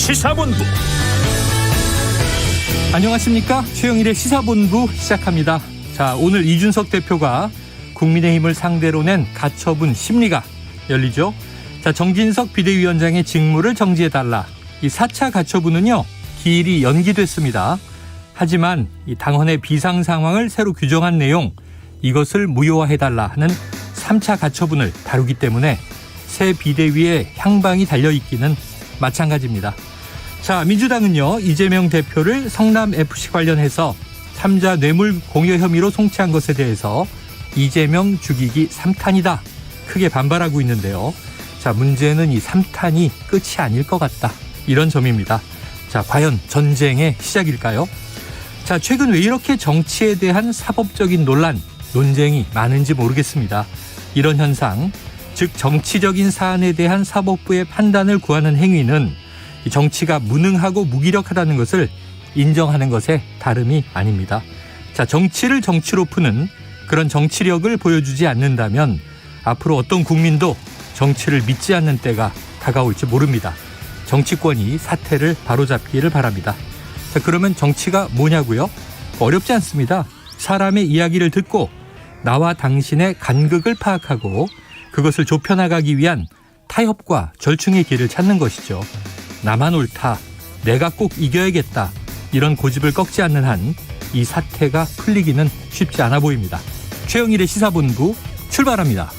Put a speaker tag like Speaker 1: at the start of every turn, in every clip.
Speaker 1: 시사본부.
Speaker 2: 안녕하십니까. 최영일의 시사본부 시작합니다. 자, 오늘 이준석 대표가 국민의힘을 상대로 낸 가처분 심리가 열리죠. 자, 정진석 비대위원장의 직무를 정지해달라. 이 4차 가처분은요, 기일이 연기됐습니다. 하지만 이 당헌의 비상 상황을 새로 규정한 내용, 이것을 무효화해달라 하는 3차 가처분을 다루기 때문에 새 비대위에 향방이 달려있기는 마찬가지입니다. 자, 민주당은요, 이재명 대표를 성남FC 관련해서 3자 뇌물 공여 혐의로 송치한 것에 대해서 이재명 죽이기 3탄이다. 크게 반발하고 있는데요. 자, 문제는 이 3탄이 끝이 아닐 것 같다. 이런 점입니다. 자, 과연 전쟁의 시작일까요? 자, 최근 왜 이렇게 정치에 대한 사법적인 논란, 논쟁이 많은지 모르겠습니다. 이런 현상, 즉 정치적인 사안에 대한 사법부의 판단을 구하는 행위는 정치가 무능하고 무기력하다는 것을 인정하는 것에 다름이 아닙니다. 자, 정치를 정치로 푸는 그런 정치력을 보여주지 않는다면 앞으로 어떤 국민도 정치를 믿지 않는 때가 다가올지 모릅니다. 정치권이 사태를 바로잡기를 바랍니다. 자, 그러면 정치가 뭐냐고요? 어렵지 않습니다. 사람의 이야기를 듣고 나와 당신의 간극을 파악하고 그것을 좁혀나가기 위한 타협과 절충의 길을 찾는 것이죠. 나만 옳다, 내가 꼭 이겨야겠다, 이런 고집을 꺾지 않는 한 이 사태가 풀리기는 쉽지 않아 보입니다. 최영일의 시사본부 출발합니다.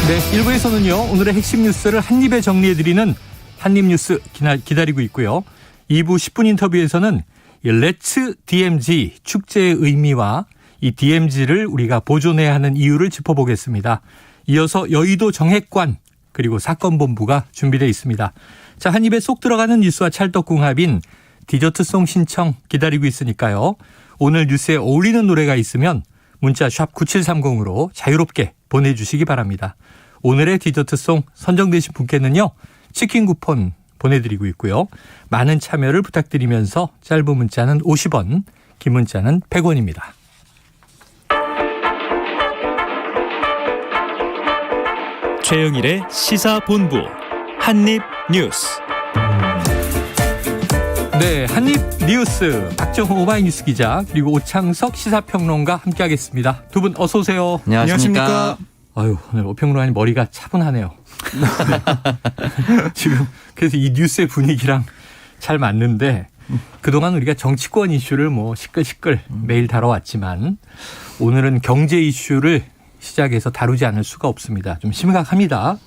Speaker 2: 네, 1부에서는요, 오늘의 핵심 뉴스를 한입에 정리해드리는 한입뉴스 기다리고 있고요. 2부 10분 인터뷰에서는 렛츠 DMZ 축제의 의미와 이 DMZ를 우리가 보존해야 하는 이유를 짚어보겠습니다. 이어서 여의도 정액관 그리고 사건본부가 준비되어 있습니다. 자, 한 입에 쏙 들어가는 뉴스와 찰떡궁합인 디저트송 신청 기다리고 있으니까요. 오늘 뉴스에 어울리는 노래가 있으면 문자 샵 9730으로 자유롭게 보내주시기 바랍니다. 오늘의 디저트송 선정되신 분께는요, 치킨 쿠폰 보내드리고 있고요. 많은 참여를 부탁드리면서 짧은 문자는 50원, 긴 문자는 100원입니다.
Speaker 1: 최영일의 시사본부 한입뉴스.
Speaker 2: 네, 한입뉴스 박정호 오마이뉴스 기자 그리고 오창석 시사평론가 함께하겠습니다. 두 분 어서 오세요.
Speaker 3: 안녕하십니까.
Speaker 2: 아유, 오늘 오평론가님 머리가 차분하네요. 네. 지금 그래서 이 뉴스의 분위기랑 잘 맞는데 그동안 우리가 정치권 이슈를 뭐 시끌시끌 매일 다뤄왔지만 오늘은 경제 이슈를 시작해서 다루지 않을 수가 없습니다. 좀 심각합니다.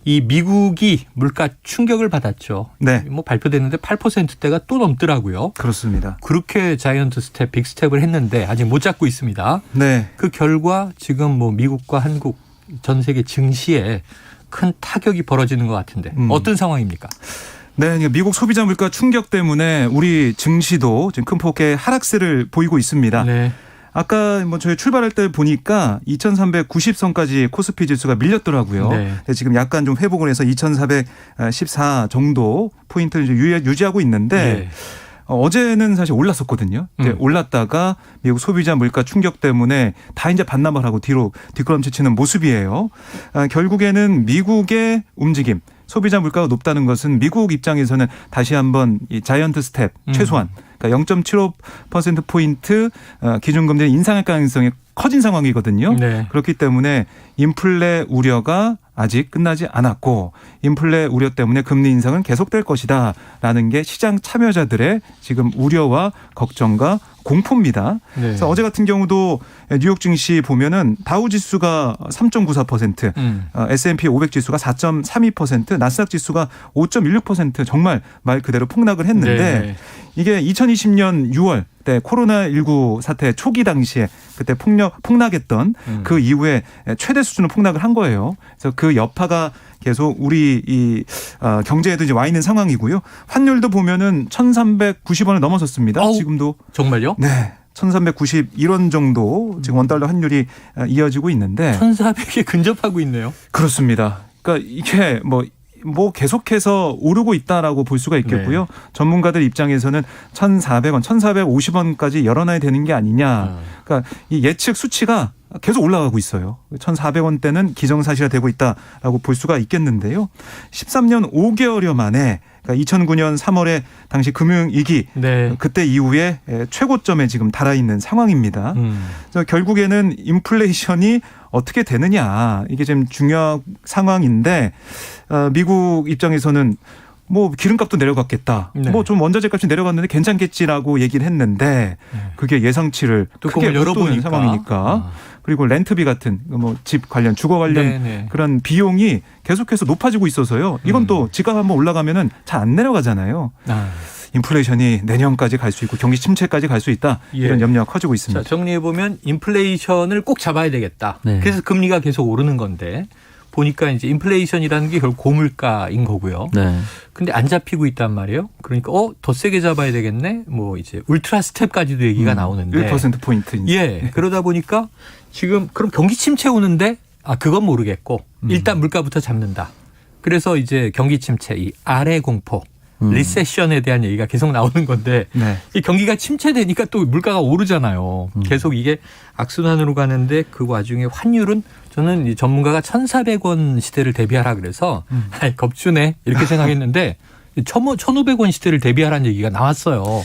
Speaker 2: 이 미국이 물가 충격을 받았죠.
Speaker 3: 네.
Speaker 2: 뭐 발표됐는데 8%대가 또 넘더라고요.
Speaker 3: 그렇습니다.
Speaker 2: 그렇게 자이언트 스텝, 빅 스텝을 했는데 아직 못 잡고 있습니다.
Speaker 3: 네.
Speaker 2: 그 결과 지금 뭐 미국과 한국 전 세계 증시에 큰 타격이 벌어지는 것 같은데 어떤 상황입니까?
Speaker 3: 네, 미국 소비자 물가 충격 때문에 우리 증시도 지금 큰 폭의 하락세를 보이고 있습니다.
Speaker 2: 네.
Speaker 3: 아까 뭐 저희 출발할 때 보니까 2,390선까지 코스피 지수가 밀렸더라고요.
Speaker 2: 네.
Speaker 3: 지금 약간 좀 회복을 해서 2,414 정도 포인트를 유지하고 있는데
Speaker 2: 네.
Speaker 3: 어제는 사실 올랐었거든요. 올랐다가 미국 소비자 물가 충격 때문에 다 이제 반납을 하고 뒤로 뒷걸음치는 모습이에요. 결국에는 미국의 움직임, 소비자 물가가 높다는 것은 미국 입장에서는 다시 한번 이 자이언트 스텝 최소한 그러니까 0.75%포인트 기준금리 인상할 가능성이 커진 상황이거든요.
Speaker 2: 네.
Speaker 3: 그렇기 때문에 인플레 우려가 아직 끝나지 않았고 인플레 우려 때문에 금리 인상은 계속될 것이다라는 게 시장 참여자들의 지금 우려와 걱정과 공포입니다. 네. 그래서 어제 같은 경우도 뉴욕 증시 보면은 다우 지수가 3.94%, S&P 500 지수가 4.32%, 나스닥 지수가 5.16% 정말 말 그대로 폭락을 했는데
Speaker 2: 네.
Speaker 3: 이게 2020년 6월 때 코로나19 사태 초기 당시에 그때 폭락했던 그 이후에 최대 수준으로 폭락을 한 거예요. 그래서 그 여파가 계속 우리 이 경제에도 이제 와 있는 상황이고요. 환율도 보면은 1,390원을 넘어섰습니다. 지금도.
Speaker 2: 정말요?
Speaker 3: 네. 1,391원 정도 지금 원달러 환율이 이어지고 있는데
Speaker 2: 1,400에 근접하고 있네요.
Speaker 3: 그렇습니다. 그러니까 이게 뭐 뭐 계속해서 오르고 있다라고 볼 수가 있겠고요. 전문가들 입장에서는 1,400원, 1,450원까지 열어놔야 되는 게 아니냐. 그러니까 이 예측 수치가 계속 올라가고 있어요. 1,400원대는 기정사실화되고 있다라고 볼 수가 있겠는데요. 13년 5개월여 만에 그러니까 2009년 3월에 당시 금융위기 그때 이후에 최고점에 지금 달아있는 상황입니다. 그래서 결국에는 인플레이션이 어떻게 되느냐 이게 지금 중요한 상황인데 미국 입장에서는 뭐 기름값도 내려갔겠다. 뭐 좀 원자재 값이 내려갔는데 괜찮겠지라고 얘기를 했는데 그게 예상치를 크게 못 도는 상황이니까. 그리고 렌트비 같은 뭐 집 관련 주거 관련 그런 비용이 계속해서 높아지고 있어서요. 이건 또 집값 한번 올라가면은 잘 안 내려가잖아요. 인플레이션이 내년까지 갈 수 있고 경기 침체까지 갈 수 있다. 이런 염려가 커지고 있습니다.
Speaker 2: 자, 정리해 보면 인플레이션을 꼭 잡아야 되겠다. 그래서 금리가 계속 오르는 건데 보니까 이제 인플레이션이라는 게 결국 고물가인 거고요. 근데 안 잡히고 있단 말이에요. 그러니까 더 세게 잡아야 되겠네. 뭐 이제 울트라 스텝까지도 얘기가 나오는데
Speaker 3: 1% 포인트.
Speaker 2: 그러다 보니까 지금 그럼 경기 침체 오는데 그건 모르겠고 일단 물가부터 잡는다. 그래서 이제 경기 침체 이 아래 공포 리세션에 대한 얘기가 계속 나오는 건데 이 경기가 침체되니까 또 물가가 오르잖아요. 계속 이게 악순환으로 가는데 그 와중에 환율은 저는 이 전문가가 1,400원 시대를 대비하라 그래서 겁주네 이렇게 생각했는데 1,500원 시대를 대비하라는 얘기가 나왔어요.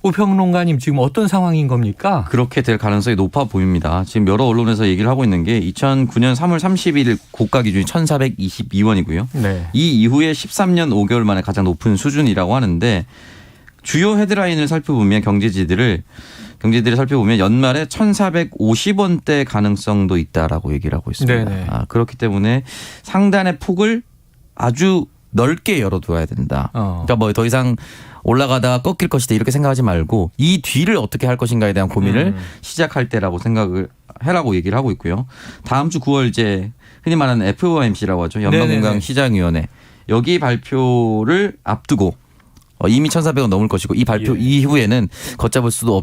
Speaker 2: 오평론가님 지금 어떤 상황인 겁니까?
Speaker 4: 그렇게 될 가능성이 높아 보입니다. 지금 여러 언론에서 얘기를 하고 있는 게 2009년 3월 30일 고가 기준이 1,422원이고요. 이 이후에 13년 5개월 만에 가장 높은 수준이라고 하는데 주요 헤드라인을 살펴보면 경제지들을 살펴보면 연말에 1,450원대 가능성도 있다라고 얘기를 하고 있습니다. 그렇기 때문에 상단의 폭을 아주 넓게 열어둬야 된다. 그러니까 뭐 더 이상 올라가다가 꺾일 것이다 이렇게 생각하지 말고 이 뒤를 어떻게 할 것인가에 대한 고민을 시작할 때라고 생각을 해라고 얘기를 하고 있고요. 다음 주 9월 이제 흔히 말하는 FOMC라고 하죠. 연방공강시장위원회 여기 발표를 앞두고 이미 1,400원 넘을 것이고 이 발표 이후에는 걷잡을 수도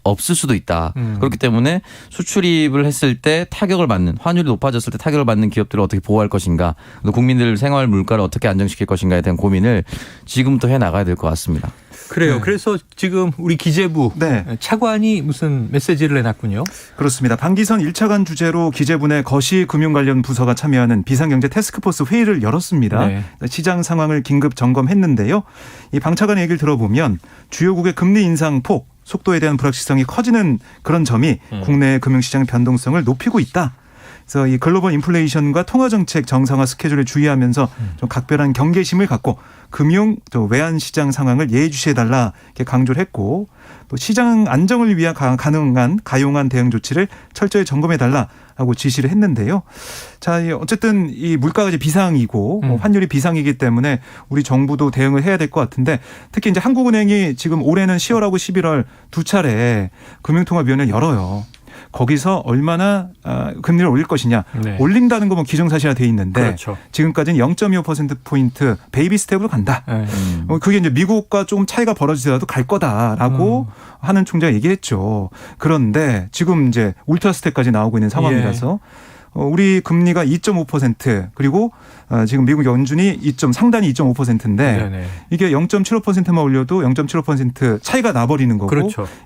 Speaker 4: 없을 수도 있다. 그렇기 때문에 수출입을 했을 때 타격을 받는 환율이 높아졌을 때 타격을 받는 기업들을 어떻게 보호할 것인가 또 국민들 생활 물가를 어떻게 안정시킬 것인가에 대한 고민을 지금부터 해나가야 될 것 같습니다.
Speaker 2: 그래요. 그래서 지금 우리 기재부 차관이 무슨 메시지를 내놨군요.
Speaker 3: 그렇습니다. 방기선 1차관 주재로 기재부 내 거시 금융 관련 부서가 참여하는 비상경제 태스크포스 회의를 열었습니다. 시장 상황을 긴급 점검했는데요. 이 방 차관의 얘기를 들어보면 주요국의 금리 인상 폭, 속도에 대한 불확실성이 커지는 그런 점이 국내 금융시장 변동성을 높이고 있다. 그래서 이 글로벌 인플레이션과 통화정책 정상화 스케줄을 주의하면서 좀 각별한 경계심을 갖고 금융 또 외환 시장 상황을 예의주시해달라 이렇게 강조를 했고 또 시장 안정을 위한 가용한 대응 조치를 철저히 점검해달라고 지시를 했는데요. 자, 어쨌든 이 물가가 이제 비상이고 환율이 비상이기 때문에 우리 정부도 대응을 해야 될 것 같은데 특히 이제 한국은행이 지금 올해는 10월하고 11월 두 차례 금융통화위원회를 열어요. 거기서 얼마나 금리를 올릴 것이냐. 올린다는 거 뭐 기정사실화 돼 있는데 지금까지는 0.25%포인트 베이비 스텝으로 간다. 그게 이제 미국과 조금 차이가 벌어지더라도 갈 거다라고 하는 총재가 얘기했죠. 그런데 지금 이제 울트라 스텝까지 나오고 있는 상황이라서 우리 금리가 2.5% 그리고 지금 미국 연준이 상단이 2.5%인데 이게 0.75%만 올려도 0.75% 차이가 나버리는 거고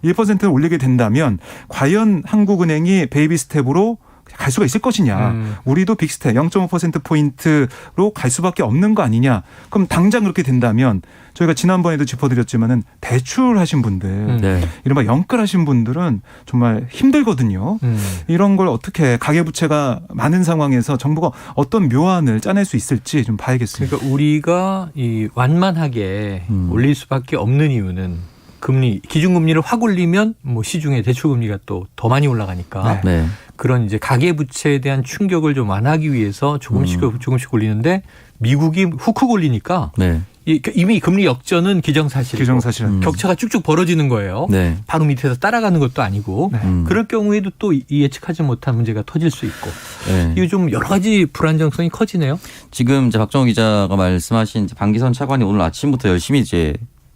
Speaker 3: 1%를 올리게 된다면 과연 한국은행이 베이비 스텝으로 갈 수가 있을 것이냐. 우리도 빅스텝 0.5%포인트로 갈 수밖에 없는 거 아니냐. 그럼 당장 그렇게 된다면 저희가 지난번에도 짚어드렸지만은 대출하신 분들 이른바 영끌하신 분들은 정말 힘들거든요. 이런 걸 어떻게 가계부채가 많은 상황에서 정부가 어떤 묘안을 짜낼 수 있을지 좀 봐야겠습니다.
Speaker 2: 그러니까 우리가 이 완만하게 올릴 수밖에 없는 이유는 기준금리를 확 올리면 뭐 시중에 대출금리가 또 더 많이 올라가니까 그런 이제 가계부채에 대한 충격을 좀 완화하기 위해서 조금씩 올리는데 미국이 훅훅 올리니까 이미 금리 역전은 기정사실이고 격차가 쭉쭉 벌어지는 거예요. 바로 밑에서 따라가는 것도 아니고 그럴 경우에도 또 예측하지 못한 문제가 터질 수 있고 이거 좀 여러 가지 불안정성이 커지네요.
Speaker 4: 지금 이제 박정호 기자가 말씀하신 방기선 차관이 오늘 아침부터 열심히 이제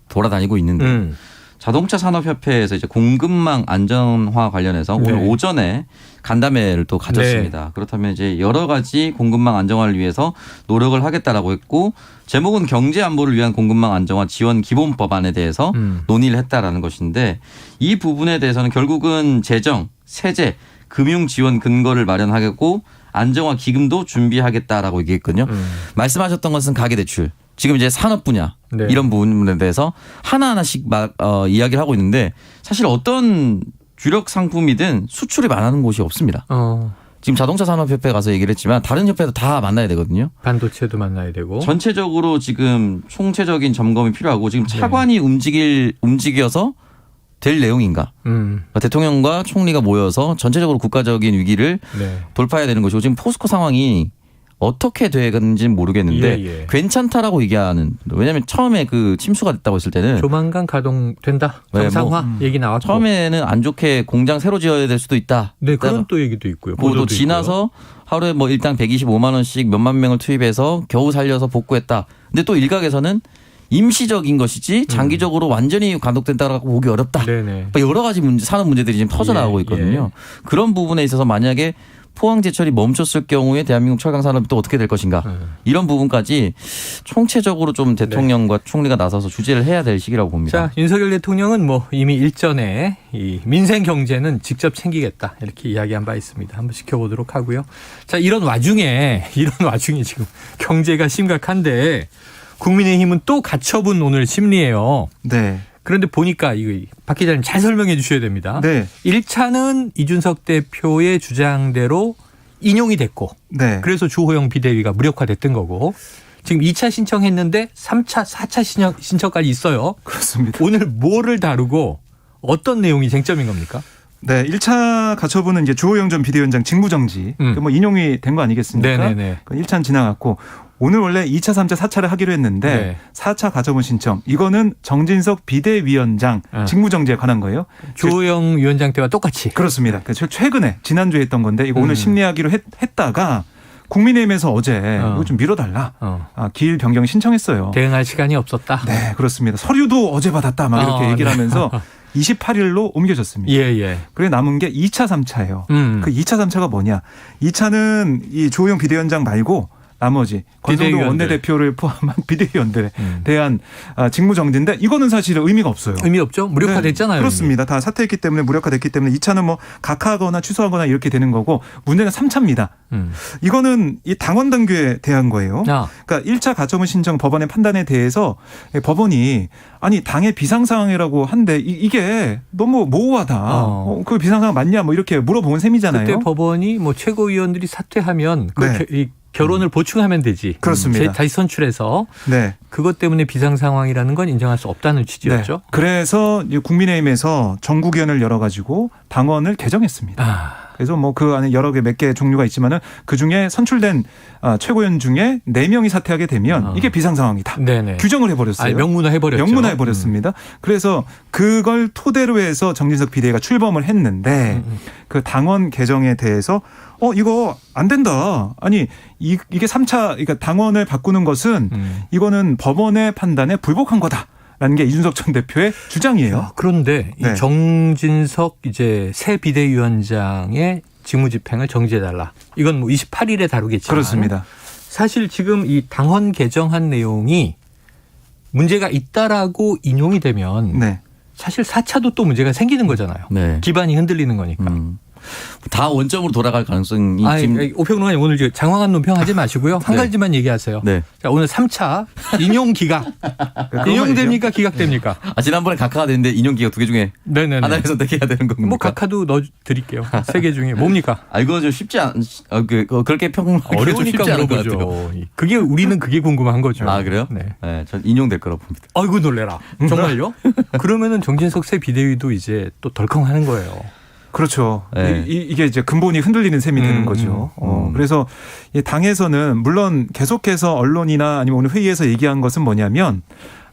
Speaker 4: 돌아다니고 있는데 자동차 산업협회에서 이제 공급망 안전화 관련해서
Speaker 2: 네.
Speaker 4: 오늘 오전에 간담회를 또 가졌습니다.
Speaker 2: 네.
Speaker 4: 그렇다면 이제 여러 가지 공급망 안정화를 위해서 노력을 하겠다라고 했고 제목은 경제 안보를 위한 공급망 안정화 지원 기본 법안에 대해서 논의를 했다라는 것인데 이 부분에 대해서는 결국은 재정, 세제, 금융 지원 근거를 마련하겠고 안정화 기금도 준비하겠다라고 얘기했거든요. 말씀하셨던 것은 가계대출. 지금 이제 산업 분야
Speaker 2: 네. 이런
Speaker 4: 이런 부분에 대해서 하나하나씩 이야기를 하고 있는데 사실 어떤 주력 상품이든 수출이 많은 곳이 없습니다. 지금 자동차 산업협회 가서 얘기를 했지만 다른 협회도 다 만나야 되거든요.
Speaker 2: 반도체도 만나야 되고.
Speaker 4: 전체적으로 지금 총체적인 점검이 필요하고 지금 차관이 움직여서 될 내용인가. 그러니까 대통령과 총리가 모여서 전체적으로 국가적인 위기를
Speaker 2: 네.
Speaker 4: 돌파해야 되는 것이고 지금 포스코 상황이 어떻게 되는지는 모르겠는데
Speaker 2: 예.
Speaker 4: 괜찮다라고 얘기하는 왜냐하면 처음에 그 침수가 됐다고 했을 때는
Speaker 2: 조만간 가동된다.
Speaker 4: 네,
Speaker 2: 정상화 얘기 나왔고.
Speaker 4: 처음에는 안 좋게 공장 새로 지어야 될 수도 있다.
Speaker 2: 네, 그런 또 얘기도 있고요.
Speaker 4: 또
Speaker 2: 보도도
Speaker 4: 지나서 하루에 뭐 일당 125만 원씩 몇만 명을 투입해서 겨우 살려서 복구했다. 근데 또 일각에서는 임시적인 것이지 장기적으로 완전히 감독된다라고 보기 어렵다.
Speaker 2: 네네.
Speaker 4: 여러 가지 문제, 산업 문제들이 지금 터져나오고 있거든요. 그런 부분에 있어서 만약에 포항 제철이 멈췄을 경우에 대한민국 철강 산업이 또 어떻게 될 것인가. 이런 부분까지 총체적으로 좀 대통령과 총리가 나서서 주제를 해야 될 시기라고 봅니다.
Speaker 2: 자, 윤석열 대통령은 뭐 이미 일전에 이 민생 경제는 직접 챙기겠다 이렇게 이야기한 바 있습니다. 한번 지켜보도록 하고요. 자, 이런 와중에 지금 경제가 심각한데 국민의힘은 또 가처분 오늘 심리예요.
Speaker 3: 네.
Speaker 2: 그런데 보니까 이거 박 기자님 잘 설명해 주셔야 됩니다.
Speaker 3: 네.
Speaker 2: 1차는 이준석 대표의 주장대로 인용이 됐고
Speaker 3: 네.
Speaker 2: 그래서 주호영 비대위가 무력화됐던 거고 지금 2차 신청했는데 3차, 4차 신청까지 있어요.
Speaker 3: 그렇습니다.
Speaker 2: 오늘 뭐를 다루고 어떤 내용이 쟁점인 겁니까?
Speaker 3: 네, 1차 가처분은 이제 주호영 전 비대위원장 직무정지 뭐 인용이 된 거 아니겠습니까?
Speaker 2: 네네네.
Speaker 3: 1차는 지나갔고 오늘 원래 2차, 3차, 4차를 하기로 했는데
Speaker 2: 네.
Speaker 3: 4차 가처분 신청 이거는 정진석 비대위원장 직무정지에 관한 거예요.
Speaker 2: 주호영 위원장 때와 똑같이.
Speaker 3: 그렇습니다. 최근에 지난주에 했던 건데 이거 오늘 심리하기로 했다가 국민의힘에서 어제 이거 좀 미뤄달라. 기일 변경 신청했어요.
Speaker 2: 대응할 시간이 없었다.
Speaker 3: 네, 그렇습니다. 서류도 어제 받았다 막 이렇게 얘기를 하면서 28일로 옮겨졌습니다.
Speaker 2: 예.
Speaker 3: 그래 남은 게 2차, 3차예요. 그 2차, 3차가 뭐냐? 2차는 이 주호영 비대위원장 말고 나머지 권성동 원내대표를 포함한 비대위원들에 대한 직무정지인데 이거는 사실 의미가 없어요.
Speaker 2: 의미 없죠? 무력화됐잖아요.
Speaker 3: 네, 그렇습니다. 다 사퇴했기 때문에 무력화됐기 때문에 2차는 뭐 각하하거나 취소하거나 이렇게 되는 거고 문제는 3차입니다. 이거는 이 당원 당규에 대한 거예요. 그러니까 1차 가처분 신청 법원의 판단에 대해서 법원이 아니 당의 비상상황이라고 한데 이게 너무 모호하다. 그 비상상황 맞냐 뭐 이렇게 물어본 셈이잖아요.
Speaker 2: 그때 법원이 뭐 최고위원들이 사퇴하면
Speaker 3: 네.
Speaker 2: 결혼을 보충하면 되지.
Speaker 3: 그렇습니다.
Speaker 2: 다시 선출해서
Speaker 3: 네.
Speaker 2: 그것 때문에 비상상황이라는 건 인정할 수 없다는 취지였죠.
Speaker 3: 네. 그래서 국민의힘에서 전국위원회를 열어가지고 당원을 개정했습니다. 그래서 뭐 그 안에 여러 개 몇 개 종류가 있지만은 그 중에 선출된 최고위원 중에 4명이 사퇴하게 되면 이게 비상상황이다.
Speaker 2: 네네.
Speaker 3: 규정을 해버렸어요.
Speaker 2: 명문화해버렸죠.
Speaker 3: 명문화해버렸습니다. 그래서 그걸 토대로 해서 정진석 비대위가 출범을 했는데 그 당원 개정에 대해서 이거 안 된다. 아니 이게 3차 그러니까 당원을 바꾸는 것은 이거는 법원의 판단에 불복한 거다. 라는 게 이준석 전 대표의 주장이에요.
Speaker 2: 그런데
Speaker 3: 네.
Speaker 2: 이 정진석 이제 새 비대위원장의 직무집행을 정지해달라. 이건 뭐 28일에 다루겠지만.
Speaker 3: 그렇습니다.
Speaker 2: 사실 지금 이 당헌 개정한 내용이 문제가 있다라고 인용이 되면
Speaker 3: 네.
Speaker 2: 사실 4차도 또 문제가 생기는 거잖아요.
Speaker 4: 네.
Speaker 2: 기반이 흔들리는 거니까.
Speaker 4: 다 원점으로 돌아갈 가능성이
Speaker 2: 지금 오평론가님 오늘 장황한 논평하지 마시고요. 한 가지만 얘기하세요.
Speaker 4: 네.
Speaker 2: 자, 오늘 3차 인용 기각. 인용됩니까? 기각됩니까?
Speaker 4: 지난번에 각하가 됐는데 인용 기각 2개 중에 하나를 선택해야 되는 겁니까?
Speaker 2: 뭐 각하도 넣어드릴게요. 3개 중에 뭡니까?
Speaker 4: 이거 좀 쉽지 그렇게 평론하기
Speaker 2: 어려우니까
Speaker 4: 쉽지 않은 것
Speaker 2: 물어보죠.
Speaker 4: 같아요.
Speaker 2: 우리는 그게 궁금한 거죠.
Speaker 4: 그래요?
Speaker 2: 네.
Speaker 4: 전 인용될 거라고 봅니다.
Speaker 2: 아이고 놀래라. 정말요? 그러면은 정진석 새 비대위도 이제 또 덜컹하는 거예요.
Speaker 3: 그렇죠.
Speaker 4: 네.
Speaker 3: 이게 이제 근본이 흔들리는 셈이 되는 거죠. 그래서 당에서는 물론 계속해서 언론이나 아니면 오늘 회의에서 얘기한 것은 뭐냐면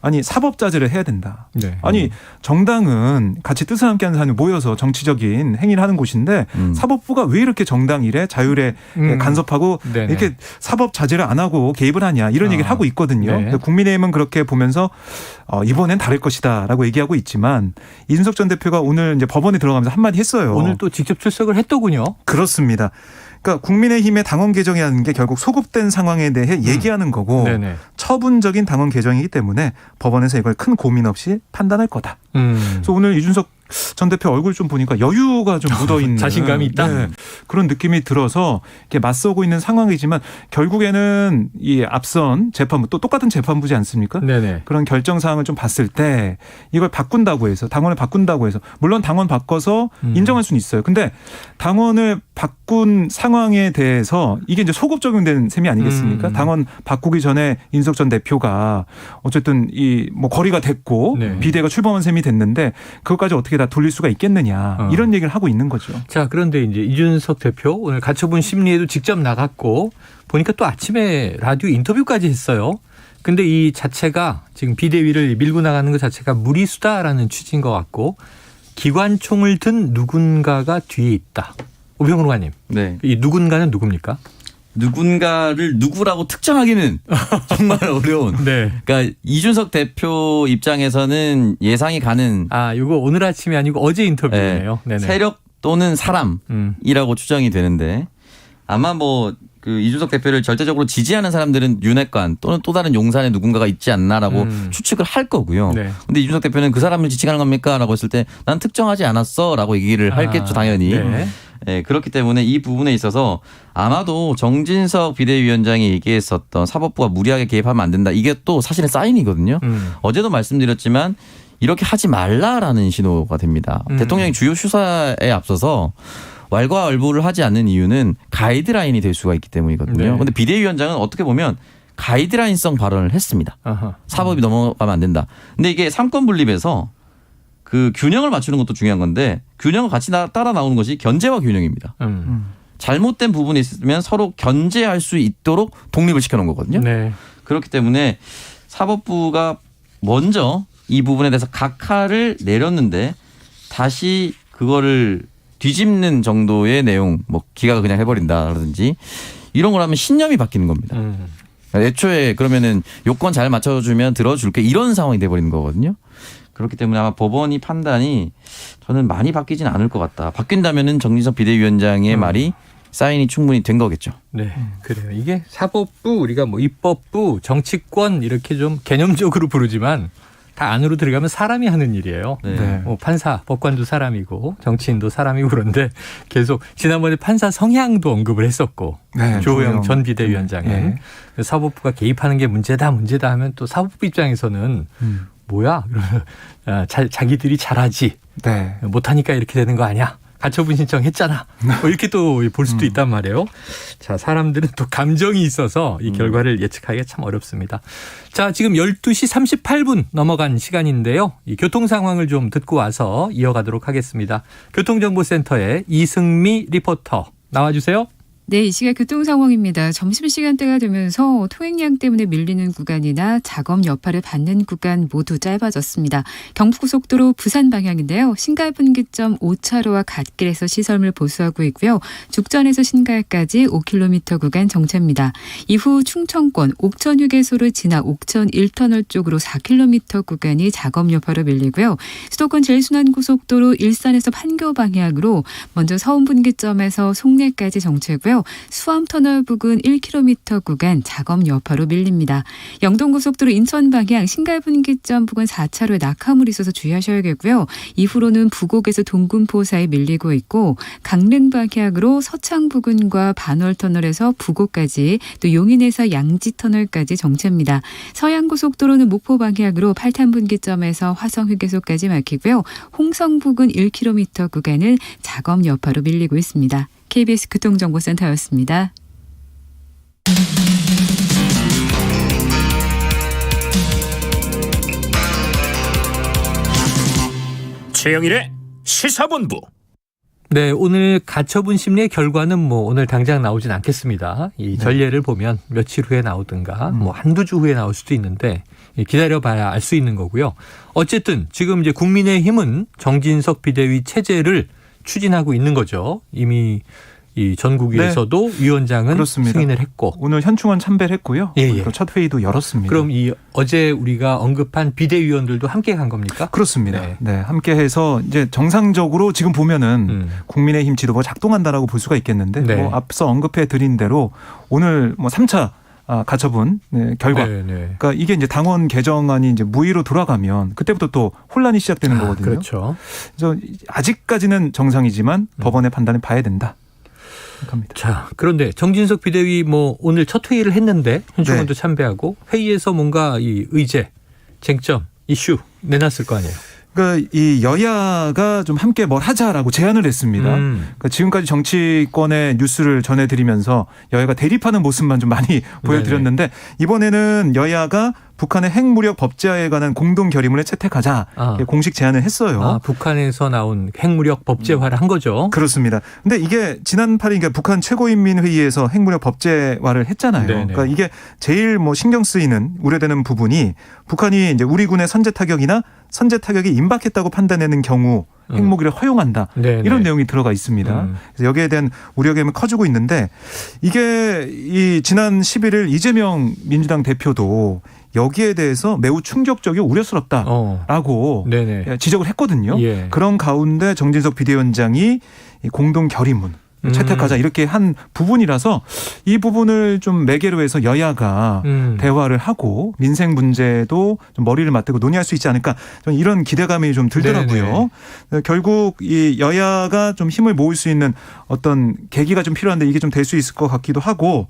Speaker 3: 아니 사법자제를 해야 된다.
Speaker 2: 네.
Speaker 3: 아니 정당은 같이 뜻을 함께하는 사람이 모여서 정치적인 행위를 하는 곳인데 사법부가 왜 이렇게 정당 일에 자율에 간섭하고
Speaker 2: 네네.
Speaker 3: 이렇게 사법자제를 안 하고 개입을 하냐 이런 얘기를 하고 있거든요.
Speaker 2: 네.
Speaker 3: 국민의힘은 그렇게 보면서 이번엔 다를 것이다라고 얘기하고 있지만 이준석 전 대표가 오늘 이제 법원에 들어가면서 한마디 했어요.
Speaker 2: 오늘 또 직접 출석을 했더군요.
Speaker 3: 그렇습니다. 그러니까 국민의힘의 당원 개정이라는 게 결국 소급된 상황에 대해 얘기하는 거고
Speaker 2: 네네.
Speaker 3: 처분적인 당원 개정이기 때문에 법원에서 이걸 큰 고민 없이 판단할 거다. 그래서 오늘 이준석 전 대표 얼굴 좀 보니까 여유가 좀 묻어있는
Speaker 2: 자신감이 있다.
Speaker 3: 네, 그런 느낌이 들어서 이렇게 맞서고 있는 상황이지만 결국에는 이 앞선 재판부 또 똑같은 재판부지 않습니까?
Speaker 2: 네네.
Speaker 3: 그런 결정 사항을 좀 봤을 때 이걸 바꾼다고 해서 당원을 바꾼다고 해서 물론 당원 바꿔서 인정할 수는 있어요. 근데 당원을 바꾼 상황에 대해서 이게 이제 소급 적용된 셈이 아니겠습니까? 당원 바꾸기 전에 이준석 전 대표가 어쨌든 이 뭐 거리가 됐고
Speaker 2: 네.
Speaker 3: 비대가 출범한 셈이 됐는데 그것까지 어떻게 다 돌릴 수가 있겠느냐 이런 얘기를 하고 있는 거죠.
Speaker 2: 자, 그런데 이제 이준석 대표 오늘 가처분 심리에도 직접 나갔고 보니까 또 아침에 라디오 인터뷰까지 했어요. 근데 이 자체가 지금 비대위를 밀고 나가는 것 자체가 무리수다라는 취지인 것 같고 기관총을 든 누군가가 뒤에 있다. 오병훈 의원님.
Speaker 4: 네.
Speaker 2: 이 누군가는 누굽니까?
Speaker 4: 누군가를 누구라고 특정하기는 정말 어려운.
Speaker 2: 네.
Speaker 4: 그러니까 이준석 대표 입장에서는 예상이 가는
Speaker 2: 이거 오늘 아침이 아니고 어제 인터뷰네요. 네네.
Speaker 4: 세력 또는 사람이라고 추정이 되는데 아마 뭐 그 이준석 대표를 절대적으로 지지하는 사람들은 윤핵관 또는 또 다른 용산에 누군가가 있지 않나라고 추측을 할 거고요.
Speaker 2: 네.
Speaker 4: 근데 이준석 대표는 그 사람을 지칭하는 겁니까? 라고 했을 때 난 특정하지 않았어 라고 얘기를 하겠죠 당연히.
Speaker 2: 네.
Speaker 4: 네, 그렇기 때문에 이 부분에 있어서 아마도 정진석 비대위원장이 얘기했었던 사법부가 무리하게 개입하면 안 된다. 이게 또 사실은 사인이거든요. 어제도 말씀드렸지만 이렇게 하지 말라라는 신호가 됩니다. 대통령이 주요 수사에 앞서서 왈가왈부를 하지 않는 이유는 가이드라인이 될 수가 있기 때문이거든요. 그런데
Speaker 2: 네.
Speaker 4: 비대위원장은 어떻게 보면 가이드라인성 발언을 했습니다. 사법이 넘어가면 안 된다. 근데 이게 삼권 분립에서 그 균형을 맞추는 것도 중요한 건데 균형을 같이 따라 나오는 것이 견제와 균형입니다. 잘못된 부분이 있으면 서로 견제할 수 있도록 독립을 시켜놓은 거거든요.
Speaker 2: 네.
Speaker 4: 그렇기 때문에 사법부가 먼저 이 부분에 대해서 각하를 내렸는데 다시 그거를 뒤집는 정도의 내용, 뭐 기각을 그냥 해버린다라든지 이런 걸 하면 신념이 바뀌는 겁니다. 애초에 그러면은 요건 잘 맞춰주면 들어줄게 이런 상황이 돼버리는 거거든요. 그렇기 때문에 아마 법원이 판단이 저는 많이 바뀌진 않을 것 같다. 바뀐다면은 정진석 비대위원장의 말이 사인이 충분히 된 거겠죠.
Speaker 2: 네, 그래요. 이게 사법부, 우리가 뭐 입법부, 정치권 이렇게 좀 개념적으로 부르지만 다 안으로 들어가면 사람이 하는 일이에요.
Speaker 4: 네.
Speaker 2: 뭐 판사, 법관도 사람이고 정치인도 사람이고 그런데 계속 지난번에 판사 성향도 언급을 했었고
Speaker 3: 네,
Speaker 2: 조호영 전 비대위원장은
Speaker 3: 네.
Speaker 2: 사법부가 개입하는 게 문제다 하면 또 사법부 입장에서는 뭐야? 그러면 자기들이 잘하지.
Speaker 3: 네.
Speaker 2: 못하니까 이렇게 되는 거 아니야? 가처분 신청했잖아. 뭐 이렇게 또 볼 수도 있단 말이에요. 자, 사람들은 또 감정이 있어서 이 결과를 예측하기가 참 어렵습니다. 자, 지금 12시 38분 넘어간 시간인데요. 이 교통 상황을 좀 듣고 와서 이어가도록 하겠습니다. 교통정보센터의 이승미 리포터 나와주세요.
Speaker 5: 네, 이 시각 교통 상황입니다. 점심시간대가 되면서 통행량 때문에 밀리는 구간이나 작업 여파를 받는 구간 모두 짧아졌습니다. 경부고속도로 부산 방향인데요. 신갈분기점 5차로와 갓길에서 시설물 보수하고 있고요. 죽전에서 신갈까지 5km 구간 정체입니다. 이후 충청권 옥천휴게소를 지나 옥천 1터널 쪽으로 4km 구간이 작업 여파로 밀리고요. 수도권 제일순환고속도로 일산에서 판교 방향으로 먼저 서운분기점에서 송내까지 정체고요. 수암터널 부근 1km 구간 작업 여파로 밀립니다. 영동고속도로 인천 방향 신갈분기점 부근 4차로에 낙하물이 있어서 주의하셔야겠고요. 이후로는 부곡에서 동군포 사이 밀리고 있고 강릉 방향으로 서창 부근과 반월터널에서 부곡까지 또 용인에서 양지터널까지 정체입니다. 서양고속도로는 목포 방향으로 팔탄분기점에서 화성휴게소까지 막히고요. 홍성 부근 1km 구간은 작업 여파로 밀리고 있습니다. KBS 교통정보센터였습니다.
Speaker 1: 최영일의 시사본부.
Speaker 2: 네, 오늘 가처분 심리의 결과는 뭐 오늘 당장 나오진 않겠습니다. 이 전례를 보면 며칠 후에 나오든가 뭐 한두 주 후에 나올 수도 있는데 기다려봐야 알 수 있는 거고요. 어쨌든 지금 이제 국민의힘은 정진석 비대위 체제를 추진하고 있는 거죠. 이미 이 전국위에서도 위원장은
Speaker 3: 그렇습니다.
Speaker 2: 승인을 했고
Speaker 3: 오늘 현충원 참배했고요.
Speaker 2: 예.
Speaker 3: 또 첫 회의도 열었습니다.
Speaker 2: 그럼 이 어제 우리가 언급한 비대위원들도 함께 간 겁니까?
Speaker 3: 그렇습니다.
Speaker 2: 네.
Speaker 3: 네, 함께해서 이제 정상적으로 지금 보면은 국민의힘 지도부가 작동한다라고 볼 수가 있겠는데
Speaker 2: 네.
Speaker 3: 뭐 앞서 언급해 드린 대로 오늘 뭐 3차 가처분 결과.
Speaker 2: 네.
Speaker 3: 그러니까 이게 이제 당원 개정안이 이제 무의로 돌아가면 그때부터 또 혼란이 시작되는 거거든요.
Speaker 2: 그렇죠.
Speaker 3: 그래서 아직까지는 정상이지만 법원의 판단을 봐야 된다. 합니다.
Speaker 2: 자, 그런데 정진석 비대위 뭐 오늘 첫 회의를 했는데 현충원도
Speaker 3: 네.
Speaker 2: 참배하고 회의에서 뭔가 이 의제, 쟁점, 이슈 내놨을 거 아니에요.
Speaker 3: 그러니까 이 여야가 좀 함께 뭘 하자라고 제안을 했습니다. 그러니까 지금까지 정치권의 뉴스를 전해드리면서 여야가 대립하는 모습만 좀 많이 보여드렸는데 이번에는 여야가 북한의 핵무력 법제화에 관한 공동 결의문을 채택하자 공식 제안을 했어요.
Speaker 2: 북한에서 나온 핵무력 법제화를 한 거죠.
Speaker 3: 그렇습니다. 근데 이게 지난 8일 그러니까 북한 최고인민회의에서 핵무력 법제화를 했잖아요.
Speaker 2: 네네.
Speaker 3: 그러니까 이게 제일 뭐 신경 쓰이는 우려되는 부분이 북한이 이제 우리 군의 선제 타격이나 선제 타격이 임박했다고 판단하는 경우 핵무기를 허용한다.
Speaker 2: 네네.
Speaker 3: 이런 내용이 들어가 있습니다. 그래서 여기에 대한 우려감이 커지고 있는데 이게 이 지난 11일 이재명 민주당 대표도 여기에 대해서 매우 충격적이고 우려스럽다라고 지적을 했거든요.
Speaker 2: 예.
Speaker 3: 그런 가운데 정진석 비대위원장이 공동 결의문 채택하자 이렇게 한 부분이라서 이 부분을 좀 매개로 해서 여야가 대화를 하고 민생 문제도 좀 머리를 맞대고 논의할 수 있지 않을까 좀 이런 기대감이 좀 들더라고요. 네네. 결국 이 여야가 좀 힘을 모을 수 있는 어떤 계기가 좀 필요한데 이게 좀 될 수 있을 것 같기도 하고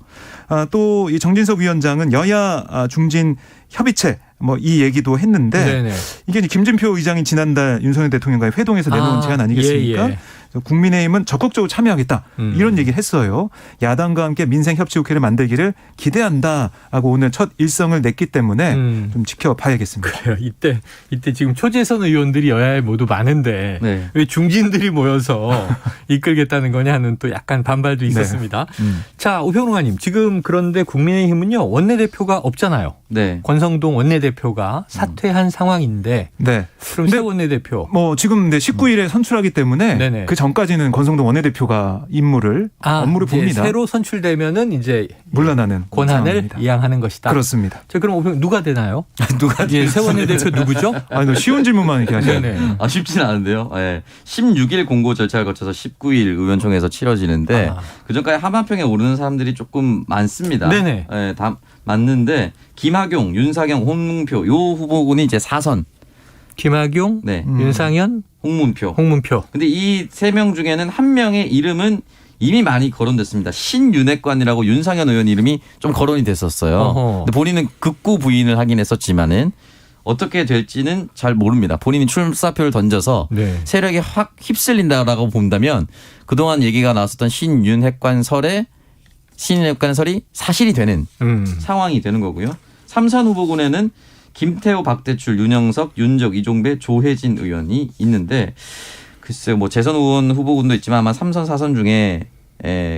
Speaker 3: 또 이 정진석 위원장은 여야 중진 협의체 뭐 이 얘기도 했는데 네네. 이게 이제 김진표 의장이 지난달 윤석열 대통령과의 회동에서 내놓은 제안 아니겠습니까?
Speaker 2: 예.
Speaker 3: 국민의힘은 적극적으로 참여하겠다 이런 얘기를 했어요. 야당과 함께 민생협치국회를 만들기를 기대한다라고 오늘 첫 일성을 냈기 때문에 좀 지켜봐야겠습니다.
Speaker 2: 그래요. 이때 지금 초재선 의원들이 여야에 모두 많은데
Speaker 4: 네.
Speaker 2: 왜 중진들이 모여서 이끌겠다는 거냐 하는 또 약간 반발도 있었습니다.
Speaker 3: 네.
Speaker 2: 자, 오평론가님 지금 그런데 국민의힘은요 원내대표가 없잖아요.
Speaker 4: 네.
Speaker 2: 권성동 원내대표가 사퇴한 상황인데
Speaker 3: 네.
Speaker 2: 그럼 새 원내대표
Speaker 3: 뭐 지금 19일에 선출하기 때문에
Speaker 2: 네네.
Speaker 3: 그 전까지는 권성동 원내대표가 업무를 봅니다.
Speaker 2: 새로 선출되면은 이제
Speaker 3: 물러나는
Speaker 2: 권한을
Speaker 3: 상황입니다.
Speaker 2: 이양하는 것이다.
Speaker 3: 그렇습니다.
Speaker 2: 자, 그럼 오평 누가 되나요?
Speaker 4: 누가
Speaker 2: 새 원내대표 누구죠?
Speaker 3: 아니, 쉬운 질문만 이렇게 하시네.
Speaker 2: 네네.
Speaker 4: 쉽지는 않은데요. 네. 16일 공고 절차를 거쳐서 19일 의원총회에서 치러지는데 그전까지 하마평에 오르는 사람들이 조금 많습니다.
Speaker 2: 네네.
Speaker 4: 네, 다 맞는데 김학용, 윤사경, 홍문표 요 후보군이 이제 4선.
Speaker 2: 김학용,
Speaker 4: 네.
Speaker 2: 윤상현,
Speaker 4: 홍문표.
Speaker 2: 근데
Speaker 4: 이 세 명 중에는 한 명의 이름은 이미 많이 거론됐습니다. 신윤핵관이라고 윤상현 의원 이름이 좀 거론이 됐었어요. 근데 본인은 극구 부인을 하긴 했었지만은 어떻게 될지는 잘 모릅니다. 본인이 출사표를 던져서 세력에 확 휩쓸린다라고 본다면 그동안 얘기가 나왔었던 신윤핵관 설이 사실이 되는 상황이 되는 거고요. 3선 후보군에는 김태호, 박대출, 윤영석, 윤적, 이종배, 조혜진 의원이 있는데 글쎄요, 뭐 재선 의원 후보군도 있지만 아마 3선, 4선 중에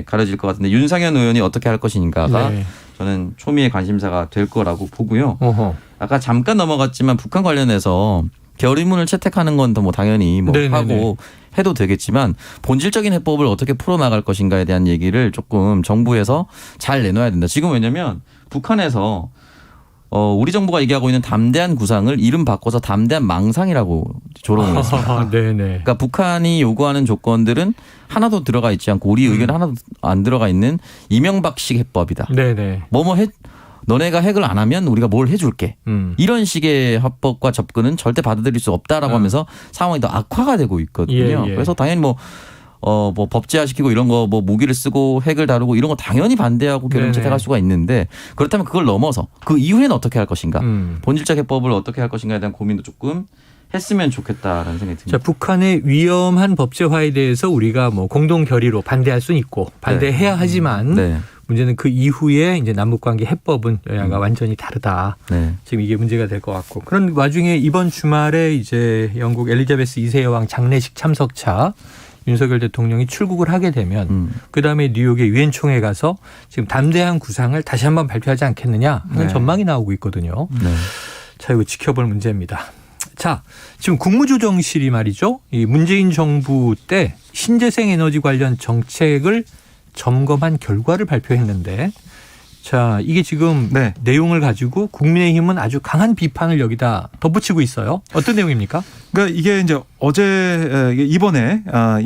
Speaker 4: 가려질 것 같은데 윤상현 의원이 어떻게 할 것인가가 저는 초미의 관심사가 될 거라고 보고요. 아까 잠깐 넘어갔지만 북한 관련해서 결의문을 채택하는 건 더 뭐 당연히 뭐 하고 해도 되겠지만 본질적인 해법을 어떻게 풀어나갈 것인가에 대한 얘기를 조금 정부에서 잘 내놔야 된다. 지금 왜냐면 북한에서 우리 정부가 얘기하고 있는 담대한 구상을 이름 바꿔서 담대한 망상이라고 조롱을 했습니다. 그러니까 북한이 요구하는 조건들은 하나도 들어가 있지 않고 우리 의견 하나도 안 들어가 있는 이명박식 해법이다. 너네가 핵을 안 하면 우리가 뭘 해줄게. 이런 식의 합법과 접근은 절대 받아들일 수 없다라고 하면서 상황이 더 악화가 되고 있거든요. 그래서 당연히 뭐 법제화시키고 이런 거 뭐 무기를 쓰고 핵을 다루고 이런 거 당연히 반대하고 결의문 채택할 수가 있는데 그렇다면 그걸 넘어서 그 이후에는 어떻게 할 것인가. 본질적 해법을 어떻게 할 것인가에 대한 고민도 조금 했으면 좋겠다라는 생각이 듭니다.
Speaker 2: 자, 북한의 위험한 법제화에 대해서 우리가 뭐 공동 결의로 반대할 수는 있고 반대해야 하지만 문제는 그 이후에 이제 남북관계 해법은 여야가 완전히 다르다. 지금 이게 문제가 될 것 같고 그런 와중에 이번 주말에 이제 영국 엘리자베스 2세 여왕 장례식 참석차 윤석열 대통령이 출국을 하게 되면 그다음에 뉴욕의 유엔 총회 가서 지금 담대한 구상을 다시 한번 발표하지 않겠느냐 하는 전망이 나오고 있거든요. 자, 자, 이거 지켜볼 문제입니다. 자, 지금 국무조정실이 말이죠. 이 문재인 정부 때 신재생 에너지 관련 정책을 점검한 결과를 발표했는데, 자, 이게 지금
Speaker 3: 네.
Speaker 2: 내용을 가지고 국민의힘은 아주 강한 비판을 여기다 덧붙이고 있어요. 어떤 내용입니까?
Speaker 3: 그러니까 이게 이제 어제 이번에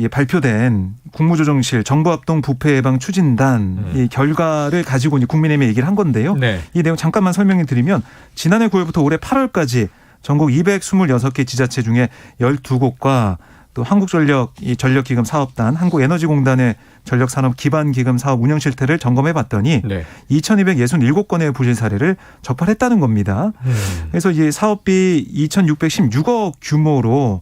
Speaker 3: 발표된 국무조정실 정부합동 부패 예방 추진단 이 결과를 가지고 이제 국민의힘에 얘기를 한 건데요.
Speaker 2: 네.
Speaker 3: 이 내용 잠깐만 설명해 드리면 지난해 9월부터 올해 8월까지 전국 226개 지자체 중에 12곳과 또 한국전력 이 전력기금 사업단, 한국에너지공단의 전력산업기반기금 사업 운영 실태를 점검해 봤더니
Speaker 2: 네.
Speaker 3: 2,267건의 부실 사례를 적발했다는 겁니다. 그래서 이 사업비 2,616억 규모로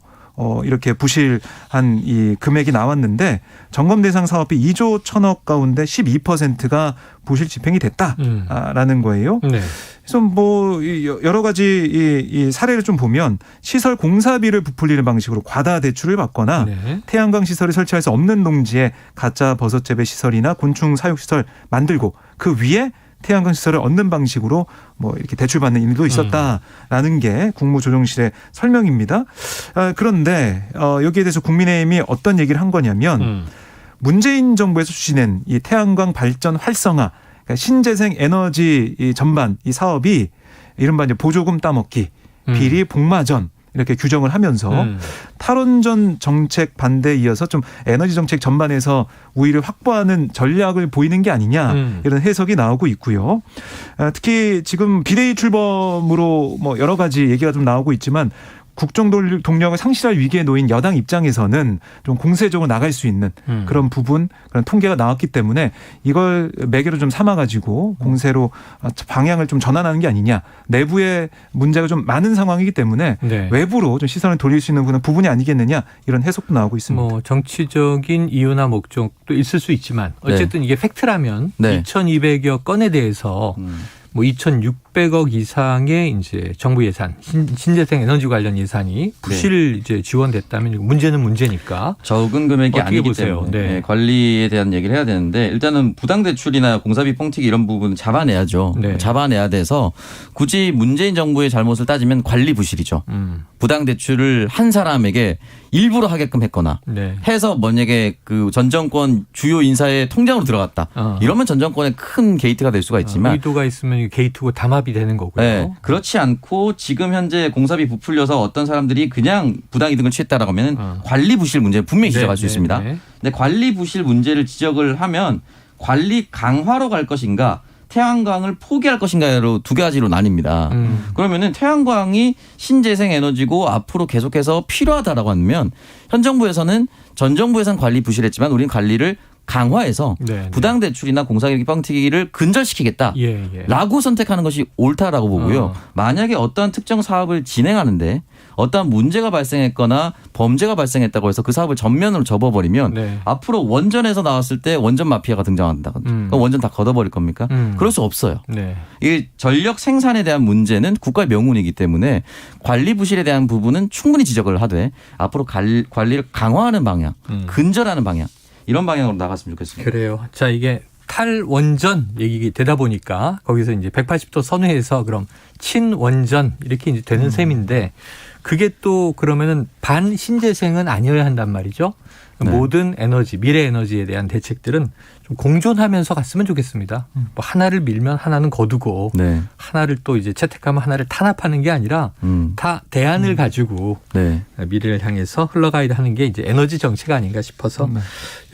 Speaker 3: 이렇게 부실한 이 금액이 나왔는데 점검 대상 사업비 2조 1천억 가운데 12%가 부실 집행이 됐다라는 거예요.
Speaker 2: 네.
Speaker 3: 그래서 뭐 여러 가지 이 사례를 좀 보면 시설 공사비를 부풀리는 방식으로 과다 대출을 받거나
Speaker 2: 네.
Speaker 3: 태양광 시설을 설치할 수 없는 농지에 가짜 버섯 재배 시설이나 곤충 사육 시설 만들고 그 위에 태양광 시설을 얻는 방식으로 뭐 이렇게 대출받는 일도 있었다라는 게 국무조정실의 설명입니다. 그런데 여기에 대해서 국민의힘이 어떤 얘기를 한 거냐면 문재인 정부에서 추진한 이 태양광 발전 활성화, 그러니까 신재생 에너지 이 전반 이 사업이 이른바 이제 보조금 따먹기, 비리 복마전 이렇게 규정을 하면서 탈원전 정책 반대에 이어서 좀 에너지 정책 전반에서 우위를 확보하는 전략을 보이는 게 아니냐 이런 해석이 나오고 있고요. 특히 지금 비대위 출범으로 뭐 여러 가지 얘기가 좀 나오고 있지만 국정 동력을 상실할 위기에 놓인 여당 입장에서는 좀 공세적으로 나갈 수 있는 그런 부분, 그런 통계가 나왔기 때문에 이걸 매개로 좀 삼아가지고 공세로 방향을 좀 전환하는 게 아니냐. 내부에 문제가 좀 많은 상황이기 때문에
Speaker 2: 네.
Speaker 3: 외부로 좀 시선을 돌릴 수 있는 그런 부분이 아니겠느냐 이런 해석도 나오고 있습니다.
Speaker 2: 뭐 정치적인 이유나 목적도 있을 수 있지만 어쨌든 이게 팩트라면
Speaker 4: 네.
Speaker 2: 2,200여 건에 대해서 뭐 2,600억 이상의 이제 정부 예산, 신재생 에너지 관련 예산이 부실 이제 지원됐다면 문제는 문제니까.
Speaker 4: 적은 금액이 아니기
Speaker 2: 보세요?
Speaker 4: 때문에
Speaker 2: 네.
Speaker 4: 관리에 대한 얘기를 해야 되는데 일단은 부당 대출이나 공사비 뻥튀기 이런 부분은 잡아내야죠.
Speaker 2: 네.
Speaker 4: 잡아내야 돼서 굳이 문재인 정부의 잘못을 따지면 관리 부실이죠. 부당 대출을 한 사람에게 일부러 하게끔 했거나
Speaker 2: 네.
Speaker 4: 해서 만약에 그 전 정권 주요 인사의 통장으로 들어갔다. 이러면 전 정권의 큰 게이트가 될 수가 있지만
Speaker 2: 의도가 있으면 게이트고 담합이 되는 거고요.
Speaker 4: 네, 그렇지 않고 지금 현재 공사비 부풀려서 어떤 사람들이 그냥 부당 이득을 취했다라고 하면 관리 부실 문제 분명히 지적할 수 있습니다. 근데 관리 부실 문제를 지적을 하면 관리 강화로 갈 것인가 태양광을 포기할 것인가로 두 가지로 나뉩니다. 그러면은 태양광이 신재생 에너지고 앞으로 계속해서 필요하다라고 하면 현 정부에서는 전 정부에서는 관리 부실했지만 우리는 관리를 강화해서 부당 대출이나 공사기기 뻥튀기를 근절시키겠다라고 선택하는 것이 옳다라고 보고요. 만약에 어떠한 특정 사업을 진행하는데 어떠한 문제가 발생했거나 범죄가 발생했다고 해서 그 사업을 전면으로 접어버리면 앞으로 원전에서 나왔을 때 원전 마피아가 등장한다. 그럼 원전 다 걷어버릴 겁니까? 그럴 수 없어요. 이 전력 생산에 대한 문제는 국가의 명운이기 때문에 관리 부실에 대한 부분은 충분히 지적을 하되 앞으로 관리를 강화하는 방향, 근절하는 방향 이런 방향으로 나갔으면 좋겠습니다.
Speaker 2: 그래요. 자, 이게 탈원전 얘기 되다 보니까 거기서 이제 180도 선회해서 그럼 친원전 이렇게 이제 되는 셈인데 그게 또 그러면은 반신재생은 아니어야 한단 말이죠.
Speaker 4: 네.
Speaker 2: 모든 에너지, 미래 에너지에 대한 대책들은 좀 공존하면서 갔으면 좋겠습니다. 뭐 하나를 밀면 하나는 거두고 하나를 또 이제 채택하면 하나를 탄압하는 게 아니라 다 대안을 가지고 미래를 향해서 흘러가야 하는 게 이제 에너지 정책 아닌가 싶어서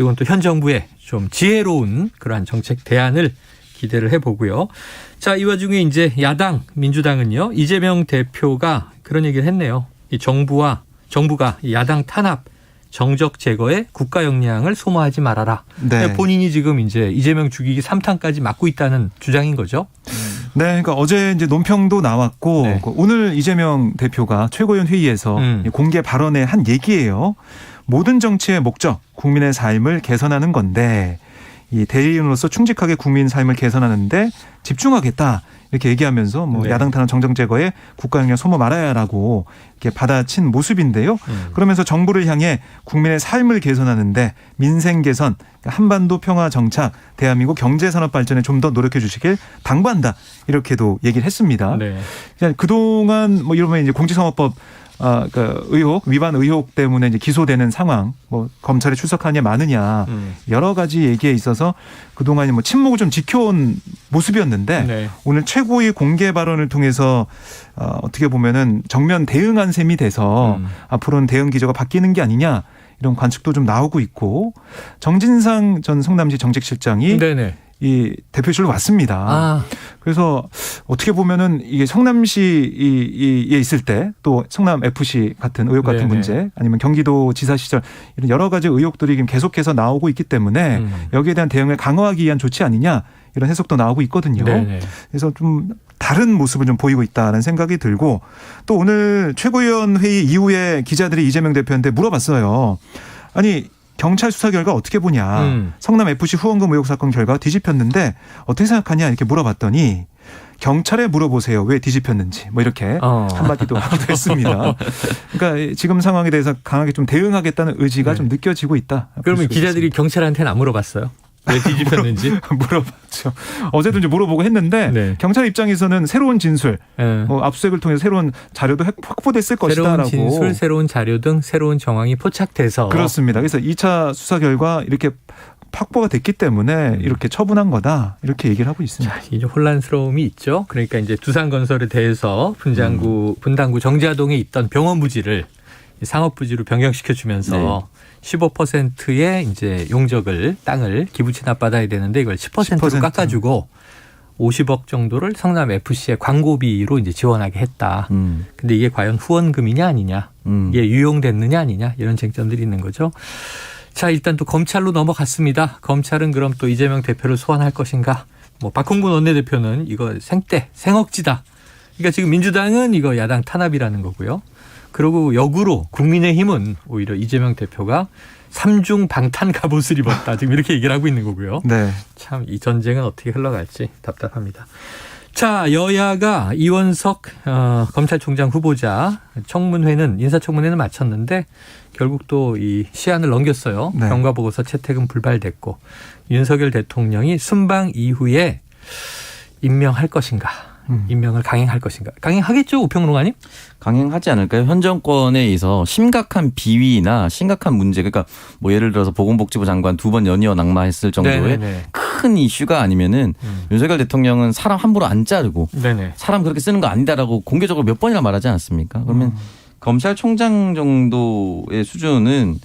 Speaker 2: 이건 또 현 정부의 좀 지혜로운 그러한 정책 대안을 기대를 해보고요. 자, 이 와중에 이제 야당 민주당은요. 이재명 대표가 그런 얘기를 했네요. 이 정부가 이 야당 탄압 정적 제거에 국가 역량을 소모하지 말아라. 본인이 지금 이제 이재명 죽이기 3탄까지 맡고 있다는 주장인 거죠.
Speaker 3: 네, 그러니까 어제 이제 논평도 나왔고 오늘 이재명 대표가 최고위원 회의에서 공개 발언에 한 얘기예요. 모든 정치의 목적, 국민의 삶을 개선하는 건데 이 대리인으로서 충직하게 국민 삶을 개선하는데 집중하겠다. 이렇게 얘기하면서 뭐
Speaker 2: 네.
Speaker 3: 야당 탄압 정정 제거에 국가 역량 소모 말아야라고 이렇게 받아친 모습인데요. 그러면서 정부를 향해 국민의 삶을 개선하는데 민생 개선, 한반도 평화 정착, 대한민국 경제 산업 발전에 좀 더 노력해 주시길 당부한다. 이렇게도 얘기를 했습니다.
Speaker 2: 네.
Speaker 3: 그동안 뭐 이러면 이제 공직선거법 그 의혹, 위반 의혹 때문에 이제 기소되는 상황, 뭐 검찰에 출석하느냐 마느냐 여러 가지 얘기에 있어서 그동안 뭐 침묵을 좀 지켜온 모습이었는데
Speaker 2: 네.
Speaker 3: 오늘 최고위 공개 발언을 통해서 어떻게 보면은 정면 대응한 셈이 돼서 앞으로는 대응 기조가 바뀌는 게 아니냐 이런 관측도 좀 나오고 있고 정진상 전 성남시 정책실장이
Speaker 2: 네네.
Speaker 3: 이 대표실로 왔습니다.
Speaker 2: 아.
Speaker 3: 그래서 어떻게 보면은 이게 성남시에 있을 때 또 성남 FC 같은 의혹 같은
Speaker 2: 네네.
Speaker 3: 문제 아니면 경기도 지사 시절 이런 여러 가지 의혹들이 지금 계속해서 나오고 있기 때문에 여기에 대한 대응을 강화하기 위한 조치 아니냐 이런 해석도 나오고 있거든요.
Speaker 2: 네네.
Speaker 3: 그래서 좀 다른 모습을 좀 보이고 있다는 생각이 들고 또 오늘 최고위원 회의 이후에 기자들이 이재명 대표한테 물어봤어요. 아니 경찰 수사 결과 어떻게 보냐. 성남 FC 후원금 의혹 사건 결과 뒤집혔는데 어떻게 생각하냐 이렇게 물어봤더니 경찰에 물어보세요. 왜 뒤집혔는지 뭐 이렇게 한마디도 했습니다. 그러니까 지금 상황에 대해서 강하게 좀 대응하겠다는 의지가 좀 느껴지고 있다.
Speaker 2: 그러면 기자들이 경찰한테는 안 물어봤어요? 왜 뒤집혔는지?
Speaker 3: 물어봤죠. 어제도 이제 물어보고 했는데
Speaker 2: 네.
Speaker 3: 경찰 입장에서는 새로운 진술, 뭐 압수수색을 통해서 새로운 자료도 확보됐을 것이다라고.
Speaker 2: 새로운 진술, 새로운 자료 등 새로운 정황이 포착돼서.
Speaker 3: 그렇습니다. 그래서 2차 수사 결과 이렇게 확보가 됐기 때문에 이렇게 처분한 거다 이렇게 얘기를 하고 있습니다.
Speaker 2: 자, 이제 혼란스러움이 있죠. 그러니까 이제 두산건설에 대해서 분당구 정자동에 있던 병원 부지를 상업 부지로 변경시켜 주면서
Speaker 4: 네.
Speaker 2: 15%의 이제 용적을 땅을 기부 취납받아야 되는데 이걸 10%로
Speaker 3: 10%.
Speaker 2: 깎아주고 50억 정도를 성남 FC의 광고비로 이제 지원하게 했다. 근데 이게 과연 후원금이냐 아니냐, 이게 유용됐느냐 아니냐 이런 쟁점들이 있는 거죠. 자, 일단 또 검찰로 넘어갔습니다. 검찰은 그럼 또 이재명 대표를 소환할 것인가? 뭐 박홍근 원내대표는 이거 생억지다. 그러니까 지금 민주당은 이거 야당 탄압이라는 거고요. 그리고 역으로 국민의힘은 오히려 이재명 대표가 삼중 방탄 갑옷을 입었다. 지금 이렇게 얘기를 하고 있는 거고요.
Speaker 3: 네.
Speaker 2: 참 이 전쟁은 어떻게 흘러갈지 답답합니다. 자, 여야가 이원석 검찰총장 후보자 인사청문회는 마쳤는데 결국 또 이 시한을 넘겼어요.
Speaker 3: 네.
Speaker 2: 경과보고서 채택은 불발됐고 윤석열 대통령이 순방 이후에 임명할 것인가. 임명을 강행할 것인가. 강행하겠죠, 우평론가님?
Speaker 4: 강행하지 않을까요? 현 정권에 의해서 심각한 비위나 심각한 문제, 그러니까 뭐 예를 들어서 보건복지부 장관 2번 연이어 낙마했을 정도의
Speaker 2: 네네네.
Speaker 4: 큰 이슈가 아니면은 윤석열 대통령은 사람 함부로 안 자르고
Speaker 2: 네네.
Speaker 4: 사람 그렇게 쓰는 거 아니다라고 공개적으로 몇 번이나 말하지 않았습니까? 그러면 검찰총장 정도의 수준은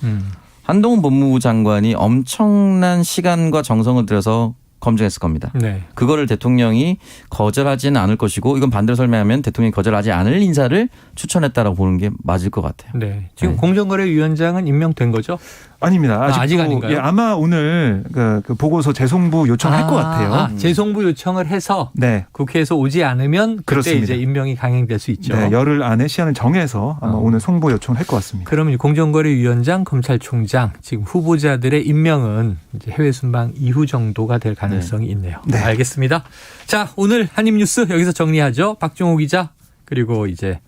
Speaker 4: 한동훈 법무부 장관이 엄청난 시간과 정성을 들여서 검증했을 겁니다.
Speaker 2: 네.
Speaker 4: 그거를 대통령이 거절하지는 않을 것이고 이건 반대로 설명하면 대통령이 거절하지 않을 인사를 추천했다라고 보는 게 맞을 것 같아요.
Speaker 2: 네. 지금
Speaker 4: 네.
Speaker 2: 공정거래위원장은 임명된 거죠?
Speaker 3: 아닙니다.
Speaker 2: 아직 아닌가요?
Speaker 3: 예, 아마 오늘 그 보고서 재송부 요청할 것 같아요.
Speaker 2: 재송부 요청을 해서
Speaker 3: 네.
Speaker 2: 국회에서 오지 않으면 그때
Speaker 3: 그렇습니다.
Speaker 2: 이제 임명이 강행될 수 있죠.
Speaker 3: 네, 열흘 안에 시한을 정해서 아마 오늘 송부 요청을 할 것 같습니다.
Speaker 2: 그러면 공정거래위원장, 검찰총장 지금 후보자들의 임명은 이제 해외 순방 이후 정도가 될 가능성이 있네요.
Speaker 3: 네.
Speaker 2: 알겠습니다. 자, 오늘 한입뉴스 여기서 정리하죠. 박종호 기자 그리고 이제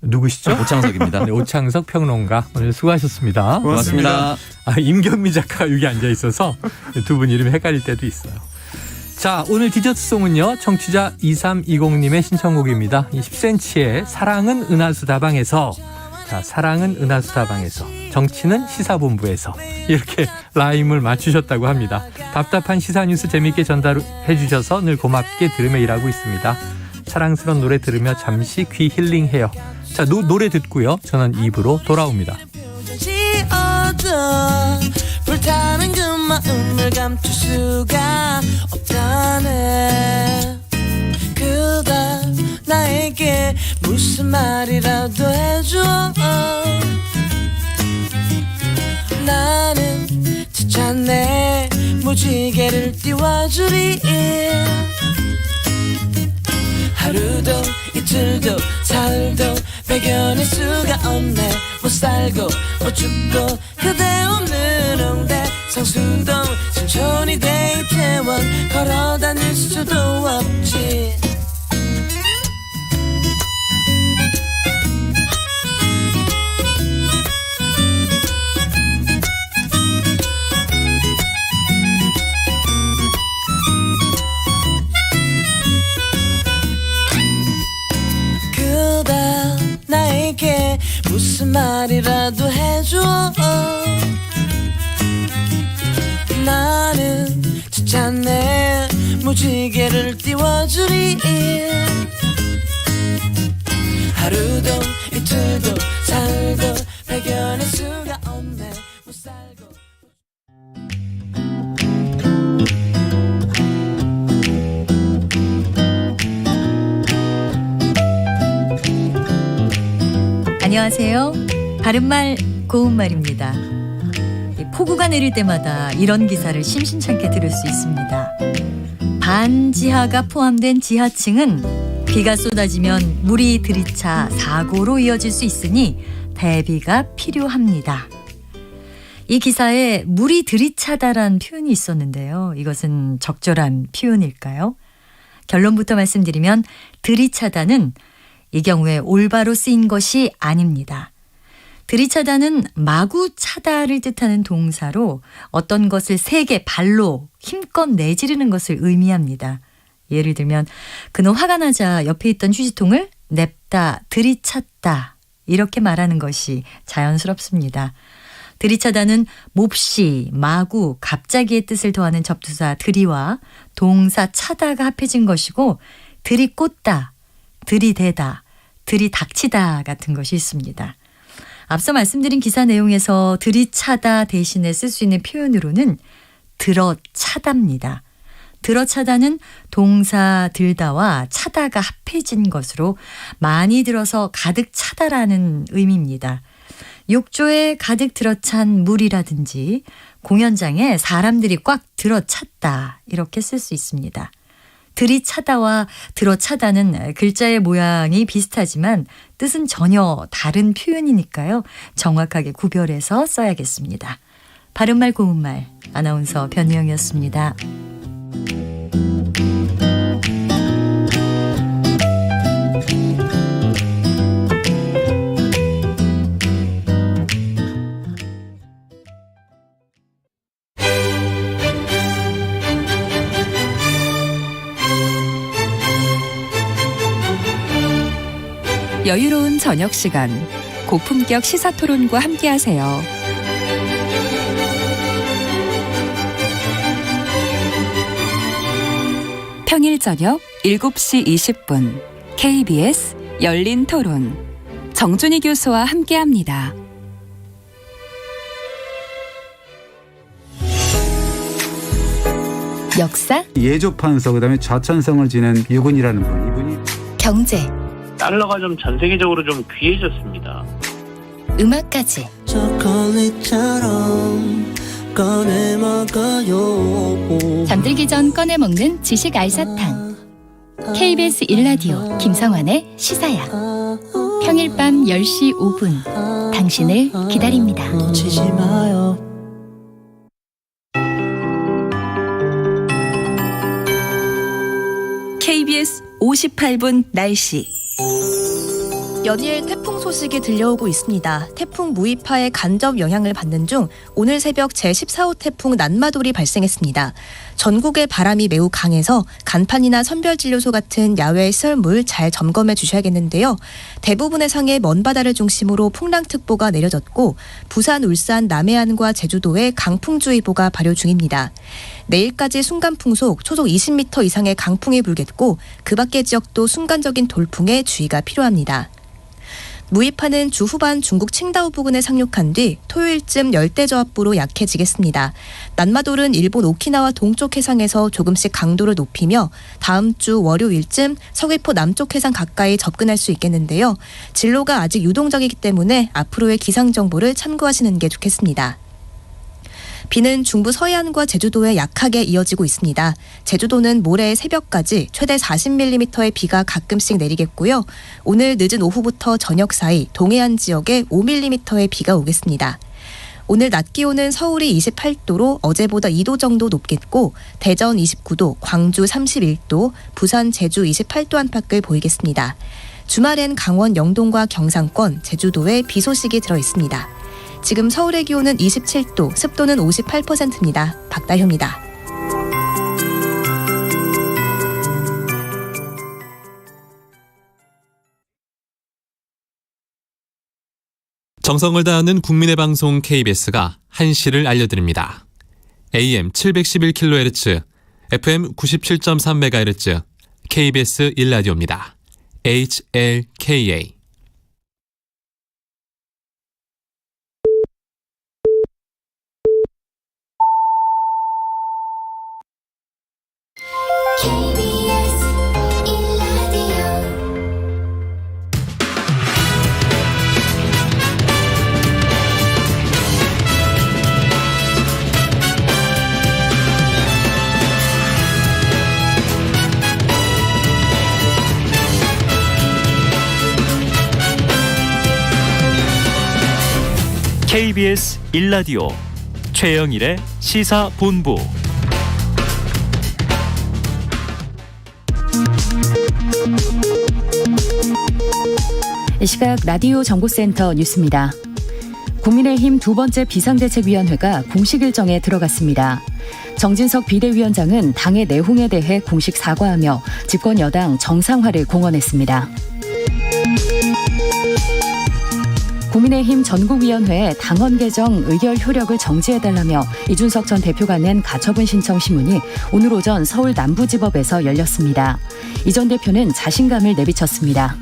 Speaker 2: 누구시죠?
Speaker 4: 오창석입니다.
Speaker 2: 네, 오창석 평론가 오늘 수고하셨습니다.
Speaker 4: 고맙습니다.
Speaker 2: 임경미 작가가 여기 앉아 있어서 두 분 이름이 헷갈릴 때도 있어요. 자, 오늘 디저트송은요. 청취자 2320님의 신청곡입니다. 이 10cm의 사랑은 은하수 다방에서, 자, 사랑은 은하수 다방에서, 정치는 시사본부에서 이렇게 라임을 맞추셨다고 합니다. 답답한 시사뉴스 재미있게 전달해 주셔서 늘 고맙게 들으며 일하고 있습니다. 사랑스러운 노래 들으며 잠시 귀 힐링해요. 자, 노래 듣고요. 저는 2부로 돌아옵니다.
Speaker 6: 불타는 그 마음을 감출 수가 없다네. 그대 나에게 무슨 말이라도 해줘. 나는 지쳤네. 무지개를 띄워주리. 하루도 이틀도 사흘도 배견할 수가 없네. 못 살고 못 죽고 그대 없는 홍대 성수동 신촌이 돼. 걸어 다닐 수도 없지. 그대 나에게 무슨 말이라도 해줘. 나는 진짜 내 무지개를 띄워주리. 하루도 이틀도 살도 발견할 수가 없네. 못 살고.
Speaker 7: 안녕하세요. 바른말 고운말입니다. 폭우가 내릴 때마다 이런 기사를 심심찮게 들을 수 있습니다. 반지하가 포함된 지하층은 비가 쏟아지면 물이 들이차 사고로 이어질 수 있으니 대비가 필요합니다. 이 기사에 물이 들이차다란 표현이 있었는데요. 이것은 적절한 표현일까요? 결론부터 말씀드리면 들이차다는 이 경우에 올바로 쓰인 것이 아닙니다. 들이차다는 마구 차다를 뜻하는 동사로 어떤 것을 세게 발로 힘껏 내지르는 것을 의미합니다. 예를 들면 그는 화가 나자 옆에 있던 휴지통을 냅다 들이찼다 이렇게 말하는 것이 자연스럽습니다. 들이차다는 몹시, 마구, 갑자기의 뜻을 더하는 접두사 들이와 동사 차다가 합해진 것이고 들이꽂다, 들이대다, 들이닥치다 같은 것이 있습니다. 앞서 말씀드린 기사 내용에서 들이차다 대신에 쓸 수 있는 표현으로는 들어차다입니다. 들어차다는 동사 들다와 차다가 합해진 것으로 많이 들어서 가득 차다라는 의미입니다. 욕조에 가득 들어찬 물이라든지 공연장에 사람들이 꽉 들어찼다 이렇게 쓸 수 있습니다. 들이차다와 들어차다는 글자의 모양이 비슷하지만 뜻은 전혀 다른 표현이니까요. 정확하게 구별해서 써야겠습니다. 바른말 고운말 아나운서 변희영이었습니다.
Speaker 8: 여유로운 저녁 시간, 고품격 시사토론과 함께하세요. 평일 저녁 7시 20분 KBS 열린 토론 정준희 교수와 함께합니다.
Speaker 9: 역사,
Speaker 10: 예조판서 그다음에 좌천성을 지낸 유군이라는 분, 이분이
Speaker 9: 경제,
Speaker 11: 달러가 좀 전 세계적으로 좀 귀해졌습니다.
Speaker 9: 음악까지
Speaker 6: 초콜릿처럼 꺼내 먹어요.
Speaker 9: 잠들기 전 꺼내 먹는 지식 알사탕. KBS 1라디오 김성환의 시사야. 평일 밤 10시 5분 당신을 기다립니다.
Speaker 6: 놓치지 마요.
Speaker 8: KBS 58분 날씨.
Speaker 12: 연일 태풍 소식이 들려오고 있습니다. 태풍 무이파의 간접 영향을 받는 중 오늘 새벽 제14호 태풍 난마돌이 발생했습니다. 전국의 바람이 매우 강해서 간판이나 선별진료소 같은 야외 시설물 잘 점검해 주셔야겠는데요. 대부분의 상해 먼바다를 중심으로 풍랑특보가 내려졌고 부산, 울산, 남해안과 제주도에 강풍주의보가 발효 중입니다. 내일까지 순간풍속 초속 20m 이상의 강풍이 불겠고 그 밖의 지역도 순간적인 돌풍에 주의가 필요합니다. 무이파는 주 후반 중국 칭다오 부근에 상륙한 뒤 토요일쯤 열대저압부로 약해지겠습니다. 난마돌은 일본 오키나와 동쪽 해상에서 조금씩 강도를 높이며 다음 주 월요일쯤 서귀포 남쪽 해상 가까이 접근할 수 있겠는데요. 진로가 아직 유동적이기 때문에 앞으로의 기상정보를 참고하시는 게 좋겠습니다. 비는 중부 서해안과 제주도에 약하게 이어지고 있습니다. 제주도는 모레 새벽까지 최대 40mm의 비가 가끔씩 내리겠고요. 오늘 늦은 오후부터 저녁 사이 동해안 지역에 5mm의 비가 오겠습니다. 오늘 낮 기온은 서울이 28도로 어제보다 2도 정도 높겠고 대전 29도, 광주 31도, 부산, 제주 28도 안팎을 보이겠습니다. 주말엔 강원 영동과 경상권, 제주도에 비 소식이 들어 있습니다. 지금 서울의 기온은 27도, 습도는 58%입니다. 박다효입니다.
Speaker 13: 정성을 다하는 국민의 방송 KBS가 한시를 알려드립니다. AM 711kHz, FM 97.3MHz, KBS 1라디오입니다. HLKA.
Speaker 1: KBS 1라디오 최영일의 시사본부.
Speaker 8: 이 시각 라디오 정보센터 뉴스입니다. 국민의힘 두 번째 비상대책위원회가 공식 일정에 들어갔습니다. 정진석 비대위원장은 당의 내홍에 대해 공식 사과하며 집권 여당 정상화를 공언했습니다. 국민의힘 전국위원회에 당원 개정 의결 효력을 정지해달라며 이준석 전 대표가 낸 가처분 신청 신문이 오늘 오전 서울 남부지법에서 열렸습니다. 이 전 대표는 자신감을 내비쳤습니다.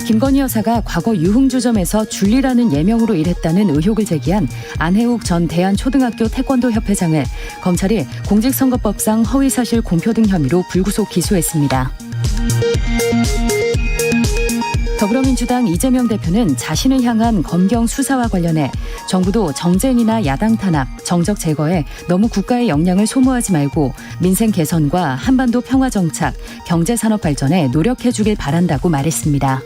Speaker 8: 김건희 여사가 과거 유흥주점에서 줄리라는 예명으로 일했다는 의혹을 제기한 안혜욱 전 대한초등학교 태권도협회장을 검찰이 공직선거법상 허위사실 공표 등 혐의로 불구속 기소했습니다. 더불어민주당 이재명 대표는 자신을 향한 검경 수사와 관련해 정부도 정쟁이나 야당 탄압, 정적 제거에 너무 국가의 역량을 소모하지 말고 민생 개선과 한반도 평화 정착, 경제산업 발전에 노력해 주길 바란다고 말했습니다.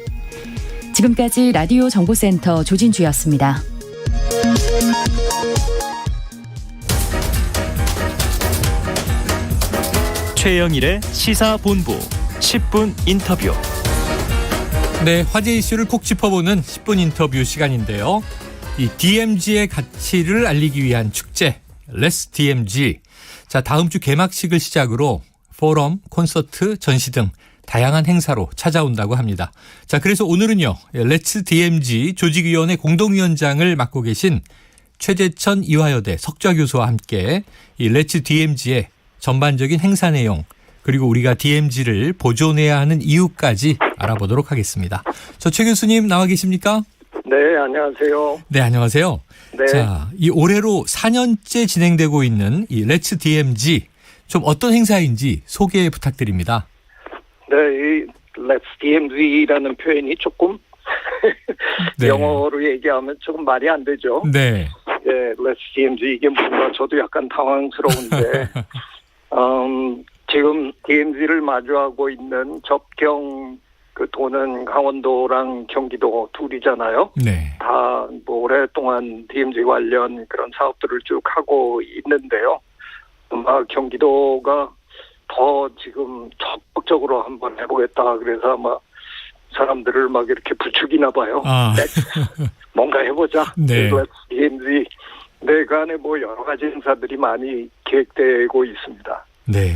Speaker 8: 지금까지 라디오 정보센터 조진주였습니다.
Speaker 1: 최영일의 시사본부 10분 인터뷰.
Speaker 2: 네, 화제 이슈를 콕 짚어보는 10분 인터뷰 시간인데요. 이 DMZ의 가치를 알리기 위한 축제, Let's DMZ. 자, 다음 주 개막식을 시작으로 포럼, 콘서트, 전시 등 다양한 행사로 찾아온다고 합니다. 자, 그래서 오늘은요, Let's DMZ 조직위원회 공동위원장을 맡고 계신 최재천 이화여대 석좌 교수와 함께 이 Let's DMZ의 전반적인 행사 내용, 그리고 우리가 DMZ를 보존해야 하는 이유까지 알아보도록 하겠습니다. 저 최 교수님 나와 계십니까?
Speaker 14: 네, 안녕하세요.
Speaker 2: 네, 안녕하세요.
Speaker 14: 네.
Speaker 2: 자, 이 올해로 4년째 진행되고 있는 이 Let's DMZ, 좀 어떤 행사인지 소개 부탁드립니다.
Speaker 14: 네, 이 Let's DMZ라는 표현이 조금
Speaker 2: 네.
Speaker 14: 영어로 얘기하면 조금 말이 안 되죠.
Speaker 2: 네.
Speaker 14: 네, Let's DMZ 이게 뭔가 저도 약간 당황스러운데 지금 DMZ를 마주하고 있는 접경 그 도는 강원도랑 경기도 둘이잖아요.
Speaker 2: 네.
Speaker 14: 다 뭐 오랫동안 DMZ 관련 그런 사업들을 쭉 하고 있는데요. 아마 경기도가 더 지금 적극적으로 한번 해보겠다. 그래서 아마 사람들을 막 이렇게 부추기나 봐요. 뭔가 해보자.
Speaker 2: 네.
Speaker 14: DMZ 내간에 뭐 여러 가지 행사들이 많이 계획되고 있습니다.
Speaker 2: 네.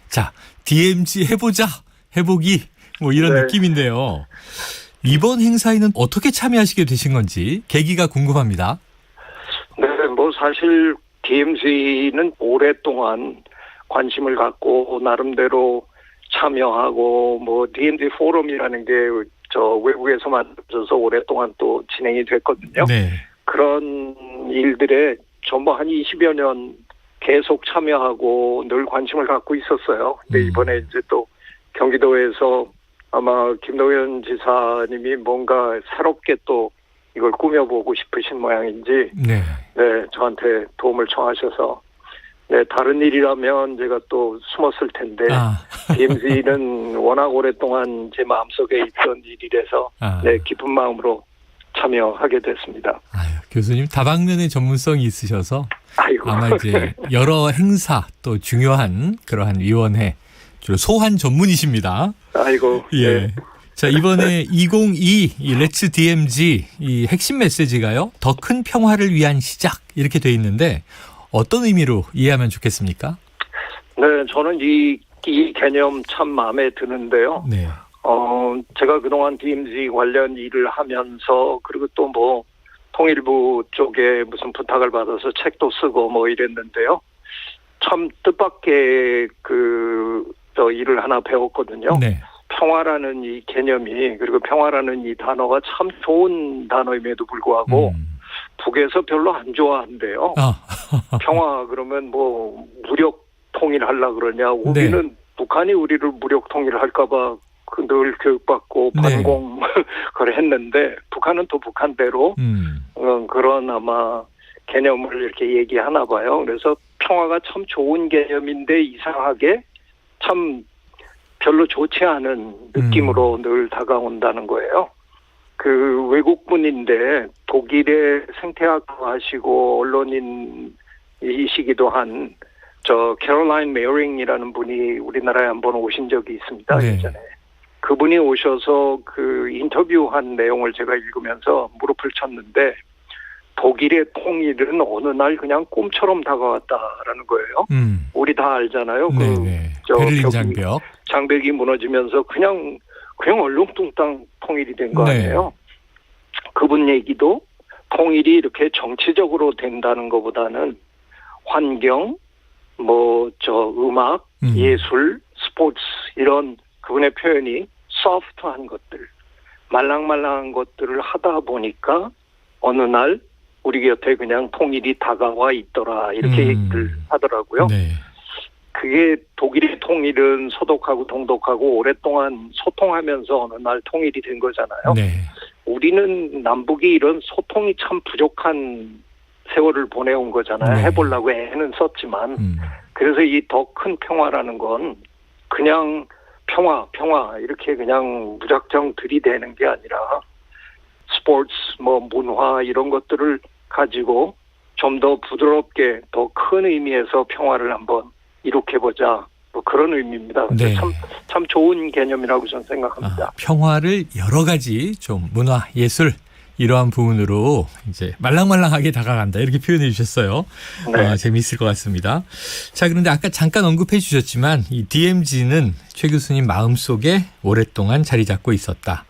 Speaker 2: 자, DMZ 해보자, 해보기 뭐 이런
Speaker 14: 네.
Speaker 2: 느낌인데요. 이번 행사에는 어떻게 참여하시게 되신 건지 계기가 궁금합니다.
Speaker 14: 네, 뭐 사실 DMZ는 오랫동안 관심을 갖고 나름대로 참여하고 뭐 DMZ 포럼이라는 게 저 외국에서 만들어져서 오랫동안 또 진행이 됐거든요.
Speaker 2: 네.
Speaker 14: 그런 일들에 전부 한 20여 년 계속 참여하고 늘 관심을 갖고 있었어요. 근데 이번에 이제 또 경기도에서 아마 김동연 지사님이 뭔가 새롭게 또 이걸 꾸며보고 싶으신 모양인지
Speaker 2: 네.
Speaker 14: 네, 저한테 도움을 청하셔서 네, 다른 일이라면 제가 또 숨었을 텐데 DMZ는 워낙 오랫동안 제 마음속에 있던 일이라서 네, 기쁜 마음으로 참여하게 됐습니다.
Speaker 2: 아유, 교수님 다방면의 전문성이 있으셔서
Speaker 14: 아이고.
Speaker 2: 아마 이제 여러 행사 또 중요한 그러한 위원회 주로 소환 전문이십니다.
Speaker 14: 아이고.
Speaker 2: 예.
Speaker 14: 네.
Speaker 2: 자, 이번에 2022 이 렛츠 DMZ 이 핵심 메시지가요. 더 큰 평화를 위한 시작 이렇게 돼 있는데 어떤 의미로 이해하면 좋겠습니까?
Speaker 14: 네, 저는 이 개념 참 마음에 드는데요.
Speaker 2: 네.
Speaker 14: 제가 그동안 DMZ 관련 일을 하면서 그리고 또 뭐 통일부 쪽에 무슨 부탁을 받아서 책도 쓰고 뭐 이랬는데요. 참 뜻밖의 저 일을 하나 배웠거든요.
Speaker 2: 네.
Speaker 14: 평화라는 이 개념이 그리고 평화라는 이 단어가 참 좋은 단어임에도 불구하고 북에서 별로 안 좋아한대요. 평화 그러면 뭐 무력 통일하려 그러냐. 우리는
Speaker 2: 네.
Speaker 14: 북한이 우리를 무력 통일할까봐 늘 교육받고 반공 그걸 했는데 북한은 또 북한대로 그런 아마 개념을 이렇게 얘기하나 봐요. 그래서 평화가 참 좋은 개념인데 이상하게 참 별로 좋지 않은 느낌으로 늘 다가온다는 거예요. 그 외국분인데 독일의 생태학도 하시고 언론인이시기도 한 저 캐롤라인 메어링이라는 분이 우리나라에 한번 오신 적이 있습니다.
Speaker 2: 네.
Speaker 14: 예전에. 그분이 오셔서 그 인터뷰한 내용을 제가 읽으면서 무릎을 쳤는데 독일의 통일은 어느 날 그냥 꿈처럼 다가왔다라는 거예요. 우리 다 알잖아요.
Speaker 2: 베를린 장벽.
Speaker 14: 장벽이 무너지면서 그냥 얼렁뚱땅 통일이 된 거 아니에요. 그분 얘기도 통일이 이렇게 정치적으로 된다는 것보다는 환경, 음악, 예술, 스포츠 이런 그분의 표현이 소프트한 것들, 말랑말랑한 것들을 하다 보니까 어느 날 우리 곁에 그냥 통일이 다가와 있더라 이렇게 얘기를 하더라고요.
Speaker 2: 네.
Speaker 14: 그게 독일의 통일은 소독하고 동독하고 오랫동안 소통하면서 어느 날 통일이 된 거잖아요.
Speaker 2: 네.
Speaker 14: 우리는 남북이 이런 소통이 참 부족한 세월을 보내온 거잖아요.
Speaker 2: 네.
Speaker 14: 해보려고 애는 썼지만. 그래서 이 더 큰 평화라는 건 그냥 평화 이렇게 그냥 무작정 들이대는 게 아니라 스포츠, 문화 이런 것들을 가지고 좀 더 부드럽게 더 큰 의미에서 평화를 한번 이룩해보자. 그런 의미입니다.
Speaker 2: 네.
Speaker 14: 참 좋은 개념이라고 저는 생각합니다.
Speaker 2: 평화를 여러 가지 좀 문화, 예술 이러한 부분으로 이제 말랑말랑하게 다가간다 이렇게 표현해 주셨어요.
Speaker 14: 네.
Speaker 2: 재미있을 것 같습니다. 자, 그런데 아까 잠깐 언급해 주셨지만 이 DMZ는 최 교수님 마음속에 오랫동안 자리 잡고 있었다.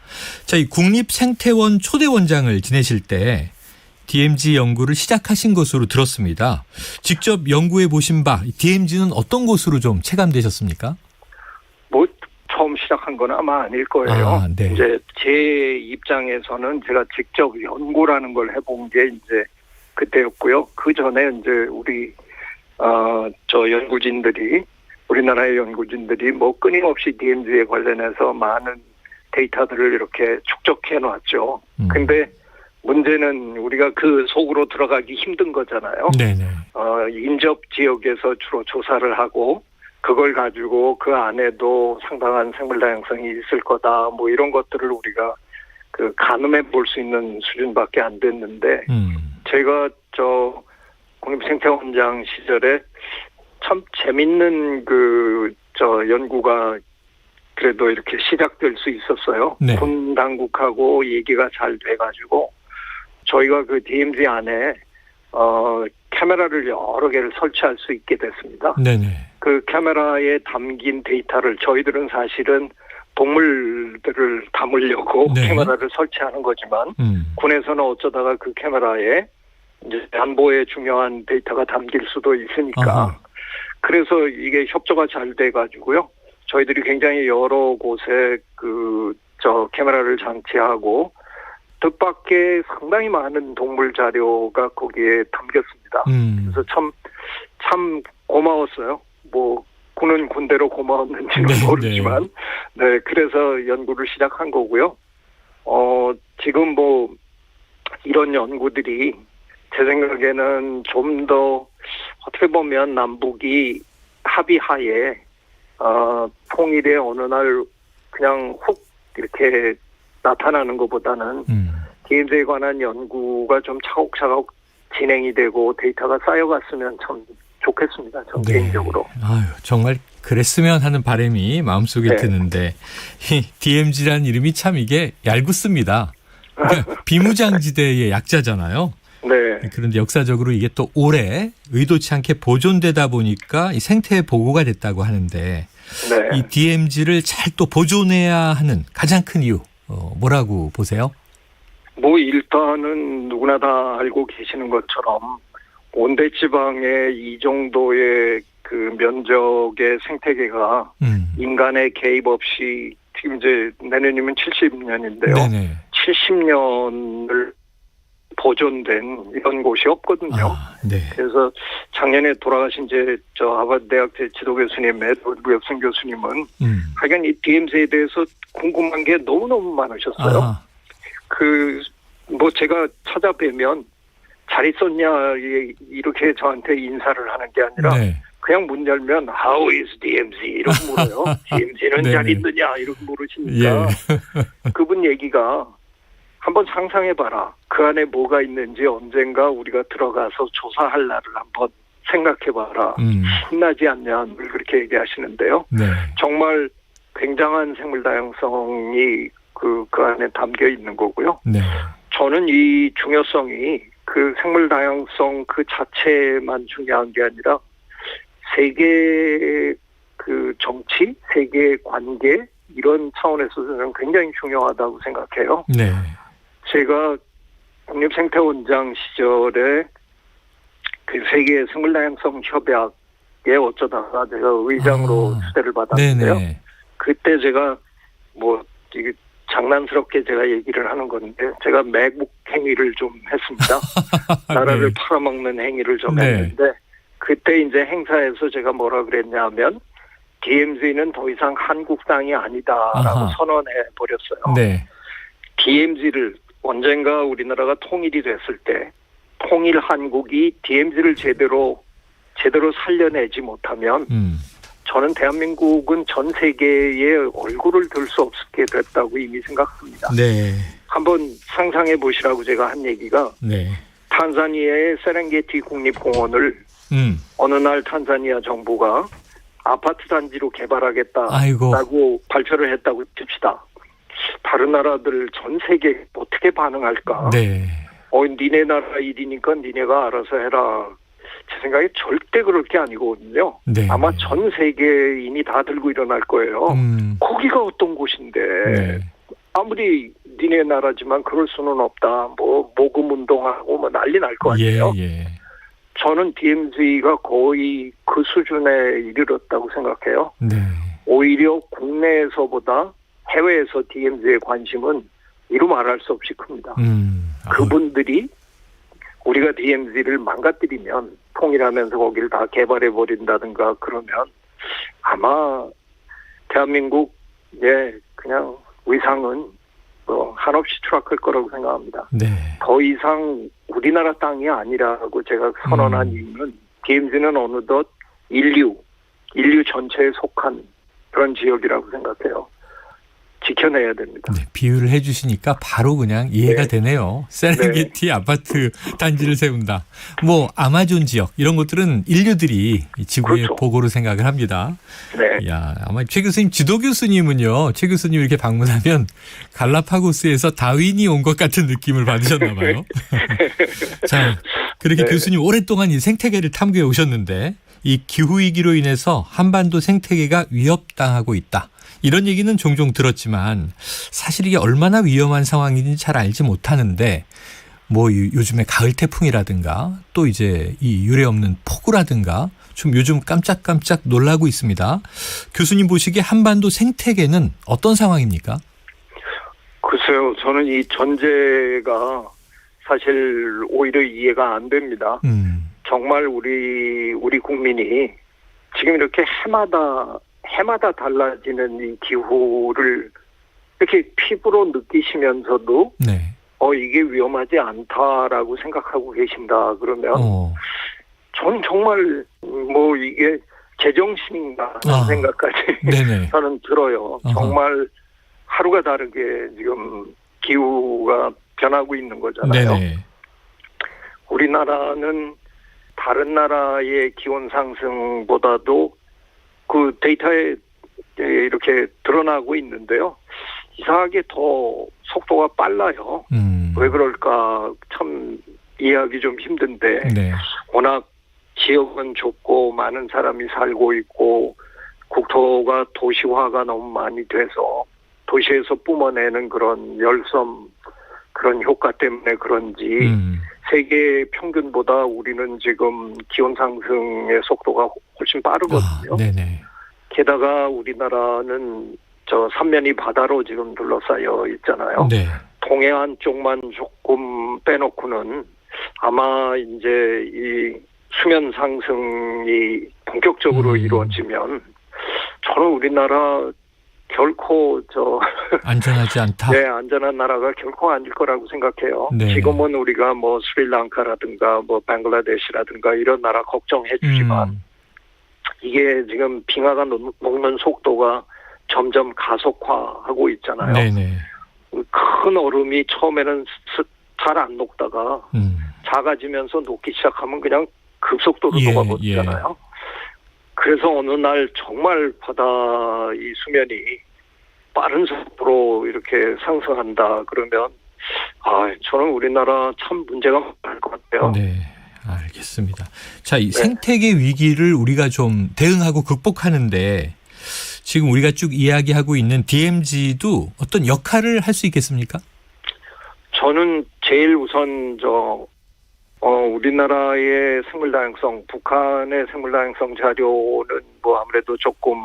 Speaker 2: 자, 이 국립생태원 초대 원장을 지내실 때 DMZ 연구를 시작하신 것으로 들었습니다. 직접 연구해 보신 바 DMZ는 어떤 것으로 좀 체감되셨습니까?
Speaker 14: 처음 시작한 건 아마 아닐 거예요.
Speaker 2: 네.
Speaker 14: 이제 제 입장에서는 제가 직접 연구라는 걸 해본 게 이제 그때였고요. 그 전에 이제 우리 저 연구진들이 우리나라의 연구진들이 끊임없이 DMZ에 관련해서 많은 데이터들을 이렇게 축적해 놨죠. 근데 문제는 우리가 그 속으로 들어가기 힘든 거잖아요.
Speaker 2: 네네.
Speaker 14: 인접 지역에서 주로 조사를 하고 그걸 가지고 그 안에도 상당한 생물 다양성이 있을 거다. 이런 것들을 우리가 가늠해 볼 수 있는 수준밖에 안 됐는데 제가 저 국립생태원장 시절에 참 재밌는 저 연구가 그래도 이렇게 시작될 수 있었어요.
Speaker 2: 네.
Speaker 14: 군 당국하고 얘기가 잘 돼가지고 저희가 그 DMZ 안에 카메라를 여러 개를 설치할 수 있게 됐습니다.
Speaker 2: 네네.
Speaker 14: 그 카메라에 담긴 데이터를 저희들은 사실은 동물들을 담으려고
Speaker 2: 네.
Speaker 14: 카메라를 설치하는 거지만 군에서는 어쩌다가 그 카메라에 이제 안보에 중요한 데이터가 담길 수도 있으니까
Speaker 2: 아하.
Speaker 14: 그래서 이게 협조가 잘 돼가지고요. 저희들이 굉장히 여러 곳에 저 카메라를 장치하고 뜻밖의 상당히 많은 동물 자료가 거기에 담겼습니다. 그래서 참 고마웠어요. 군은 군대로 고마웠는지는 모르지만, 네, 그래서 연구를 시작한 거고요. 지금 이런 연구들이 제 생각에는 좀 더 어떻게 보면 남북이 합의하에 통일의 어느 날 그냥 훅 이렇게 나타나는 것보다는 DMZ에 관한 연구가 좀 차곡차곡 진행이 되고 데이터가 쌓여갔으면 참 좋겠습니다. 전 개인적으로.
Speaker 2: 아유, 정말 그랬으면 하는 바람이 마음속에 드는데 이 DMZ라는 이름이 참 이게 얄궂습니다. 그러니까 비무장지대의 약자잖아요.
Speaker 14: 네.
Speaker 2: 그런데 역사적으로 이게 또 오래 의도치 않게 보존되다 보니까 이 생태 보고가 됐다고 하는데 이 DMZ를 잘 또 보존해야 하는 가장 큰 이유 뭐라고 보세요?
Speaker 14: 뭐 일단은 누구나 다 알고 계시는 것처럼 온대지방에 이 정도의 그 면적의 생태계가 인간의 개입 없이 지금 이제 내년이면 70년인데요.
Speaker 2: 네네.
Speaker 14: 70년을 보존된 이런 곳이 없거든요. 그래서 작년에 돌아가신 이제 저 하버드 대학 지도 교수님, 에드워드 윌슨 교수님은 하여간 이 DMZ에 대해서 궁금한 게 너무너무 많으셨어요. 뭐 제가 찾아뵈면 잘 있었냐 이렇게 저한테 인사를 하는 게 아니라 그냥 문 열면 How is DMZ 이렇게 물어요. DMZ는 잘 있느냐 이렇게 물으시니까 그분 얘기가 한번 상상해봐라. 그 안에 뭐가 있는지 언젠가 우리가 들어가서 조사할 날을 한번 생각해봐라. 신나지 않냐 늘 그렇게 얘기하시는데요. 정말 굉장한 생물 다양성이 그 안에 담겨 있는 거고요. 저는 이 중요성이 그 생물 다양성 그 자체만 중요한 게 아니라 세계 그 정치, 세계 관계 이런 차원에서 저는 굉장히 중요하다고 생각해요. 제가 국립생태원장 시절에 그 세계 생물 다양성 협약에 어쩌다가 제가 의장으로 추대를 받았는데요. 그때 제가 뭐 이게 장난스럽게 제가 얘기를 하는 건데 제가 매국 행위를 좀 했습니다. 나라를 팔아먹는 행위를 좀 했는데 그때 이제 행사에서 제가 뭐라 그랬냐면 DMZ는 더 이상 한국 땅이 아니다라고 선언해 버렸어요. DMZ를 언젠가 우리나라가 통일이 됐을 때 통일 한국이 DMZ를 제대로 살려내지 못하면 저는 대한민국은 전 세계에 얼굴을 들 수 없게 됐다고 이미 생각합니다. 한번 상상해 보시라고 제가 한 얘기가 탄자니아의 세렝게티 국립공원을 어느 날 탄자니아 정부가 아파트 단지로 개발하겠다라고 발표를 했다고 칩시다. 다른 나라들 전 세계 어떻게 반응할까? 니네 나라 일이니까 니네가 알아서 해라. 제 생각에 절대 그럴 게 아니거든요. 아마 전 세계인이 다 들고 일어날 거예요. 거기가 어떤 곳인데 아무리 니네 나라지만 그럴 수는 없다. 뭐 모금 운동하고 뭐 난리 날 거 아니에요. 저는 DMZ가 거의 그 수준에 이르렀다고 생각해요. 오히려 국내에서보다 해외에서 DMZ의 관심은 이루 말할 수 없이 큽니다. 그분들이 우리가 DMZ를 망가뜨리면 통일하면서 거기를 다 개발해버린다든가 그러면 아마 대한민국의 그냥 위상은 한없이 추락할 거라고 생각합니다. 더 이상 우리나라 땅이 아니라고 제가 선언한 이유는 DMZ는 어느덧 인류 전체에 속한 그런 지역이라고 생각해요. 지켜내야 됩니다.
Speaker 2: 비유를 해주시니까 바로 그냥 이해가 되네요. 세렝게티 아파트 단지를 세운다. 뭐 아마존 지역 이런 것들은 인류들이 지구의 보고로 생각을 합니다. 야, 아마 최 교수님 지도 교수님은요. 최 교수님 이렇게 방문하면 갈라파고스에서 다윈이 온 것 같은 느낌을 받으셨나 봐요. 자, 그렇게 교수님 오랫동안 이 생태계를 탐구해 오셨는데 이 기후위기로 인해서 한반도 생태계가 위협당하고 있다. 이런 얘기는 종종 들었지만 사실 이게 얼마나 위험한 상황인지 잘 알지 못하는데 뭐 요즘에 가을 태풍이라든가 또 이제 이 유례없는 폭우라든가 좀 요즘 깜짝깜짝 놀라고 있습니다. 교수님 보시기에 한반도 생태계는 어떤 상황입니까?
Speaker 14: 글쎄요. 저는 이 전제가 사실 오히려 이해가 안 됩니다. 정말 우리 국민이 지금 이렇게 해마다 달라지는 이 기후를 이렇게 피부로 느끼시면서도 이게 위험하지 않다라고 생각하고 계신다 그러면 저는 정말 뭐 이게 제정신인가 하는 생각까지 저는 들어요. 정말 하루가 다르게 지금 기후가 변하고 있는 거잖아요.
Speaker 2: 네네.
Speaker 14: 우리나라는 다른 나라의 기온 상승보다도 그 데이터에 이렇게 드러나고 있는데요. 이상하게 더 속도가 빨라요. 왜 그럴까 참 이해하기 좀 힘든데
Speaker 2: 네.
Speaker 14: 워낙 지역은 좁고 많은 사람이 살고 있고 국토가 도시화가 너무 많이 돼서 도시에서 뿜어내는 그런 열섬 그런 효과 때문에 그런지 세계 평균보다 우리는 지금 기온 상승의 속도가 훨씬 빠르거든요.
Speaker 2: 네네.
Speaker 14: 게다가 우리나라는 저 삼면이 바다로 지금 둘러싸여 있잖아요.
Speaker 2: 네.
Speaker 14: 동해안 쪽만 조금 빼놓고는 아마 이제 이 수면 상승이 본격적으로 이루어지면 저는 우리나라 결코
Speaker 2: 안전하지 않다.
Speaker 14: 네, 안전한 나라가 결코 아닐 거라고 생각해요.
Speaker 2: 네.
Speaker 14: 지금은 우리가 뭐 스리랑카라든가 뭐 방글라데시라든가 이런 나라 걱정해 주지만 이게 지금 빙하가 녹는 속도가 점점 가속화하고 있잖아요.
Speaker 2: 네네.
Speaker 14: 큰 얼음이 처음에는 잘 안 녹다가 작아지면서 녹기 시작하면 그냥 급속도로 녹아버리잖아요. 그래서 어느 날 정말 바다 이 수면이 빠른 속도로 이렇게 상승한다 그러면 저는 우리나라 참 문제가 많을 것 같아요.
Speaker 2: 네. 알겠습니다. 자, 이 생태계 위기를 우리가 좀 대응하고 극복하는데 지금 우리가 쭉 이야기하고 있는 DMZ도 어떤 역할을 할 수 있겠습니까?
Speaker 14: 저는 제일 우선 우리나라의 생물다양성, 북한의 생물다양성 자료는 뭐 아무래도 조금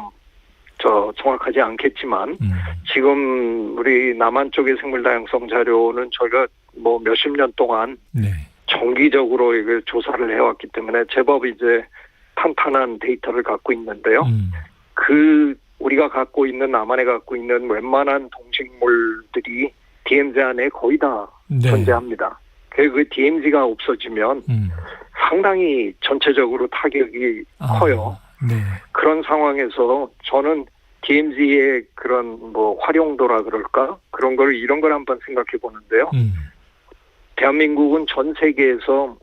Speaker 14: 정확하지 않겠지만 지금 우리 남한 쪽의 생물다양성 자료는 저희가 뭐 몇십 년 동안 정기적으로 이걸 조사를 해왔기 때문에 제법 이제 탄탄한 데이터를 갖고 있는데요. 우리가 갖고 있는 남한에 갖고 있는 웬만한 동식물들이 DMZ 안에 거의 다 존재합니다. 그 DMZ가 없어지면 상당히 전체적으로 타격이 커요. 그런 상황에서 저는 DMZ의 그런 뭐 활용도라 그럴까 그런 걸 이런 걸 한번 생각해 보는데요. 대한민국은 전 세계에서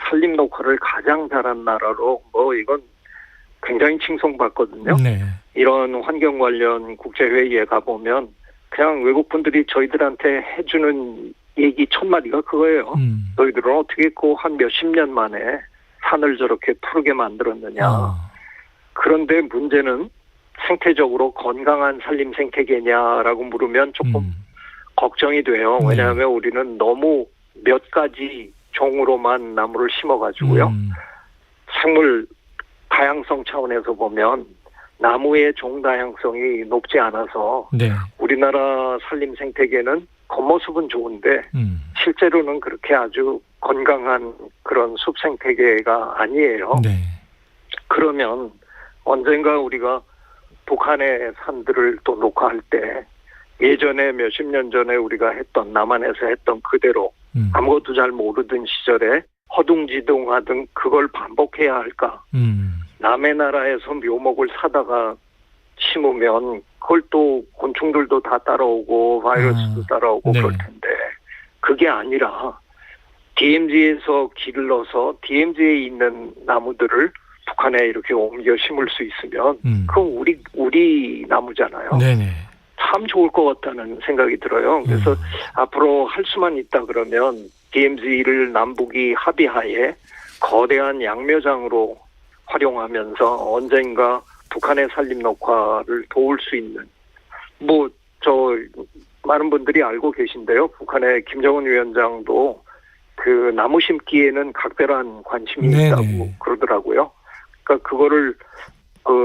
Speaker 14: 산림 녹화를 가장 잘한 나라로 이건 굉장히 칭송받거든요. 이런 환경 관련 국제회의에 가보면 그냥 외국 분들이 저희들한테 해주는 얘기 첫 마디가 그거예요. 너희들은 어떻게 한 몇십 년 만에 산을 저렇게 푸르게 만들었느냐. 그런데 문제는 생태적으로 건강한 산림 생태계냐라고 물으면 조금 걱정이 돼요. 왜냐하면 우리는 너무 몇 가지 종으로만 나무를 심어가지고요. 생물 다양성 차원에서 보면 나무의 종 다양성이 높지 않아서 우리나라 산림 생태계는 겉모습은 좋은데 실제로는 그렇게 아주 건강한 그런 숲 생태계가 아니에요. 그러면 언젠가 우리가 북한의 산들을 또 녹화할 때 예전에 몇십 년 전에 우리가 남한에서 했던 그대로 아무것도 잘 모르던 시절에 허둥지둥하던 그걸 반복해야 할까? 남의 나라에서 묘목을 사다가 심으면 그걸 또 곤충들도 다 따라오고 바이러스도 따라오고 그럴 텐데 그게 아니라 DMZ에서 길러서 DMZ에 있는 나무들을 북한에 이렇게 옮겨 심을 수 있으면 그건 우리 나무잖아요. 참 좋을 것 같다는 생각이 들어요. 그래서 앞으로 할 수만 있다 그러면 DMZ를 남북이 합의하에 거대한 양묘장으로 활용하면서 언젠가 북한의 산림 녹화를 도울 수 있는 많은 분들이 알고 계신데요. 북한의 김정은 위원장도 그 나무 심기에는 각별한 관심이 있다고 그러더라고요. 그러니까 그거를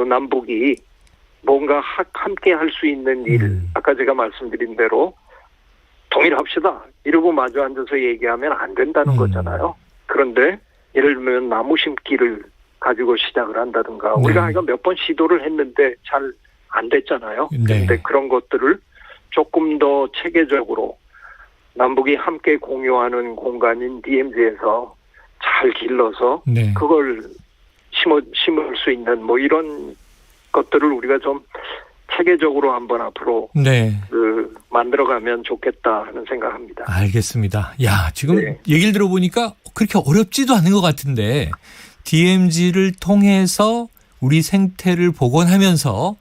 Speaker 14: 남북이 뭔가 함께 할 수 있는 일, 아까 제가 말씀드린 대로 동일합시다. 이러고 마주 앉아서 얘기하면 안 된다는 거잖아요. 그런데 예를 들면 나무 심기를 가지고 시작을 한다든가 우리가 몇 번 시도를 했는데 잘 안 됐잖아요. 그런데 그런 것들을 조금 더 체계적으로 남북이 함께 공유하는 공간인 DMZ에서 잘 길러서 그걸 심을 수 있는 이런 것들을 우리가 좀 체계적으로 한번 앞으로 만들어가면 좋겠다 하는 생각합니다.
Speaker 2: 알겠습니다. 야, 지금
Speaker 14: 네.
Speaker 2: 얘기를 들어보니까 그렇게 어렵지도 않은 것 같은데 DMZ를 통해서 우리 생태를 복원하면서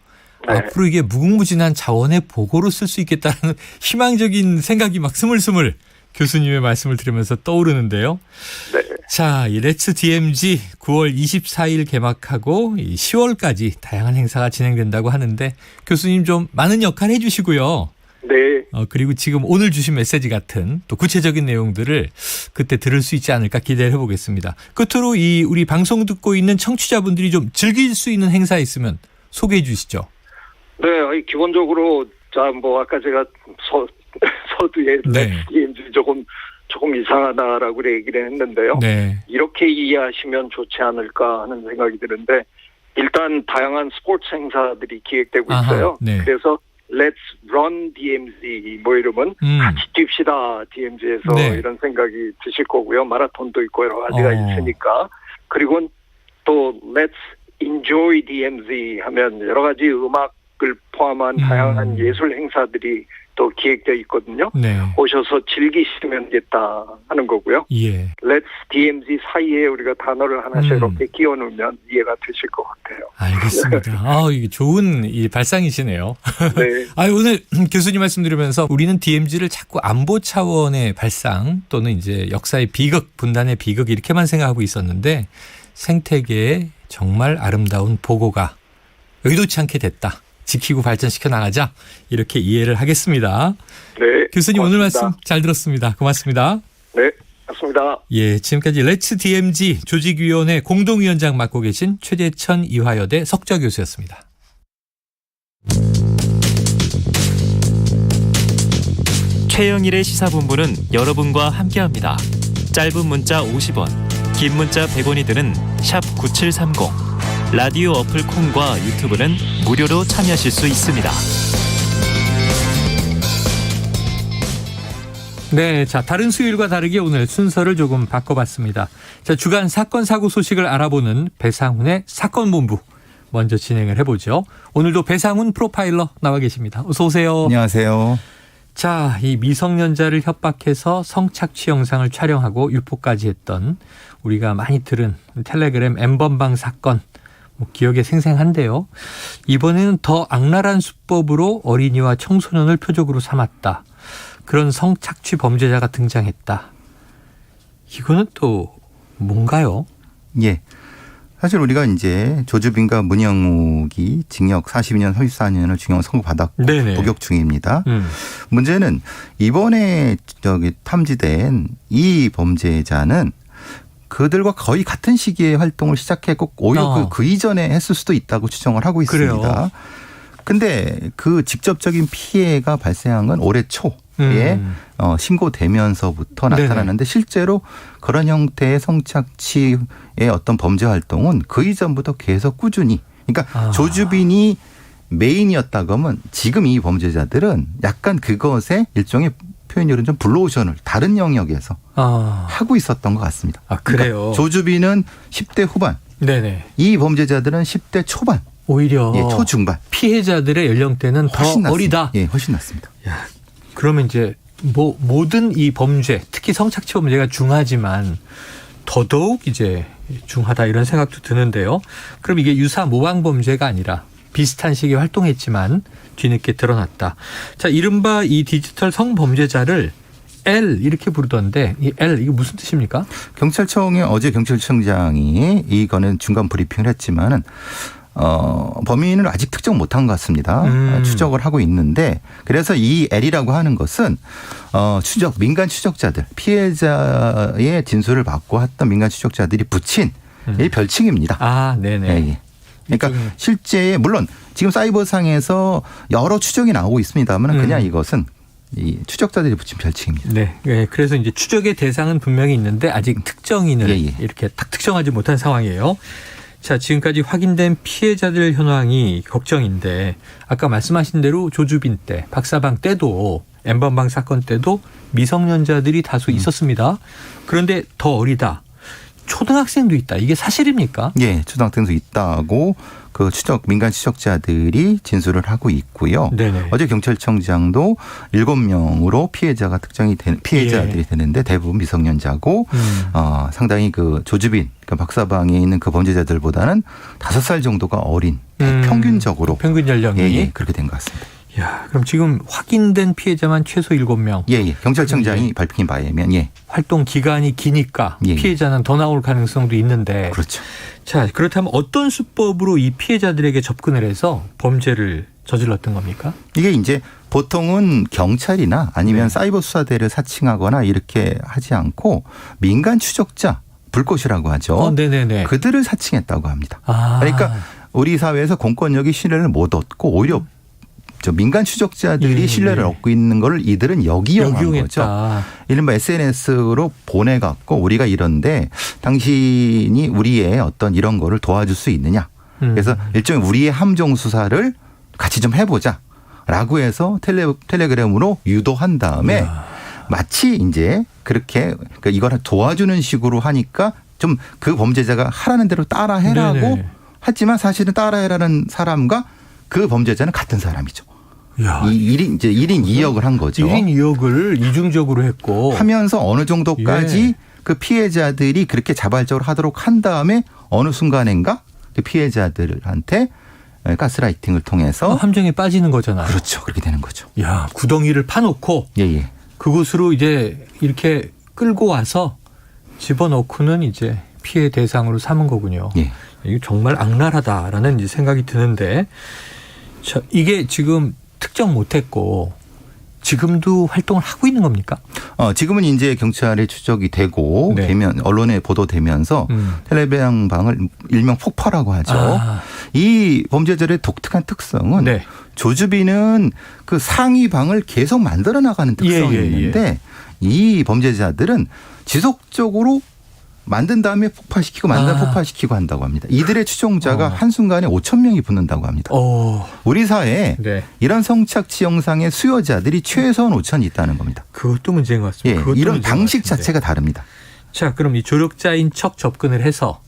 Speaker 14: 네.
Speaker 2: 앞으로 이게 무궁무진한 자원의 보고로 쓸 수 있겠다는 희망적인 생각이 막 스물스물 교수님의 말씀을 들으면서 떠오르는데요.
Speaker 14: 네.
Speaker 2: 자, 이 렛츠 DMZ 9월 24일 개막하고 10월까지 다양한 행사가 진행된다고 하는데 교수님 좀 많은 역할 해주시고요.
Speaker 14: 네.
Speaker 2: 그리고 지금 오늘 주신 메시지 같은 또 구체적인 내용들을 그때 들을 수 있지 않을까 기대를 해보겠습니다. 끝으로 우리 방송 듣고 있는 청취자분들이 좀 즐길 수 있는 행사 있으면 소개해 주시죠.
Speaker 14: 네, 기본적으로 아까 제가 서두에
Speaker 2: 네.
Speaker 14: DMZ 조금 이상하다라고 얘기를 했는데요.
Speaker 2: 네.
Speaker 14: 이렇게 이해하시면 좋지 않을까 하는 생각이 드는데 일단 다양한 스포츠 행사들이 기획되고 있어요.
Speaker 2: 아하, 네.
Speaker 14: 그래서 Let's Run DMZ 이러면 같이 뜁시다 DMZ에서
Speaker 2: 네.
Speaker 14: 이런 생각이 드실 거고요. 마라톤도 있고 여러 가지가 있으니까. 그리고 또 Let's Enjoy DMZ 하면 여러 가지 음악을 포함한 다양한 예술 행사들이 또 기획되어 있거든요.
Speaker 2: 네.
Speaker 14: 오셔서 즐기시면 되겠다 하는 거고요.
Speaker 2: 예.
Speaker 14: Let's DMZ 사이에 우리가 단어를 하나씩 이렇게 끼워 넣으면 이해가 되실 것 같아요.
Speaker 2: 알겠습니다. 이게 좋은 발상이시네요.
Speaker 14: 네.
Speaker 2: 오늘 교수님 말씀 들으면서 우리는 DMZ를 자꾸 안보 차원의 발상 또는 이제 역사의 비극, 분단의 비극 이렇게만 생각하고 있었는데 생태계에 정말 아름다운 보고가 의도치 않게 됐다. 지키고 발전시켜 나가자. 이렇게 이해를 하겠습니다.
Speaker 14: 네.
Speaker 2: 교수님
Speaker 14: 고맙습니다.
Speaker 2: 오늘 말씀 잘 들었습니다. 고맙습니다.
Speaker 14: 네. 맞습니다.
Speaker 2: 예, 지금까지 렛츠 DMZ 조직위원회 공동위원장 맡고 계신 최재천 이화여대 석좌 교수였습니다.
Speaker 1: 최영일의 시사본부는 여러분과 함께합니다. 짧은 문자 50원, 긴 문자 100원이 드는 샵 9730. 라디오 어플 콩과 유튜브는 무료로 참여하실 수 있습니다.
Speaker 2: 네, 자, 다른 수요일과 다르게 오늘 순서를 조금 바꿔봤습니다. 자, 주간 사건 사고 소식을 알아보는 배상훈의 사건본부 먼저 진행을 해보죠. 오늘도 배상훈 프로파일러 나와 계십니다. 어서 오세요.
Speaker 15: 안녕하세요.
Speaker 2: 자, 이 미성년자를 협박해서 성착취 영상을 촬영하고 유포까지 했던 우리가 많이 들은 텔레그램 N번방 사건. 기억에 생생한데요. 이번에는 더 악랄한 수법으로 어린이와 청소년을 표적으로 삼았다. 그런 성착취 범죄자가 등장했다. 이거는 또 뭔가요?
Speaker 15: 예. 사실 우리가 이제 조주빈과 문영욱이 징역 42년, 34년을 징역을 선고받았고
Speaker 2: 네네.
Speaker 15: 복역 중입니다. 문제는 이번에 탐지된 이 범죄자는 그들과 거의 같은 시기에 활동을 시작했고 오히려 그 이전에 했을 수도 있다고 추정을 하고 있습니다. 그런데 그 직접적인 피해가 발생한 건 올해 초에 신고되면서부터 나타나는데 실제로 그런 형태의 성착취의 어떤 범죄 활동은 그 이전부터 계속 꾸준히 그러니까 조주빈이 메인이었다고 하면 지금 이 범죄자들은 약간 그것에 일종의 표현으로는 좀 블루오션을 다른 영역에서 하고 있었던 것 같습니다.
Speaker 2: 그래요?
Speaker 15: 그러니까 조주빈은 10대 후반,
Speaker 2: 네네.
Speaker 15: 이 범죄자들은 10대 초반,
Speaker 2: 오히려
Speaker 15: 초중반.
Speaker 2: 피해자들의 연령대는 더 어리다.
Speaker 15: 예, 훨씬 낮습니다.
Speaker 2: 야, 그러면 이제 모든 이 범죄, 특히 성착취 범죄가 중하지만 더더욱 이제 중하다 이런 생각도 드는데요. 그럼 이게 유사 모방 범죄가 아니라 비슷한 시기에 활동했지만 뒤늦게 드러났다. 자, 이른바 이 디지털 성범죄자를 L 이렇게 부르던데 이 L 이거 무슨 뜻입니까?
Speaker 15: 경찰청에 어제 경찰청장이 이거는 중간 브리핑을 했지만은 범인을 아직 특정 못한 것 같습니다. 추적을 하고 있는데 그래서 이 L이라고 하는 것은 민간 추적자들 피해자의 진술을 받고 했던 민간 추적자들이 붙인 이 별칭입니다.
Speaker 2: 네네.
Speaker 15: 예. 그러니까 실제 물론 지금 사이버상에서 여러 추정이 나오고 있습니다만 그냥 이것은 이 추적자들이 붙인 별칭입니다.
Speaker 2: 네. 그래서 이제 추적의 대상은 분명히 있는데 아직 특정인을 이렇게 딱 특정하지 못한 상황이에요. 자, 지금까지 확인된 피해자들 현황이 걱정인데 아까 말씀하신 대로 조주빈 때, 박사방 때도 N번방 사건 때도 미성년자들이 다수 있었습니다. 그런데 더 어리다. 초등학생도 있다. 이게 사실입니까?
Speaker 15: 예, 초등학생도 있다고 그 민간 추적자들이 진술을 하고 있고요.
Speaker 2: 네네.
Speaker 15: 어제 경찰청장도 7명으로 피해자들이 되는데 대부분 미성년자고 상당히 그 조주빈 그러니까 박사방에 있는 그 범죄자들보다는 5살 정도가 어린 평균적으로
Speaker 2: 평균 연령이
Speaker 15: 그렇게 된 것 같습니다.
Speaker 2: 야, 그럼 지금 확인된 피해자만 최소 7명.
Speaker 15: 경찰청장이 밝힌 바에 의하면
Speaker 2: 활동 기간이 기니까 피해자는 더 나올 가능성도 있는데.
Speaker 15: 그렇죠.
Speaker 2: 자, 그렇다면 어떤 수법으로 이 피해자들에게 접근을 해서 범죄를 저질렀던 겁니까?
Speaker 15: 이게 이제 보통은 경찰이나 아니면 사이버 수사대를 사칭하거나 이렇게 하지 않고 민간 추적자, 불꽃이라고 하죠.
Speaker 2: 네네네.
Speaker 15: 그들을 사칭했다고 합니다. 그러니까 우리 사회에서 공권력이 신뢰를 못 얻고 오히려 민간 추적자들이 신뢰를 얻고 있는 걸 이들은 역이용한 거죠. 이른바 SNS로 보내갖고 우리가 이런데 당신이 우리의 어떤 이런 거를 도와줄 수 있느냐. 그래서 일종의 우리의 함정 수사를 같이 좀 해보자. 라고 해서 텔레그램으로 유도한 다음에 마치 이제 그렇게 그러니까 이걸 도와주는 식으로 하니까 좀 그 범죄자가 하라는 대로 따라해라고 하지만 사실은 따라해라는 사람과 그 범죄자는 같은 사람이죠. 이제 1인 2역을 한 거죠.
Speaker 2: 1인 2역을 이중적으로 했고.
Speaker 15: 하면서 어느 정도까지 그 피해자들이 그렇게 자발적으로 하도록 한 다음에 어느 순간인가 그 피해자들한테 가스라이팅을 통해서
Speaker 2: 함정에 빠지는 거잖아요.
Speaker 15: 그렇죠. 그렇게 되는 거죠.
Speaker 2: 야, 구덩이를 파놓고 그곳으로 이제 이렇게 끌고 와서 집어넣고는 이제 피해 대상으로 삼은 거군요. 이게 정말 악랄하다라는 이제 생각이 드는데 이게 지금 특정 못했고 지금도 활동을 하고 있는 겁니까?
Speaker 15: 지금은 이제 경찰에 추적이 되고 되면 언론에 보도되면서 텔레그램 방을 일명 폭파라고 하죠. 이 범죄자들의 독특한 특성은 조주빈은 그 상위 방을 계속 만들어 나가는 특성이 있는데 이 범죄자들은 지속적으로 만든 다음에 폭파시키고 폭파시키고 한다고 합니다. 이들의 추종자가 한순간에 5,000명이 붙는다고 합니다. 우리 사회에 이런 성착취 영상의 수요자들이 최소한 5,000이 있다는 겁니다.
Speaker 2: 그것도 문제인 것 같습니다.
Speaker 15: 이런 방식 자체가 다릅니다.
Speaker 2: 자, 그럼 이 조력자인 척 접근을 해서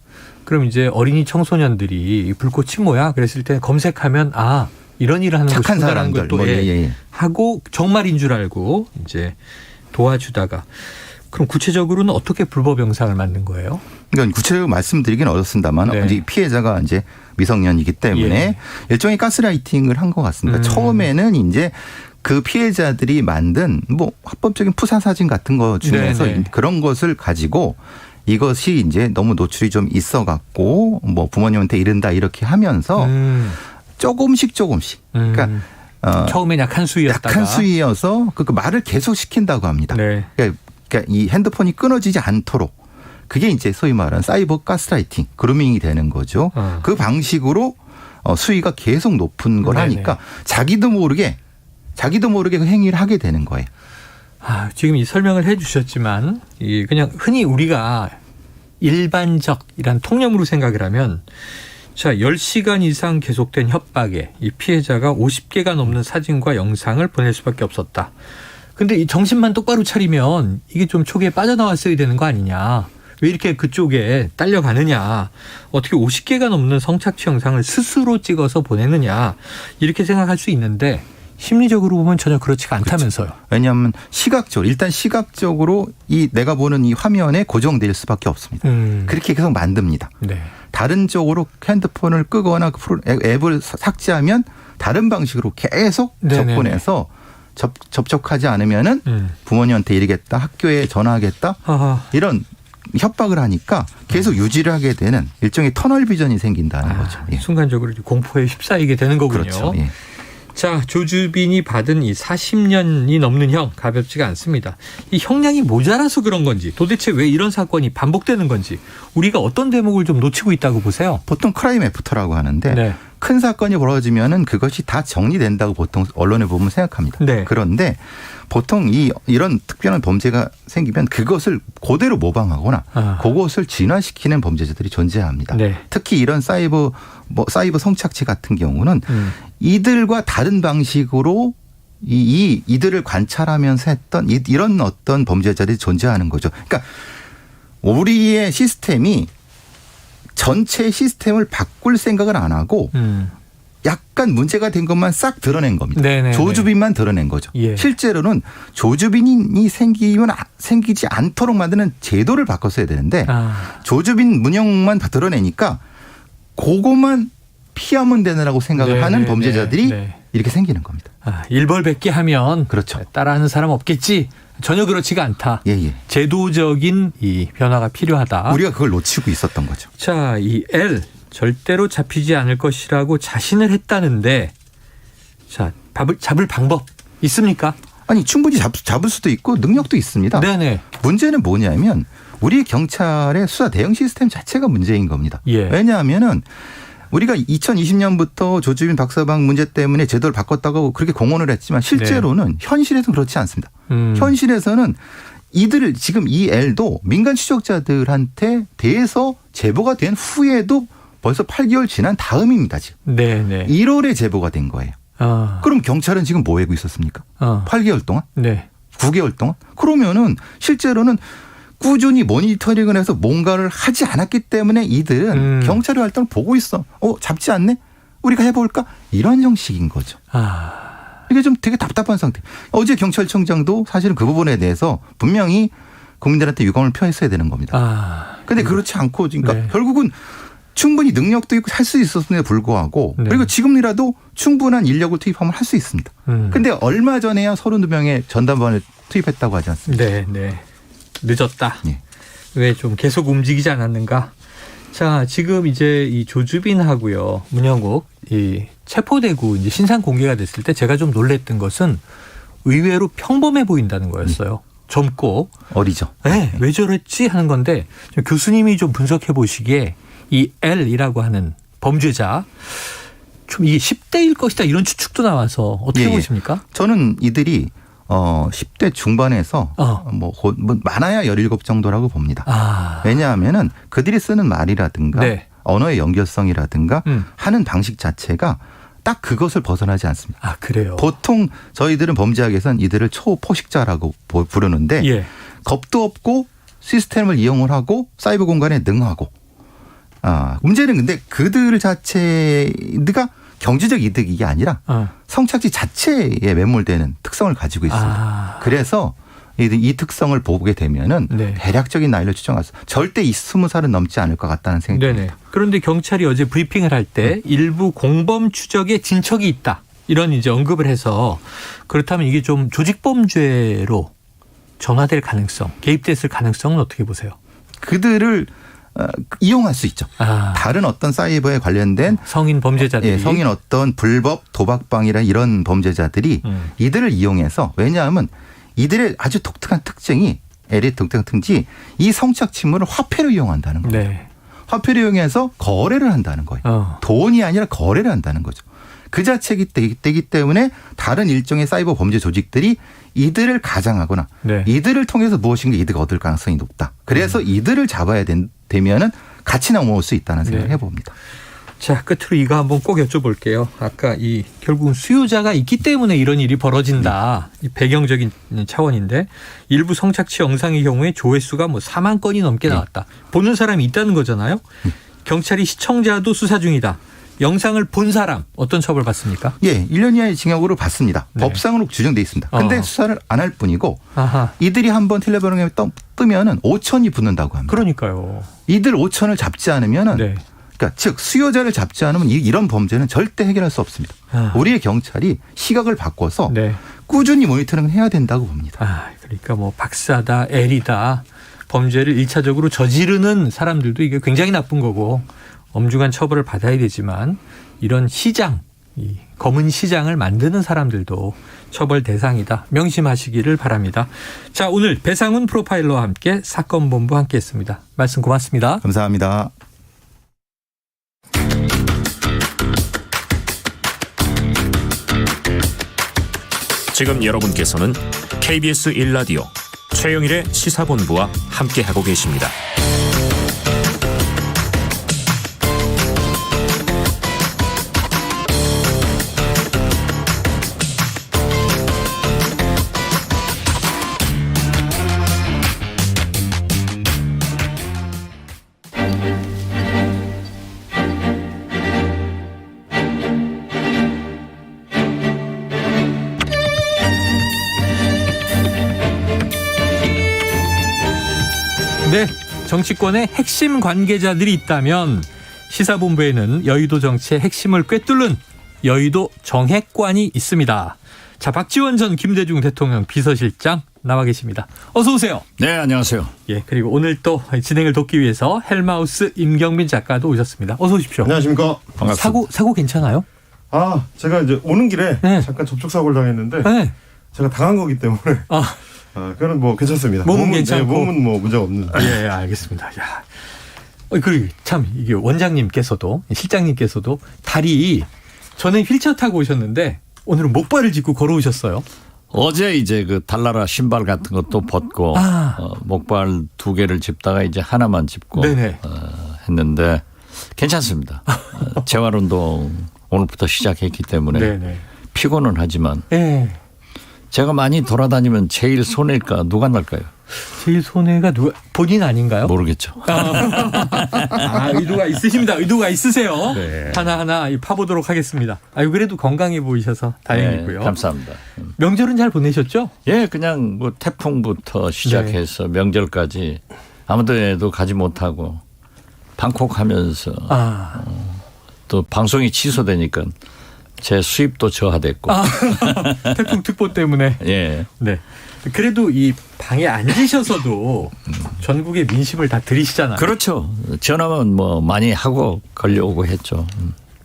Speaker 2: 그럼 이제 어린이 청소년들이 불꽃이 뭐야? 그랬을 때 검색하면 이런 일을 하는
Speaker 15: 착한 사람들
Speaker 2: 또 하고 정말인 줄 알고 이제 도와주다가 그럼 구체적으로는 어떻게 불법 영상을 만든 거예요?
Speaker 15: 그러니까 구체적으로 말씀드리긴 어렵습니다만 이제 피해자가 이제 미성년이기 때문에 일종의 가스라이팅을 한 것 같습니다. 처음에는 이제 그 피해자들이 만든 뭐 합법적인 푸사 사진 같은 거 중에서 그런 것을 가지고 이것이 이제 너무 노출이 좀 있어갖고 뭐 부모님한테 이른다 이렇게 하면서 조금씩 그러니까
Speaker 2: 처음엔 약한
Speaker 15: 수위여서 그 말을 계속 시킨다고 합니다. 그러니까 이 핸드폰이 끊어지지 않도록 그게 이제 소위 말하는 사이버 가스라이팅, 그루밍이 되는 거죠. 그 방식으로 수위가 계속 높은 걸 하니까 자기도 모르게 그 행위를 하게 되는 거예요.
Speaker 2: 지금 이 설명을 해 주셨지만 그냥 흔히 우리가 일반적이란 통념으로 생각을 하면 10시간 이상 계속된 협박에 이 피해자가 50개가 넘는 사진과 영상을 보낼 수밖에 없었다. 근데 이 정신만 똑바로 차리면 이게 좀 초기에 빠져나왔어야 되는 거 아니냐. 왜 이렇게 그쪽에 딸려가느냐. 어떻게 50개가 넘는 성착취 영상을 스스로 찍어서 보내느냐. 이렇게 생각할 수 있는데 심리적으로 보면 전혀 그렇지가 않다면서요.
Speaker 15: 왜냐하면 일단 시각적으로 이 내가 보는 이 화면에 고정될 수밖에 없습니다. 그렇게 계속 만듭니다. 다른 쪽으로 핸드폰을 끄거나 앱을 삭제하면 다른 방식으로 계속 접근해서 접촉하지 않으면은 부모님한테 이르겠다, 학교에 전화하겠다 이런 협박을 하니까 계속 유지를 하게 되는 일종의 터널 비전이 생긴다는 거죠.
Speaker 2: 순간적으로 공포에 휩싸이게 되는 거군요.
Speaker 15: 그렇죠.
Speaker 2: 자, 조주빈이 받은 이 40년이 넘는 형 가볍지가 않습니다. 이 형량이 모자라서 그런 건지 도대체 왜 이런 사건이 반복되는 건지 우리가 어떤 대목을 좀 놓치고 있다고 보세요?
Speaker 15: 보통 크라임 애프터라고 하는데 큰 사건이 벌어지면은 그것이 다 정리된다고 보통 언론에 보면 생각합니다. 그런데 보통 이런 특별한 범죄가 생기면 그것을 그대로 모방하거나 그것을 진화시키는 범죄자들이 존재합니다. 특히 이런 사이버 성착취 같은 경우는 이들과 다른 방식으로 이들을 관찰하면서 했던 이런 어떤 범죄자들이 존재하는 거죠. 그러니까 우리의 시스템이 전체 시스템을 바꿀 생각을 안 하고 약간 문제가 된 것만 싹 드러낸 겁니다.
Speaker 2: 네네네.
Speaker 15: 조주빈만 드러낸 거죠.
Speaker 2: 예.
Speaker 15: 실제로는 조주빈이 생기지 않도록 만드는 제도를 바꿨어야 되는데 조주빈 문형만 다 드러내니까 그것만 피하면 되느라고 생각을 하는 범죄자들이 이렇게 생기는 겁니다.
Speaker 2: 일벌백계 하면
Speaker 15: 그렇죠.
Speaker 2: 따라하는 사람 없겠지. 전혀 그렇지가 않다. 제도적인 이 변화가 필요하다.
Speaker 15: 우리가 그걸 놓치고 있었던 거죠.
Speaker 2: 자, 이 L 절대로 잡히지 않을 것이라고 자신을 했다는데, 자, 잡을 방법 있습니까?
Speaker 15: 아니 충분히 잡을 수도 있고 능력도 있습니다.
Speaker 2: 네네.
Speaker 15: 문제는 뭐냐면 우리 경찰의 수사 대응 시스템 자체가 문제인 겁니다. 왜냐하면은 우리가 2020년부터 조주빈 박서방 문제 때문에 제도를 바꿨다고 그렇게 공언을 했지만 실제로는 현실에서는 그렇지 않습니다. 현실에서는 이들을 지금 이 L도 민간 추적자들한테 대해서 제보가 된 후에도 벌써 8개월 지난 다음입니다. 지금.
Speaker 2: 네네.
Speaker 15: 1월에 제보가 된 거예요. 그럼 경찰은 지금 뭐 하고 있었습니까? 8개월 동안?
Speaker 2: 네.
Speaker 15: 9개월 동안? 그러면은 실제로는 꾸준히 모니터링을 해서 뭔가를 하지 않았기 때문에 이들은 경찰의 활동을 보고 있어. 잡지 않네? 우리가 해볼까? 이런 형식인 거죠. 이게 좀 되게 답답한 상태. 어제 경찰청장도 사실은 그 부분에 대해서 분명히 국민들한테 유감을 표했어야 되는 겁니다. 그런데 그렇지 않고 그러니까 결국은 충분히 능력도 있고 할 수 있었음에도 불구하고 그리고 지금이라도 충분한 인력을 투입하면 할 수 있습니다. 그런데 얼마 전에야 32명의 전담반을 투입했다고 하지 않습니까?
Speaker 2: 네. 늦었다. 왜 좀 계속 움직이지 않았는가? 자, 지금 이제 이 조주빈하고요, 문형국 이 체포되고 이제 신상 공개가 됐을 때 제가 좀 놀랬던 것은 의외로 평범해 보인다는 거였어요. 젊고
Speaker 15: 어리죠.
Speaker 2: 네, 왜 저랬지 하는 건데 교수님이 좀 분석해 보시기에 이 L이라고 하는 범죄자 좀 이게 10대일 것이다 이런 추측도 나와서 어떻게 보십니까?
Speaker 15: 저는 이들이 10대 중반에서 뭐 많아야 17 정도라고 봅니다. 왜냐하면은 그들이 쓰는 말이라든가 언어의 연결성이라든가 하는 방식 자체가 딱 그것을 벗어나지 않습니다.
Speaker 2: 그래요?
Speaker 15: 보통 저희들은 범죄학에서는 이들을 초포식자라고 부르는데 겁도 없고 시스템을 이용을 하고 사이버 공간에 능하고 문제는 근데 그들 자체가 경제적 이득이 아니라 성착취 자체에 매몰되는 특성을 가지고 있습니다. 그래서 이 특성을 보게 되면은 대략적인 나이를 추정해서 절대 20살은 넘지 않을 것 같다는 생각이 듭니다.
Speaker 2: 그런데 경찰이 어제 브리핑을 할 때 일부 공범 추적에 진척이 있다 이런 이제 언급을 해서 그렇다면 이게 좀 조직범죄로 전환될 가능성, 개입됐을 가능성은 어떻게 보세요?
Speaker 15: 그들을 이용할 수 있죠. 다른 어떤 사이버에 관련된
Speaker 2: 성인 범죄자들이
Speaker 15: 성인 어떤 불법 도박방이나 이런 범죄자들이 이들을 이용해서 왜냐하면 이들의 아주 독특한 특징이 L의 독특한 특징이 이 성착취물을 화폐로 이용한다는 거예요. 화폐를 이용해서 거래를 한다는 거예요. 돈이 아니라 거래를 한다는 거죠. 그 자체이기 때문에 다른 일종의 사이버 범죄 조직들이 이들을 가장하거나 이들을 통해서 무엇인가 이득을 얻을 가능성이 높다. 그래서 이들을 잡아야 되면은 같이 넘어올 수 있다는 생각을 해봅니다.
Speaker 2: 자, 끝으로 이거 한번 꼭 여쭤볼게요. 아까 결국은 수요자가 있기 때문에 이런 일이 벌어진다. 이 배경적인 차원인데 일부 성착취 영상의 경우에 조회수가 4만 건이 넘게 나왔다. 보는 사람이 있다는 거잖아요. 경찰이 시청자도 수사 중이다. 영상을 본 사람 어떤 처벌 받습니까?
Speaker 15: 1년 이하의 징역으로 받습니다. 법상으로 규정돼 있습니다. 근데 수사를 안 할 뿐이고 이들이 한번 텔레비전에 뜨면은 5천이 붙는다고 합니다.
Speaker 2: 그러니까요.
Speaker 15: 이들 5천을 잡지 않으면은 그러니까 즉 수요자를 잡지 않으면 이런 범죄는 절대 해결할 수 없습니다. 우리의 경찰이 시각을 바꿔서 꾸준히 모니터링을 해야 된다고 봅니다.
Speaker 2: 그러니까 박사다, L이다 범죄를 1차적으로 저지르는 사람들도 이게 굉장히 나쁜 거고 엄중한 처벌을 받아야 되지만 이런 시장, 이 검은 시장을 만드는 사람들도 처벌 대상이다. 명심하시기를 바랍니다. 자, 오늘 배상훈 프로파일러와 함께 사건본부 함께했습니다. 말씀 고맙습니다.
Speaker 15: 감사합니다.
Speaker 16: 지금 여러분께서는 KBS 1라디오 최영일의 시사본부와 함께하고 계십니다.
Speaker 2: 네, 정치권의 핵심 관계자들이 있다면 시사본부에는 여의도 정치의 핵심을 꿰뚫는 여의도 정핵관이 있습니다. 자, 박지원 전 김대중 대통령 비서실장 나와 계십니다. 어서 오세요.
Speaker 17: 네, 안녕하세요.
Speaker 2: 예, 그리고 오늘 또 진행을 돕기 위해서 헬마우스 임경민 작가도 오셨습니다. 어서 오십시오.
Speaker 18: 안녕하십니까.
Speaker 2: 반갑습니다. 사고 괜찮아요?
Speaker 18: 아, 제가 이제 오는 길에 잠깐 접촉사고를 당했는데 제가 당한 거기 때문에 그건 뭐 괜찮습니다.
Speaker 2: 몸은 괜찮고
Speaker 18: 몸은 뭐 문제가 없는.
Speaker 2: 예, 알겠습니다. 야, 그리고 참 이게 원장님께서도 실장님께서도 다리 전에 휠체어 타고 오셨는데 오늘은 목발을 짚고 걸어오셨어요.
Speaker 17: 어제 이제 그 달나라 신발 같은 것도 벗고 목발 2개를 짚다가 이제 하나만 짚고 했는데 괜찮습니다. 재활운동 오늘부터 시작했기 때문에 피곤은 하지만 제가 많이 돌아다니면 제일 손해가 누가 날까요?
Speaker 2: 제일 손해가 누가 본인 아닌가요?
Speaker 17: 모르겠죠.
Speaker 2: 의도가 있으십니다. 의도가 있으세요. 네. 하나하나 파보도록 하겠습니다. 그래도 건강해 보이셔서 다행이고요.
Speaker 17: 네, 감사합니다.
Speaker 2: 명절은 잘 보내셨죠?
Speaker 17: 예, 그냥 뭐 태풍부터 시작해서 명절까지 아무데도 가지 못하고 방콕하면서 또 방송이 취소되니까 제 수입도 저하됐고.
Speaker 2: 태풍 특보 때문에.
Speaker 17: 예.
Speaker 2: 네. 그래도 이 방에 앉으셔서도 전국의 민심을 다 들이시잖아요.
Speaker 17: 그렇죠. 전화만 뭐 많이 하고 걸려오고 했죠.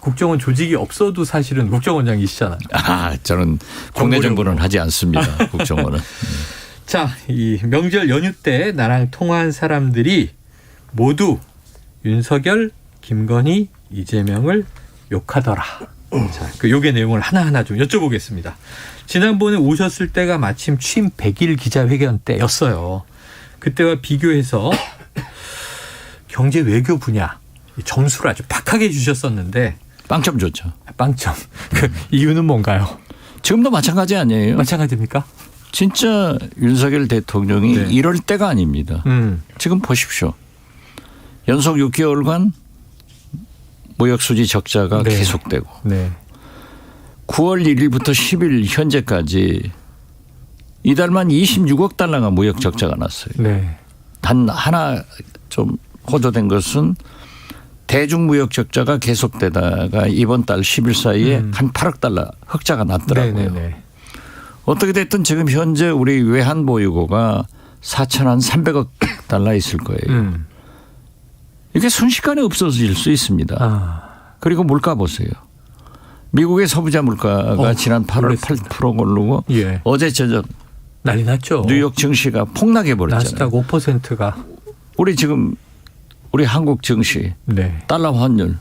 Speaker 2: 국정원 조직이 없어도 사실은 국정원장이시잖아요.
Speaker 17: 저는 국내 정보는 하지 않습니다. 국정원은.
Speaker 2: 자, 이 명절 연휴 때 나랑 통화한 사람들이 모두 윤석열, 김건희, 이재명을 욕하더라. 자, 그 욕의 내용을 하나하나 좀 여쭤보겠습니다. 지난번에 오셨을 때가 마침 취임 100일 기자회견 때였어요. 그때와 비교해서 경제 외교 분야 점수를 아주 박하게 주셨었는데
Speaker 17: 빵점 줬죠.
Speaker 2: 빵점. 그 이유는 뭔가요?
Speaker 17: 지금도 마찬가지 아니에요?
Speaker 2: 마찬가지입니까?
Speaker 17: 진짜 윤석열 대통령이 이럴 때가 아닙니다. 지금 보십시오. 연속 6개월간 무역수지 적자가 계속되고 9월 1일부터 10일 현재까지 이달만 26억 달러가 무역 적자가 났어요. 단 하나 좀 호조된 것은 대중무역 적자가 계속되다가 이번 달 10일 사이에 한 8억 달러 흑자가 났더라고요. 어떻게 됐든 지금 현재 우리 외환보유고가 4,300억 달러 있을 거예요. 이게 순식간에 없어질 수 있습니다. 그리고 물가 보세요. 미국의 소비자 물가가 지난 8월 8% 오르고 어제 저녁
Speaker 2: 난리 났죠.
Speaker 17: 뉴욕 증시가 폭락해 버렸잖아요.
Speaker 2: 나스닥 5%가.
Speaker 17: 우리 지금 우리 한국 증시 달러 환율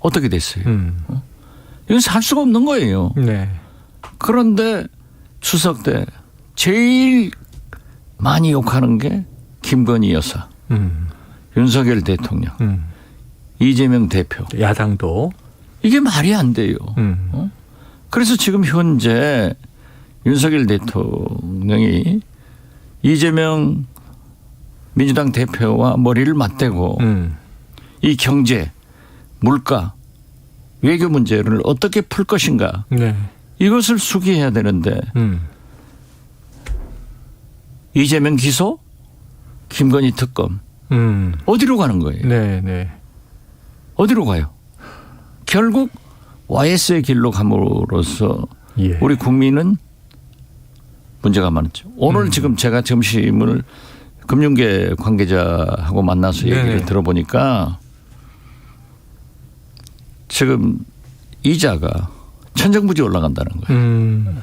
Speaker 17: 어떻게 됐어요? 이건 살 수가 없는 거예요. 그런데 추석 때 제일 많이 욕하는 게 김건희 여사, 윤석열 대통령, 이재명 대표.
Speaker 2: 야당도.
Speaker 17: 이게 말이 안 돼요. 그래서 지금 현재 윤석열 대통령이 이재명 민주당 대표와 머리를 맞대고 이 경제, 물가, 외교 문제를 어떻게 풀 것인가 이것을 숙의해야 되는데 이재명 기소, 김건희 특검 어디로 가는 거예요? 어디로 가요? 결국 YS의 길로 감으로써 우리 국민은 문제가 많았죠. 오늘 지금 제가 점심을 금융계 관계자하고 만나서 얘기를 들어보니까 지금 이자가 천정부지 올라간다는 거예요.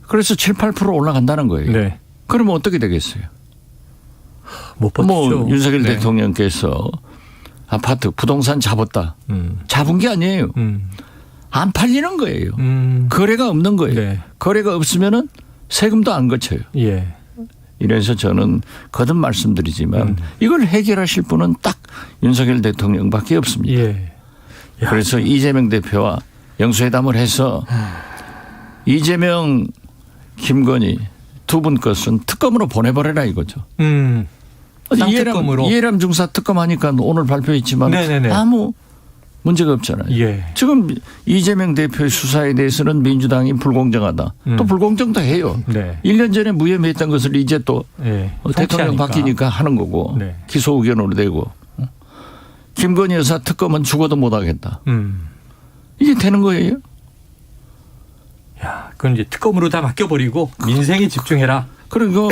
Speaker 17: 그래서 7, 8% 올라간다는 거예요. 그러면 어떻게 되겠어요?
Speaker 2: 못 버티죠.
Speaker 17: 뭐 윤석열 대통령께서 아파트 부동산 잡았다. 잡은 게 아니에요. 안 팔리는 거예요. 거래가 없는 거예요. 거래가 없으면은 세금도 안 거쳐요. 이래서 저는 거듭 말씀드리지만 이걸 해결하실 분은 딱 윤석열 대통령밖에 없습니다. 그래서 이재명 대표와 영수회담을 해서 이재명, 김건희 두 분 것은 특검으로 보내버려라 이거죠.
Speaker 2: 쌍특검으로.
Speaker 17: 이해람 중사 특검 하니까 오늘 발표했지만 아무 문제가 없잖아요.
Speaker 2: 예.
Speaker 17: 지금 이재명 대표의 수사에 대해서는 민주당이 불공정하다. 또 불공정도 해요.
Speaker 2: 네.
Speaker 17: 1년 전에 무혐의했던 것을 이제 또 대통령 바뀌니까 하는 거고
Speaker 2: 네.
Speaker 17: 기소 의견으로 되고 김건희 여사 특검은 죽어도 못하겠다. 이게 되는 거예요?
Speaker 2: 야, 그건 이제 특검으로 다 맡겨버리고 민생에 집중해라.
Speaker 17: 그리고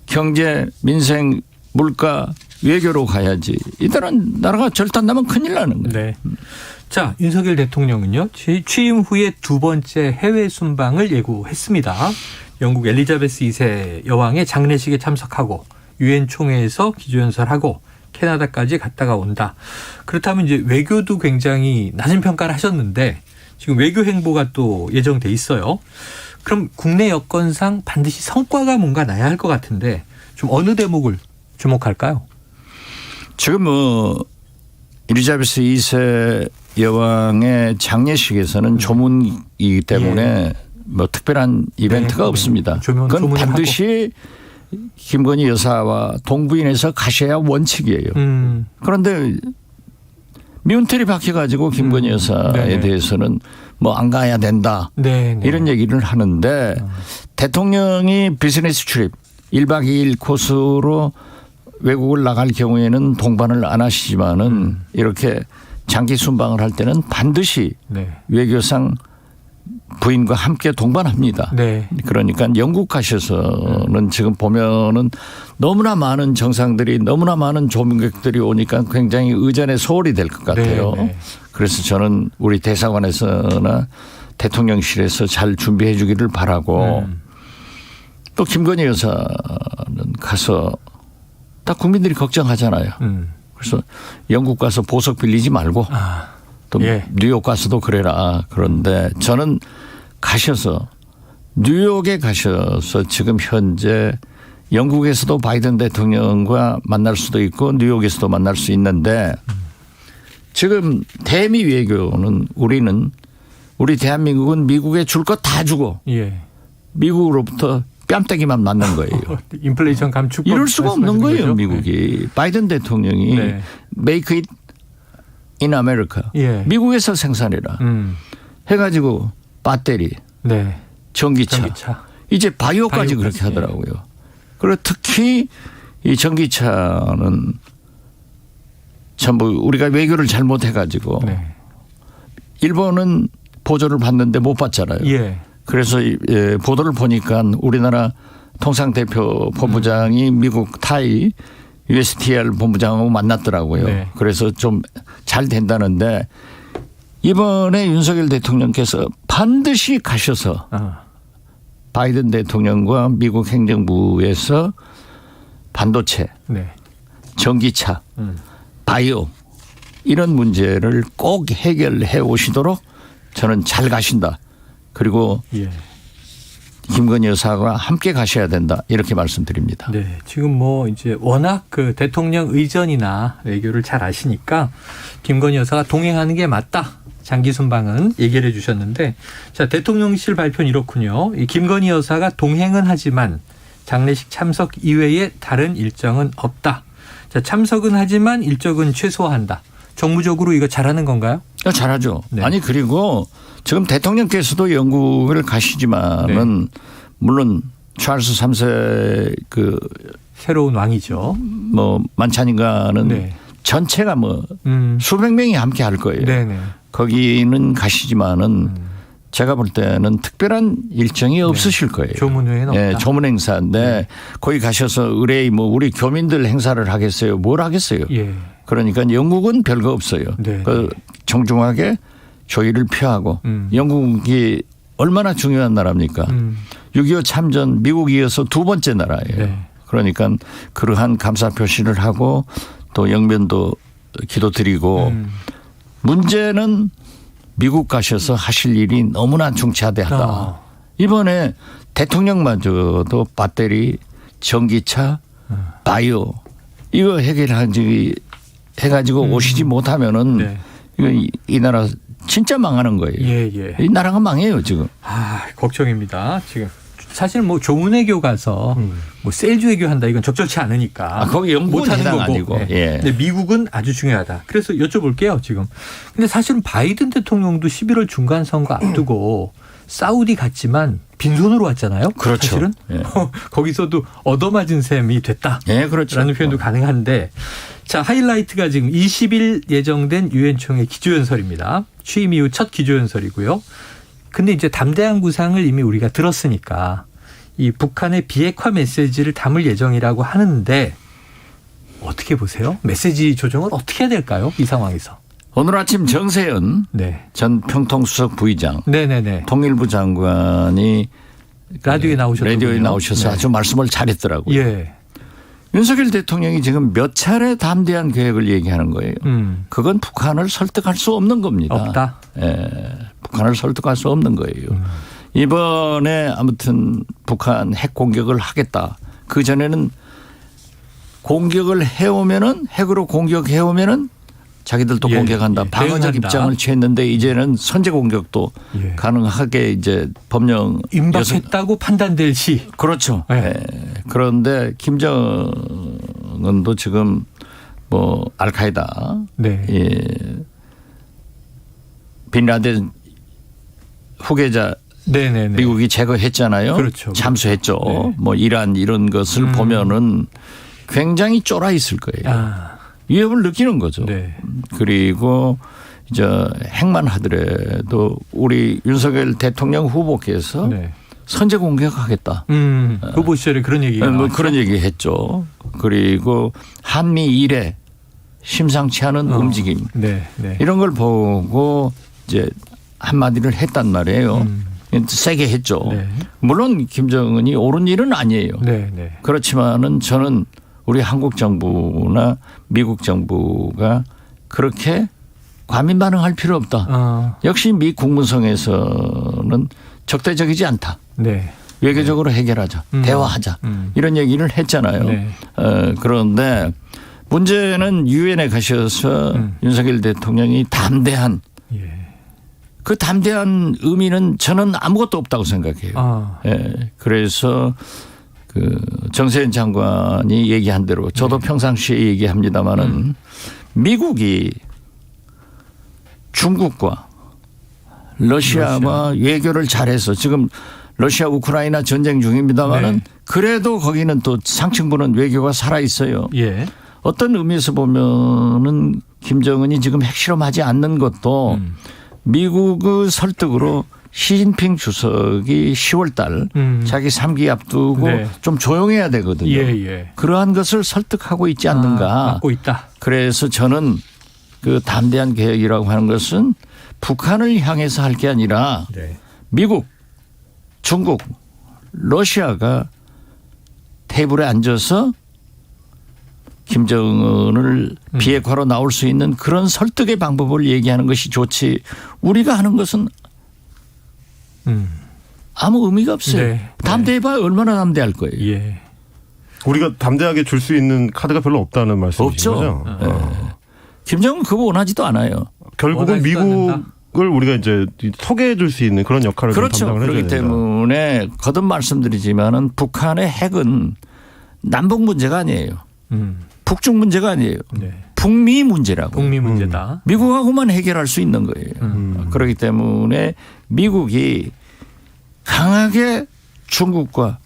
Speaker 17: 경제, 민생, 물가, 외교로 가야지. 이들은 나라가 절단나면 큰일 나는 거예요.
Speaker 2: 네. 자, 윤석열 대통령은요. 취임 후에 두 번째 해외 순방을 예고했습니다. 영국 엘리자베스 2세 여왕의 장례식에 참석하고 유엔 총회에서 기조연설하고 캐나다까지 갔다가 온다. 그렇다면 이제 외교도 굉장히 낮은 평가를 하셨는데 지금 외교 행보가 또 예정돼 있어요. 그럼 국내 여건상 반드시 성과가 뭔가 나야 할 것 같은데 좀 어느 대목을 주목할까요?
Speaker 17: 지금 엘리자베스 2세 여왕의 장례식에서는 조문이기 때문에 뭐 특별한 이벤트가 없습니다. 그건 반드시 김건희 여사와 동부인에서 가셔야 원칙이에요. 그런데 미운털이 박혀가지고 김건희 여사에 대해서는 뭐 안 가야 된다. 이런 얘기를 하는데 대통령이 비즈니스 출입 1박 2일 코스로 외국을 나갈 경우에는 동반을 안 하시지만은 이렇게 장기 순방을 할 때는 반드시 외교상 부인과 함께 동반합니다. 그러니까 영국 가셔서는 지금 보면은 너무나 많은 정상들이 너무나 많은 조문객들이 오니까 굉장히 의전의 소홀이 될 것 같아요. 그래서 저는 우리 대사관에서나 대통령실에서 잘 준비해 주기를 바라고 또 김건희 여사는 가서 다 국민들이 걱정하잖아요. 그래서 영국 가서 보석 빌리지 말고 또 뉴욕 가서도 그래라. 그런데 저는 가셔서 뉴욕에 가셔서 지금 현재 영국에서도 바이든 대통령과 만날 수도 있고 뉴욕에서도 만날 수 있는데 지금 대미 외교는 우리 대한민국은 미국에 줄 것 다 주고 미국으로부터 뺨때기만 맞는 거예요.
Speaker 2: 인플레이션 감축법
Speaker 17: 이럴 수가 없는 거예요.
Speaker 2: 거죠?
Speaker 17: 미국이. 바이든 대통령이 make it in America. 미국에서 생산해라. 해가지고 배터리, 전기차. 이제 바이오까지 그렇게 하더라고요. 그리고 특히 이 전기차는 전부 우리가 외교를 잘못해가지고 일본은 보조를 받는데 못 받잖아요. 그래서 보도를 보니까 우리나라 통상대표 본부장이 미국 타이 USTR 본부장하고 만났더라고요. 그래서 좀 잘 된다는데 이번에 윤석열 대통령께서 반드시 가셔서 바이든 대통령과 미국 행정부에서 반도체, 전기차, 바이오 이런 문제를 꼭 해결해 오시도록 저는 잘 가신다. 그리고 김건희 여사가 함께 가셔야 된다. 이렇게 말씀드립니다.
Speaker 2: 네. 지금 뭐 이제 워낙 그 대통령 의전이나 외교를 잘 아시니까 김건희 여사가 동행하는 게 맞다. 장기 순방은 얘기를 해 주셨는데 자, 대통령실 발표는 이렇군요. 이 김건희 여사가 동행은 하지만 장례식 참석 이외에 다른 일정은 없다. 자, 참석은 하지만 일정은 최소화한다. 정무적으로 이거 잘하는 건가요?
Speaker 17: 잘하죠. 아니 그리고 지금 대통령께서도 영국을 가시지만은 물론 찰스 3세 그
Speaker 2: 새로운 왕이죠.
Speaker 17: 뭐 만찬인가는 전체가 뭐 수백 명이 함께 할 거예요. 거기는 가시지만은 제가 볼 때는 특별한 일정이 없으실 거예요.
Speaker 2: 조문회는 없다.
Speaker 17: 조문 행사인데 거기 가셔서 의뢰의 뭐 우리 교민들 행사를 하겠어요. 뭘 하겠어요. 그러니까 영국은 별거 없어요. 그 정중하게 조의를 표하고 영국이 얼마나 중요한 나라입니까? 6.25 참전 미국 이어서 두 번째 나라예요. 그러니까 그러한 감사 표시를 하고 또 영면도 기도드리고 문제는 미국 가셔서 하실 일이 너무나 중차대하다. 이번에 대통령마저도 배터리, 전기차, 바이오 이거 해가지고 오시지 못하면은 이 나라 진짜 망하는 거예요. 이 나라가 망해요 지금.
Speaker 2: 걱정입니다. 지금 사실 뭐 조문회교 가서 뭐 셀주 외교 한다 이건 적절치 않으니까.
Speaker 17: 거기 영국은 해당 아니고.
Speaker 2: 네.
Speaker 17: 예.
Speaker 2: 근데 미국은 아주 중요하다. 그래서 여쭤볼게요 지금. 근데 사실은 바이든 대통령도 11월 중간 선거 앞두고 사우디 갔지만 빈손으로 왔잖아요.
Speaker 17: 그렇죠.
Speaker 2: 사실은
Speaker 17: 예.
Speaker 2: 거기서도 얻어맞은 셈이 됐다.
Speaker 17: 예, 그렇죠.
Speaker 2: 라는 표현도 가능한데 자 하이라이트가 지금 20일 예정된 유엔 총회 기조연설입니다. 취임 이후 첫 기조연설이고요. 근데 이제 담대한 구상을 이미 우리가 들었으니까 이 북한의 비핵화 메시지를 담을 예정이라고 하는데 어떻게 보세요? 메시지 조정을 어떻게 해야 될까요? 이 상황에서.
Speaker 17: 오늘 아침 정세현 전 평통수석 부의장, 통일부 장관이
Speaker 2: 라디오에
Speaker 17: 나오셔서 아주 말씀을 잘했더라고요.
Speaker 2: 예.
Speaker 17: 윤석열 대통령이 지금 몇 차례 담대한 계획을 얘기하는 거예요. 그건 북한을 설득할 수 없는 겁니다.
Speaker 2: 없다.
Speaker 17: 예, 북한을 설득할 수 없는 거예요. 이번에 아무튼 북한 핵 공격을 하겠다. 그 전에는 공격을 해오면은 핵으로 공격해오면은 자기들도 공격한다. 방어적 입장을 취했는데 이제는 선제 공격도 가능하게 이제 법령
Speaker 2: 임박했다고 판단될 시.
Speaker 17: 그렇죠. 예. 그런데 김정은도 지금 뭐 알카에다 빈라덴 후계자 미국이 제거했잖아요.
Speaker 2: 그렇죠.
Speaker 17: 잠수했죠. 뭐 이란 이런 것을 보면은 굉장히 쫄아 있을 거예요. 위협을 느끼는 거죠. 그리고 이제 핵만 하더라도 우리 윤석열 대통령 후보께서 선제 공격하겠다.
Speaker 2: 후보 시절에 그런 얘기가
Speaker 17: 뭐
Speaker 2: 나왔죠.
Speaker 17: 그런 얘기 했죠. 그리고 한미 일에 심상치 않은 움직임 이런 걸 보고 이제 한마디를 했단 말이에요. 세게 했죠. 물론 김정은이 옳은 일은 아니에요. 그렇지만은 저는 우리 한국 정부나 미국 정부가 그렇게 과민 반응할 필요 없다. 역시 미 국무성에서는 적대적이지 않다. 외교적으로 해결하자. 대화하자. 이런 얘기를 했잖아요. 그런데 문제는 유엔에 가셔서 윤석열 대통령이 담대한 그 담대한 의미는 저는 아무것도 없다고 생각해요. 그래서 그 정세현 장관이 얘기한 대로 저도 평상시에 얘기합니다마는 미국이 중국과 러시아와 외교를 잘해서 지금 러시아 우크라이나 전쟁 중입니다마는 그래도 거기는 또 상층부는 외교가 살아 있어요. 어떤 의미에서 보면은 김정은이 지금 핵실험하지 않는 것도 미국의 설득으로 시진핑 주석이 10월 달 자기 3기 앞두고 좀 조용해야 되거든요. 그러한 것을 설득하고 있지 않는가.
Speaker 2: 막고 있다.
Speaker 17: 그래서 저는 그 담대한 계획이라고 하는 것은 북한을 향해서 할 게 아니라 미국, 중국, 러시아가 테이블에 앉아서 김정은을 비핵화로 나올 수 있는 그런 설득의 방법을 얘기하는 것이 좋지 우리가 하는 것은 아무 의미가 없어요. 담대해봐야 얼마나 담대할 거예요.
Speaker 18: 우리가 담대하게 줄 수 있는 카드가 별로 없다는 말씀이신 거죠?
Speaker 17: 김정은 그거 원하지도 않아요.
Speaker 18: 결국은 미국을 우리가 이제 소개해 줄 수 있는 그런 역할을
Speaker 17: 그렇죠.
Speaker 18: 담당을 해줘야
Speaker 17: 그렇기
Speaker 18: 된다.
Speaker 17: 때문에 거듭 말씀드리지만은 북한의 핵은 남북 문제가 아니에요. 북중 문제가 아니에요. 북미 문제라고.
Speaker 2: 북미 문제다.
Speaker 17: 미국하고만 해결할 수 있는 거예요. 그렇기 때문에 미국이 강하게 중국과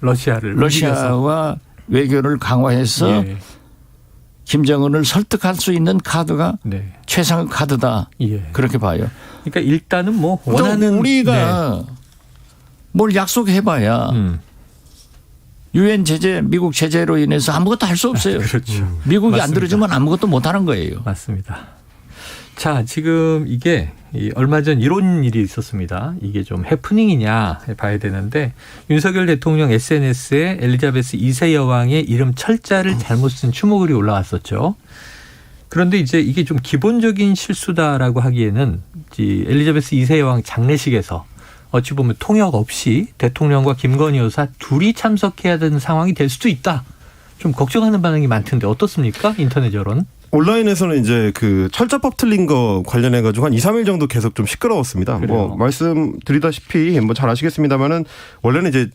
Speaker 17: 러시아와 외교를 강화해서 김정은을 설득할 수 있는 카드가 최상의 카드다. 그렇게 봐요.
Speaker 2: 그러니까 일단은 뭐 원하는
Speaker 17: 우리가 뭘 약속해봐야 유엔 제재, 미국 제재로 인해서 아무것도 할 수 없어요.
Speaker 2: 그렇죠.
Speaker 17: 미국이
Speaker 2: 맞습니다.
Speaker 17: 안 들어주면 아무것도 못하는 거예요.
Speaker 2: 맞습니다. 자, 지금 이게 얼마 전 이런 일이 있었습니다. 이게 좀 해프닝이냐 봐야 되는데 윤석열 대통령 SNS에 엘리자베스 2세 여왕의 이름 철자를 잘못 쓴 추모글이 올라왔었죠. 그런데 이제 이게 좀 기본적인 실수다라고 하기에는 엘리자베스 2세 여왕 장례식에서 어찌 보면 통역 없이 대통령과 김건희 여사 둘이 참석해야 되는 상황이 될 수도 있다. 좀 걱정하는 반응이 많던데 어떻습니까? 인터넷 여론.
Speaker 18: 온라인에서는 이제 그 철자법 틀린 거 관련해 가지고 한 2, 3일 정도 계속 좀 시끄러웠습니다.
Speaker 2: 그래요.
Speaker 18: 뭐 말씀드리다시피 뭐 잘 아시겠습니다만은 원래는 이제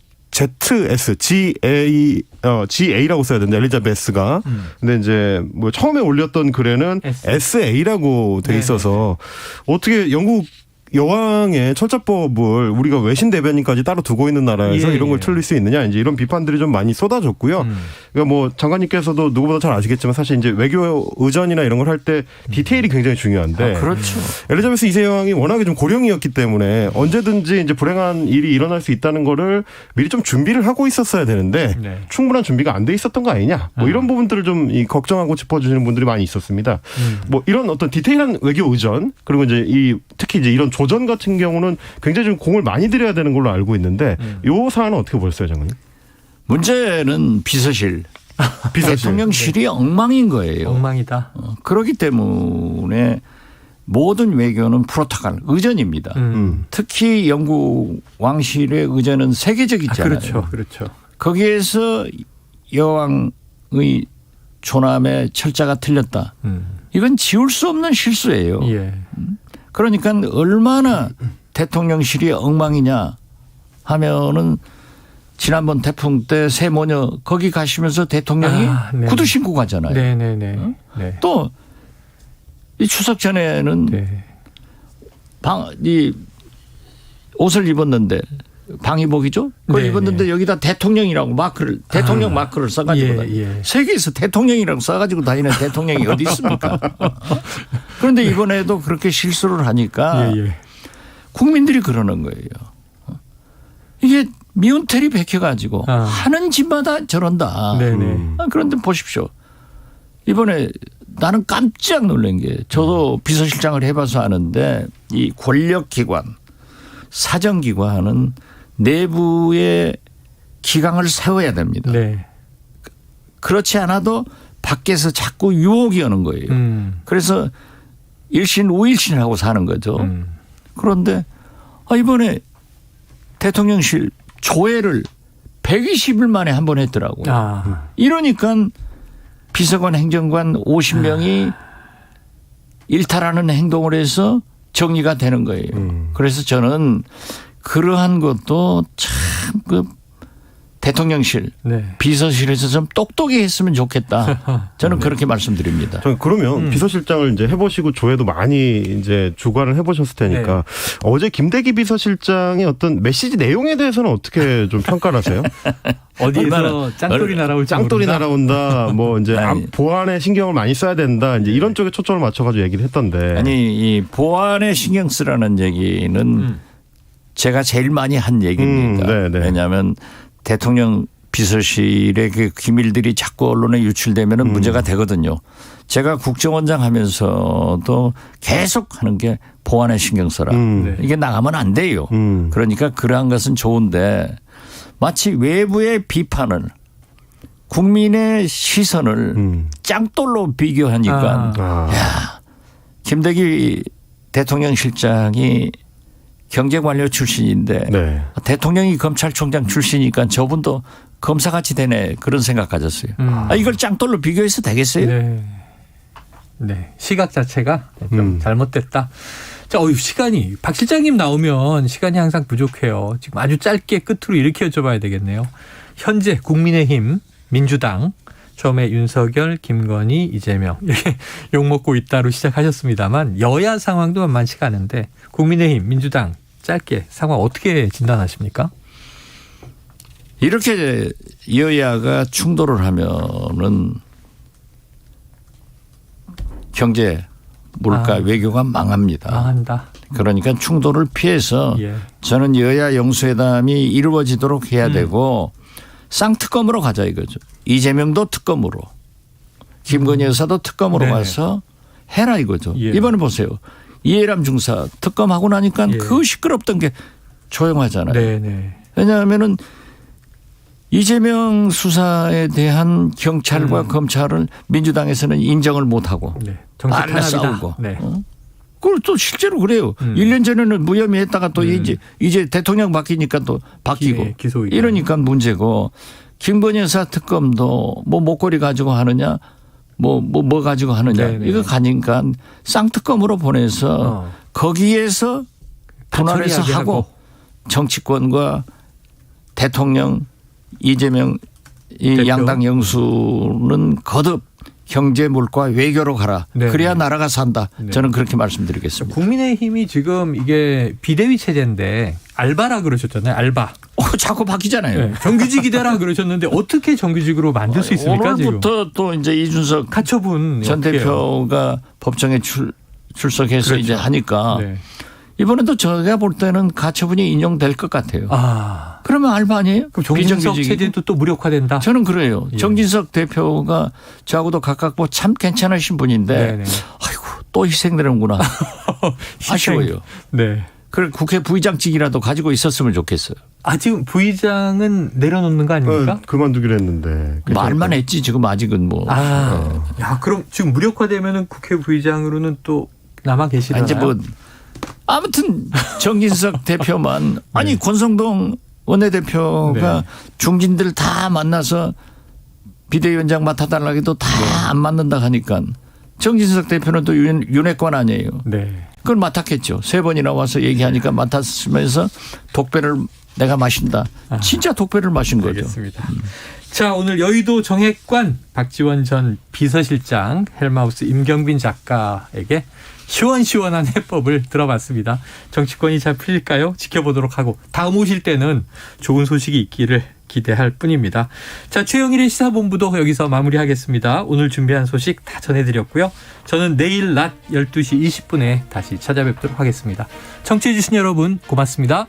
Speaker 18: GA라고 써야 되는데 엘리자베스가. 근데 이제 뭐 처음에 올렸던 글에는 SA라고 돼 있어서 어떻게 영국 여왕의 철자법을 우리가 외신 대변인까지 따로 두고 있는 나라에서 이런 걸 틀릴 수 있느냐, 이제 이런 비판들이 좀 많이 쏟아졌고요. 그러니까 뭐 장관님께서도 누구보다 잘 아시겠지만 사실 이제 외교 의전이나 이런 걸 할 때 디테일이 굉장히 중요한데,
Speaker 17: 그렇죠.
Speaker 18: 엘리자베스 2세 여왕이 워낙에 좀 고령이었기 때문에 언제든지 이제 불행한 일이 일어날 수 있다는 거를 미리 좀 준비를 하고 있었어야 되는데 충분한 준비가 안 돼 있었던 거 아니냐, 뭐 이런 부분들을 좀 걱정하고 짚어주시는 분들이 많이 있었습니다. 뭐 이런 어떤 디테일한 외교 의전, 그리고 이제 특히 이제 이런 조전 같은 경우는 굉장히 좀 공을 많이 들여야 되는 걸로 알고 있는데 이 사안은 어떻게 보셨어요, 장관님?
Speaker 17: 문제는 비서실. 대통령실이 엉망인 거예요.
Speaker 2: 엉망이다.
Speaker 17: 그렇기 때문에 모든 외교는 프로토콜, 의전입니다. 특히 영국 왕실의 의전은 세계적이잖아요.
Speaker 2: 그렇죠.
Speaker 17: 거기에서 여왕의 조남의 철자가 틀렸다. 이건 지울 수 없는 실수예요. 그러니까 얼마나 대통령실이 엉망이냐 하면은 지난번 태풍 때 새모녀 거기 가시면서 대통령이 구두 신고 가잖아요. 또 이 추석 전에는 이 옷을 입었는데 방위복이죠. 그걸 입었는데 여기다 대통령이라고 대통령 마크를 써가지고 세계에서 대통령이라고 써가지고 다니는 대통령이 어디 있습니까? 그런데 이번에도 그렇게 실수를 하니까 국민들이 그러는 거예요. 이게 미운털이 베껴가지고 하는 짓마다 저런다. 그런데 보십시오. 이번에 나는 깜짝 놀란 게, 저도 비서실장을 해봐서 아는데 이 권력기관, 사정기관은 내부에 기강을 세워야 됩니다. 그렇지 않아도 밖에서 자꾸 유혹이 오는 거예요. 그래서 일신 우일신하고 사는 거죠. 그런데 이번에 대통령실 조회를 120일 만에 한 번 했더라고요. 이러니까 비서관 행정관 50명이 일탈하는 행동을 해서 정리가 되는 거예요. 그래서 저는 그러한 것도 참 대통령실, 비서실에서 좀 똑똑히 했으면 좋겠다. 저는 그렇게 말씀드립니다.
Speaker 18: 그러면 비서실장을 이제 해보시고 조회도 많이 이제 주관을 해보셨을 테니까 어제 김대기 비서실장의 어떤 메시지 내용에 대해서는 어떻게 좀 평가를 하세요?
Speaker 2: 어디에서 짱돌이
Speaker 18: 날아온다. 뭐 이제 보안에 신경을 많이 써야 된다. 이제 이런 쪽에 초점을 맞춰가지고 얘기를 했던데.
Speaker 17: 아니, 이 보안에 신경 쓰라는 얘기는 제가 제일 많이 한 얘기입니다. 왜냐하면 대통령 비서실의 그 기밀들이 자꾸 언론에 유출되면 문제가 되거든요. 제가 국정원장 하면서도 계속 하는 게 보안에 신경 써라. 이게 나가면 안 돼요. 그러니까 그러한 것은 좋은데 마치 외부의 비판을, 국민의 시선을 짱돌로 비교하니까 야, 김대기 대통령 실장이 경제관료 출신인데 대통령이 검찰총장 출신이니까 저분도 검사같이 되네, 그런 생각 가졌어요. 이걸 짱돌로 비교해서 되겠어요?
Speaker 2: 시각 자체가 좀 잘못됐다. 자, 시간이, 박 실장님 나오면 시간이 항상 부족해요. 지금 아주 짧게 끝으로 이렇게 여쭤봐야 되겠네요. 현재 국민의힘, 민주당, 처음에 윤석열, 김건희, 이재명 이렇게 욕먹고 있다로 시작하셨습니다만 여야 상황도 만만치가 않은데 국민의힘, 민주당 짧게 상황 어떻게 진단하십니까?
Speaker 17: 이렇게 여야가 충돌을 하면은 경제, 물가, 외교가 망합니다.
Speaker 2: 망한다.
Speaker 17: 그러니까 충돌을 피해서 저는 여야 영수회담이 이루어지도록 해야 되고 쌍특검으로 가자 이거죠. 이재명도 특검으로, 김건희 여사도 특검으로 가서 해라 이거죠. 이번에 보세요. 이해람 중사 특검하고 나니까 그 시끄럽던 게 조용하잖아요. 왜냐하면은 이재명 수사에 대한 경찰과 검찰을 민주당에서는 인정을 못하고 빨리 싸우고. 그걸 또 실제로 그래요. 1년 전에는 무혐의했다가 또 이제 대통령 바뀌니까 또 바뀌고 이러니까 문제고, 김건희 여사 특검도 뭐 목걸이 가지고 하느냐 뭐 가지고 하느냐 이거 가니까 쌍특검으로 보내서 거기에서 분할해서 하고 정치권과 대통령 이재명 이
Speaker 2: 대표.
Speaker 17: 양당 영수는 거듭 경제, 물가, 외교로 가라.
Speaker 2: 네.
Speaker 17: 그래야 나라가 산다.
Speaker 2: 네.
Speaker 17: 저는 그렇게 말씀드리겠습니다.
Speaker 2: 국민의힘이 지금 이게 비대위 체제인데 알바라 그러셨잖아요. 알바.
Speaker 17: 자꾸 바뀌잖아요.
Speaker 2: 네. 정규직이 되라 그러셨는데 어떻게 정규직으로 만들 수 있습니까?
Speaker 17: 오늘부터
Speaker 2: 지금?
Speaker 17: 또 이제 이준석
Speaker 2: 가처분
Speaker 17: 전 대표가 법정에 출석해서
Speaker 2: 그렇죠.
Speaker 17: 이제 하니까
Speaker 2: 네.
Speaker 17: 이번에도 제가 볼 때는 가처분이 인용될 것 같아요. 그러면 알바 아니에요?
Speaker 2: 그럼 정진석
Speaker 17: 비정규직이고.
Speaker 2: 체제도 또 무력화된다?
Speaker 17: 저는 그래요.
Speaker 2: 예.
Speaker 17: 정진석 대표가 저하고도 가깝고 참 괜찮으신 분인데
Speaker 2: 네네.
Speaker 17: 아이고 또 희생되는구나. 아쉬워요.
Speaker 2: 네.
Speaker 17: 그래 국회 부의장직이라도 가지고 있었으면 좋겠어요.
Speaker 2: 지금 부의장은 내려놓는 거 아닙니까?
Speaker 18: 그만두기로 했는데.
Speaker 17: 말만 했지 지금 아직은 뭐.
Speaker 2: 야, 그럼 지금 무력화되면은 국회 부의장으로는 또 남아 계시나요?
Speaker 17: 이제 뭐 아무튼 정진석 대표만 아니 권성동 원내대표가 중진들 다 만나서 비대위원장 맡아달라고 해도 다 안 맡는다 하니까 정진석 대표는 또 윤회관 아니에요.
Speaker 2: 네.
Speaker 17: 그걸 맡았겠죠. 3번이나 와서 얘기하니까 맡았으면서 독배를 내가 마신다. 진짜 독배를 마신 거죠.
Speaker 2: 알겠습니다. 자, 오늘 여의도 정액관 박지원 전 비서실장, 헬마우스 임경빈 작가에게 시원시원한 해법을 들어봤습니다. 정치권이 잘 풀릴까요? 지켜보도록 하고 다음 오실 때는 좋은 소식이 있기를 기대할 뿐입니다. 자, 최영일의 시사본부도 여기서 마무리하겠습니다. 오늘 준비한 소식 다 전해드렸고요. 저는 내일 낮 12시 20분에 다시 찾아뵙도록 하겠습니다. 청취해주신 여러분 고맙습니다.